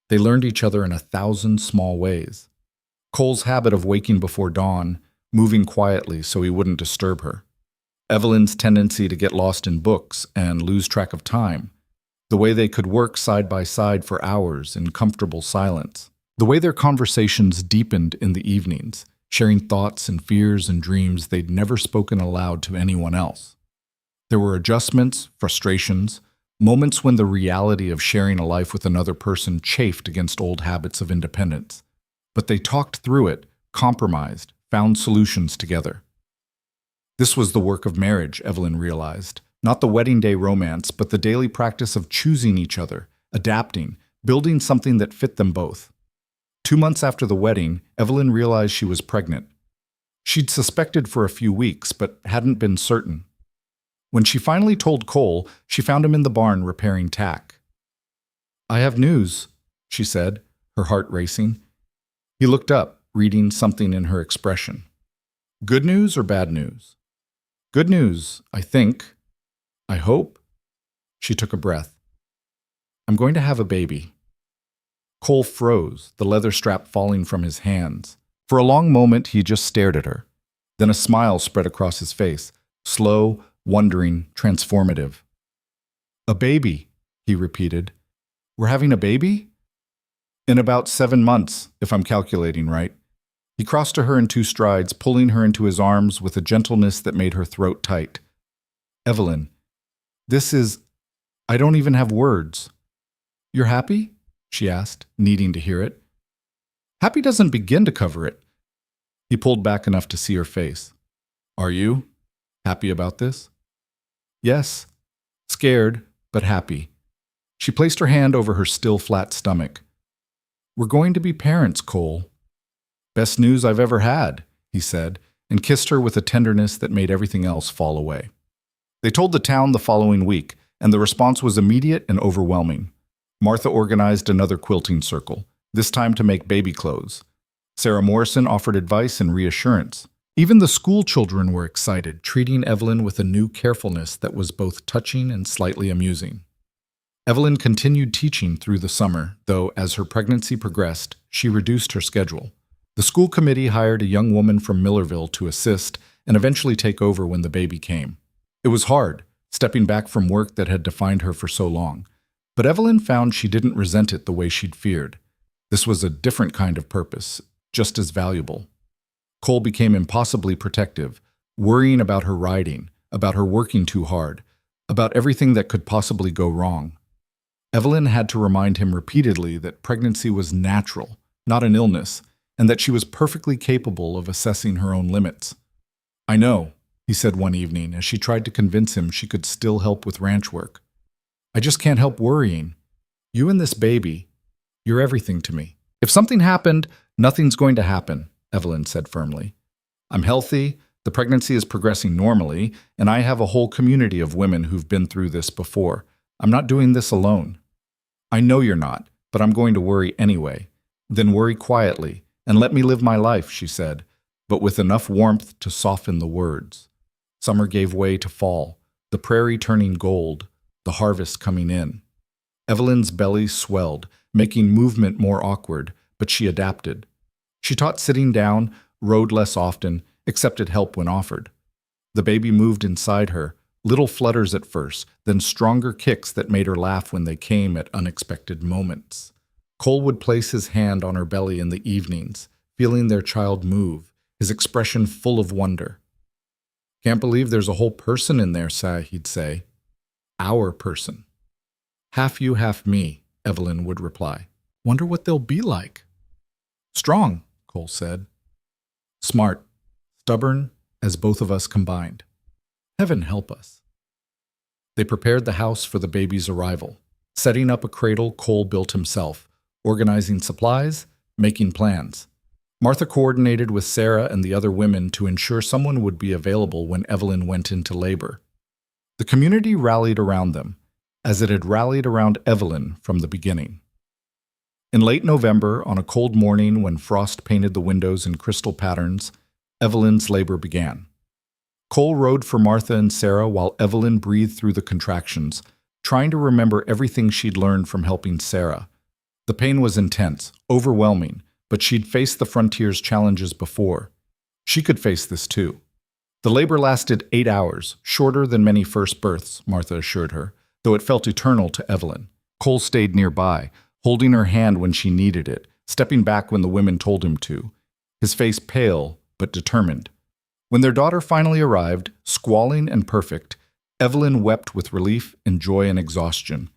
They learned each other in 1,000 small ways. Cole's habit of waking before dawn, moving quietly so he wouldn't disturb her. Evelyn's tendency to get lost in books and lose track of time. The way they could work side by side for hours in comfortable silence. The way their conversations deepened in the evenings, sharing thoughts and fears and dreams they'd never spoken aloud to anyone else. There were adjustments, frustrations, moments when the reality of sharing a life with another person chafed against old habits of independence. But they talked through it, compromised, found solutions together. This was the work of marriage, Evelyn realized. Not the wedding day romance, but the daily practice of choosing each other, adapting, building something that fit them both. 2 months after the wedding, Evelyn realized she was pregnant. She'd suspected for a few weeks, but hadn't been certain. When she finally told Cole, she found him in the barn repairing tack. "I have news," she said, her heart racing. He looked up, reading something in her expression. "Good news or bad news?" "Good news, I think. I hope." She took a breath. "I'm going to have a baby." Cole froze, the leather strap falling from his hands. For a long moment, he just stared at her. Then a smile spread across his face, slow, wondering, transformative. "A baby," he repeated. "We're having a baby?" "In about 7 months, if I'm calculating right." He crossed to her in 2 strides, pulling her into his arms with a gentleness that made her throat tight. "Evelyn, I don't even have words." "You're happy?" she asked, needing to hear it. "Happy doesn't begin to cover it." He pulled back enough to see her face. "Are you happy about this?" "Yes, scared, but happy." She placed her hand over her still flat stomach. "We're going to be parents, Cole." "Best news I've ever had," he said, and kissed her with a tenderness that made everything else fall away. They told the town the following week, and the response was immediate and overwhelming. Martha organized another quilting circle, this time to make baby clothes. Sarah Morrison offered advice and reassurance. Even the school children were excited, treating Evelyn with a new carefulness that was both touching and slightly amusing. Evelyn continued teaching through the summer, though as her pregnancy progressed, she reduced her schedule. The school committee hired a young woman from Millerville to assist and eventually take over when the baby came. It was hard, stepping back from work that had defined her for so long. But Evelyn found she didn't resent it the way she'd feared. This was a different kind of purpose, just as valuable. Cole became impossibly protective, worrying about her riding, about her working too hard, about everything that could possibly go wrong. Evelyn had to remind him repeatedly that pregnancy was natural, not an illness, and that she was perfectly capable of assessing her own limits. "I know," he said one evening as she tried to convince him she could still help with ranch work. "I just can't help worrying. You and this baby, you're everything to me. If something happened, nothing's going to happen," Evelyn said firmly. "I'm healthy, the pregnancy is progressing normally, and I have a whole community of women who've been through this before. I'm not doing this alone." "I know you're not, but I'm going to worry anyway." "Then worry quietly, and let me live my life," she said, but with enough warmth to soften the words. Summer gave way to fall, the prairie turning gold, the harvest coming in. Evelyn's belly swelled, making movement more awkward, but she adapted. She taught sitting down, rode less often, accepted help when offered. The baby moved inside her, little flutters at first, then stronger kicks that made her laugh when they came at unexpected moments. Cole would place his hand on her belly in the evenings, feeling their child move, his expression full of wonder. "Can't believe there's a whole person in there, Sa," he'd say. "Our person." "Half you, half me," Evelyn would reply. "Wonder what they'll be like." "Strong," Cole said. "Smart, stubborn, as both of us combined. Heaven help us." They prepared the house for the baby's arrival. Setting up a cradle Cole built himself, organizing supplies, making plans. Martha coordinated with Sarah and the other women to ensure someone would be available when Evelyn went into labor. The community rallied around them, as it had rallied around Evelyn from the beginning. In late November, on a cold morning when frost painted the windows in crystal patterns, Evelyn's labor began. Cole rode for Martha and Sarah while Evelyn breathed through the contractions, trying to remember everything she'd learned from helping Sarah. The pain was intense, overwhelming, but she'd faced the frontier's challenges before. She could face this too. The labor lasted 8 hours, shorter than many first births, Martha assured her, though it felt eternal to Evelyn. Cole stayed nearby, holding her hand when she needed it, stepping back when the women told him to, his face pale but determined. When their daughter finally arrived, squalling and perfect, Evelyn wept with relief and joy and exhaustion.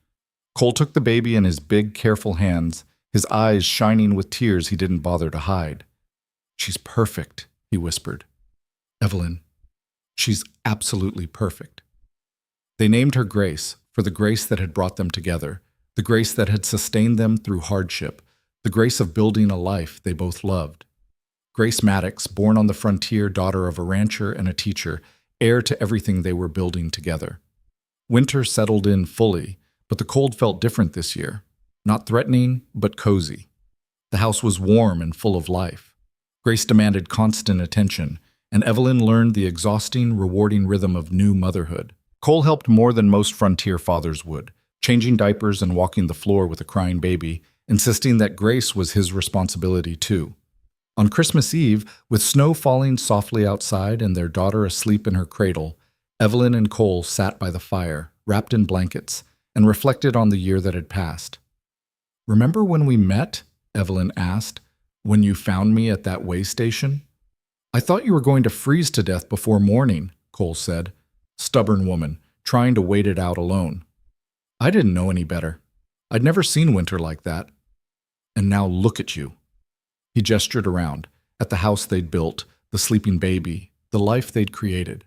Cole took the baby in his big, careful hands, his eyes shining with tears he didn't bother to hide. "She's perfect," he whispered. "Evelyn, she's absolutely perfect." They named her Grace for the grace that had brought them together, the grace that had sustained them through hardship, the grace of building a life they both loved. Grace Maddox, born on the frontier, daughter of a rancher and a teacher, heir to everything they were building together. Winter settled in fully, but the cold felt different this year. Not threatening, but cozy. The house was warm and full of life. Grace demanded constant attention, and Evelyn learned the exhausting, rewarding rhythm of new motherhood. Cole helped more than most frontier fathers would, changing diapers and walking the floor with a crying baby, insisting that Grace was his responsibility too. On Christmas Eve, with snow falling softly outside and their daughter asleep in her cradle, Evelyn and Cole sat by the fire, wrapped in blankets, and reflected on the year that had passed. "Remember when we met?" Evelyn asked. "When you found me at that way station?" "I thought you were going to freeze to death before morning," Cole said. Stubborn woman, trying to wait it out alone. "I didn't know any better. I'd never seen winter like that. And now look at you." He gestured around, at the house they'd built, the sleeping baby, the life they'd created.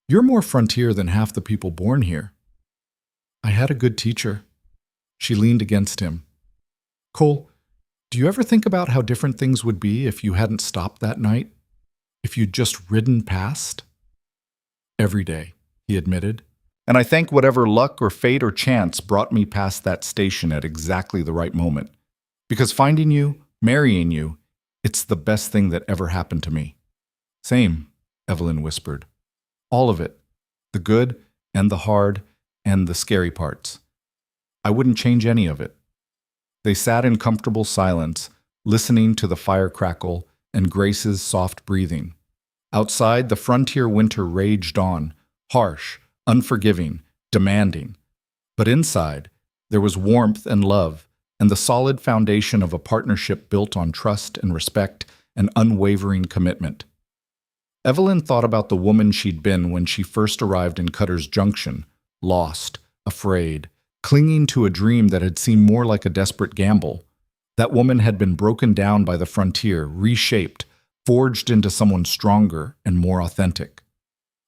"You're more frontier than half the people born here." "I had a good teacher." She leaned against him. "Cole, do you ever think about how different things would be if you hadn't stopped that night? If you'd just ridden past?" "Every day," he admitted. "And I thank whatever luck or fate or chance brought me past that station at exactly the right moment. Because finding you, marrying you, it's the best thing that ever happened to me." "Same," Evelyn whispered. "All of it. The good and the hard and the scary parts. I wouldn't change any of it." They sat in comfortable silence, listening to the fire crackle and Grace's soft breathing. Outside, the frontier winter raged on, harsh, unforgiving, demanding. But inside, there was warmth and love, and the solid foundation of a partnership built on trust and respect and unwavering commitment. Evelyn thought about the woman she'd been when she first arrived in Cutter's Junction, lost, afraid, clinging to a dream that had seemed more like a desperate gamble. That woman had been broken down by the frontier, reshaped, forged into someone stronger and more authentic.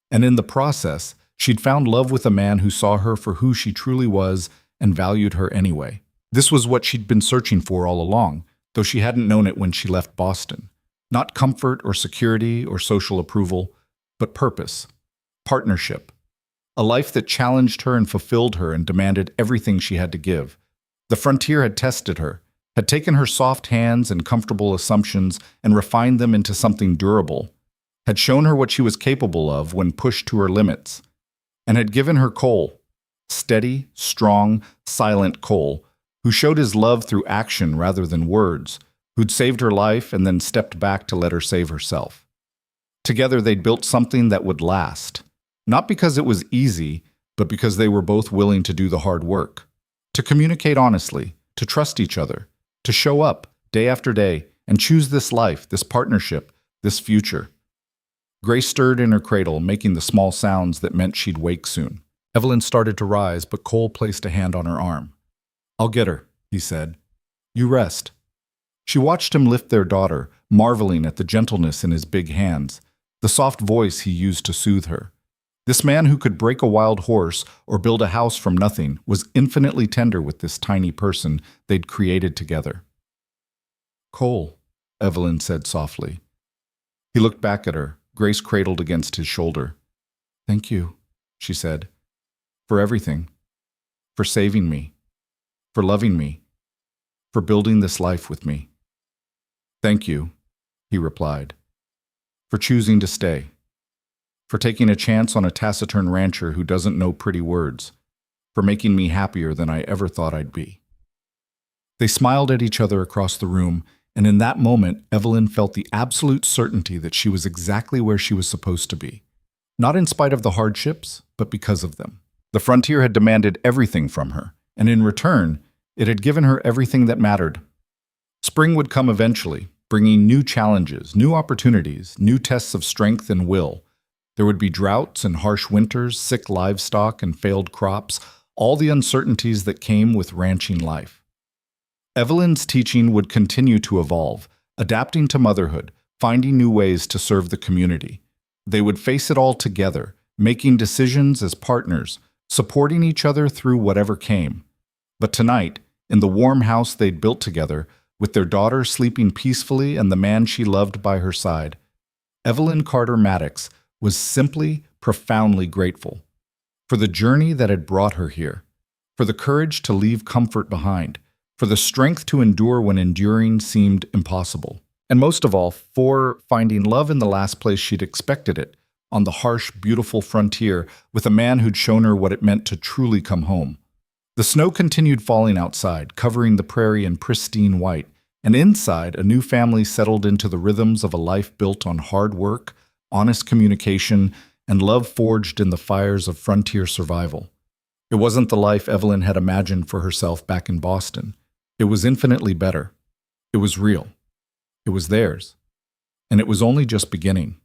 And in the process, she'd found love with a man who saw her for who she truly was and valued her anyway. This was what she'd been searching for all along, though she hadn't known it when she left Boston. Not comfort or security or social approval, but purpose, partnership. A life that challenged her and fulfilled her and demanded everything she had to give. The frontier had tested her, had taken her soft hands and comfortable assumptions and refined them into something durable, had shown her what she was capable of when pushed to her limits, and had given her Cole, steady, strong, silent Cole, who showed his love through action rather than words, who'd saved her life and then stepped back to let her save herself. Together they'd built something that would last, not because it was easy, but because they were both willing to do the hard work, to communicate honestly, to trust each other, to show up day after day and choose this life, this partnership, this future. Grace stirred in her cradle, making the small sounds that meant she'd wake soon. Evelyn started to rise, but Cole placed a hand on her arm. "I'll get her," he said. "You rest." She watched him lift their daughter, marveling at the gentleness in his big hands, the soft voice he used to soothe her. This man who could break a wild horse or build a house from nothing was infinitely tender with this tiny person they'd created together. "Cole," Evelyn said softly. He looked back at her, Grace cradled against his shoulder. "Thank you," she said, "for everything, for saving me, for loving me, for building this life with me." "Thank you," he replied, "for choosing to stay, for taking a chance on a taciturn rancher who doesn't know pretty words, for making me happier than I ever thought I'd be." They smiled at each other across the room, And in that moment, Evelyn felt the absolute certainty that she was exactly where she was supposed to be. Not in spite of the hardships, but because of them. The frontier had demanded everything from her, and in return, it had given her everything that mattered. Spring would come eventually, bringing new challenges, new opportunities, new tests of strength and will. There would be droughts and harsh winters, sick livestock and failed crops, all the uncertainties that came with ranching life. Evelyn's teaching would continue to evolve, adapting to motherhood, finding new ways to serve the community. They would face it all together, making decisions as partners, supporting each other through whatever came. But tonight, in the warm house they'd built together, with their daughter sleeping peacefully and the man she loved by her side, Evelyn Carter Maddox was simply, profoundly grateful for the journey that had brought her here, for the courage to leave comfort behind, for the strength to endure when enduring seemed impossible, and most of all, for finding love in the last place she'd expected it, on the harsh, beautiful frontier with a man who'd shown her what it meant to truly come home. The snow continued falling outside, covering the prairie in pristine white, and inside, a new family settled into the rhythms of a life built on hard work, honest communication, and love forged in the fires of frontier survival. It wasn't the life Evelyn had imagined for herself back in Boston. It was infinitely better. It was real. It was theirs. And it was only just beginning.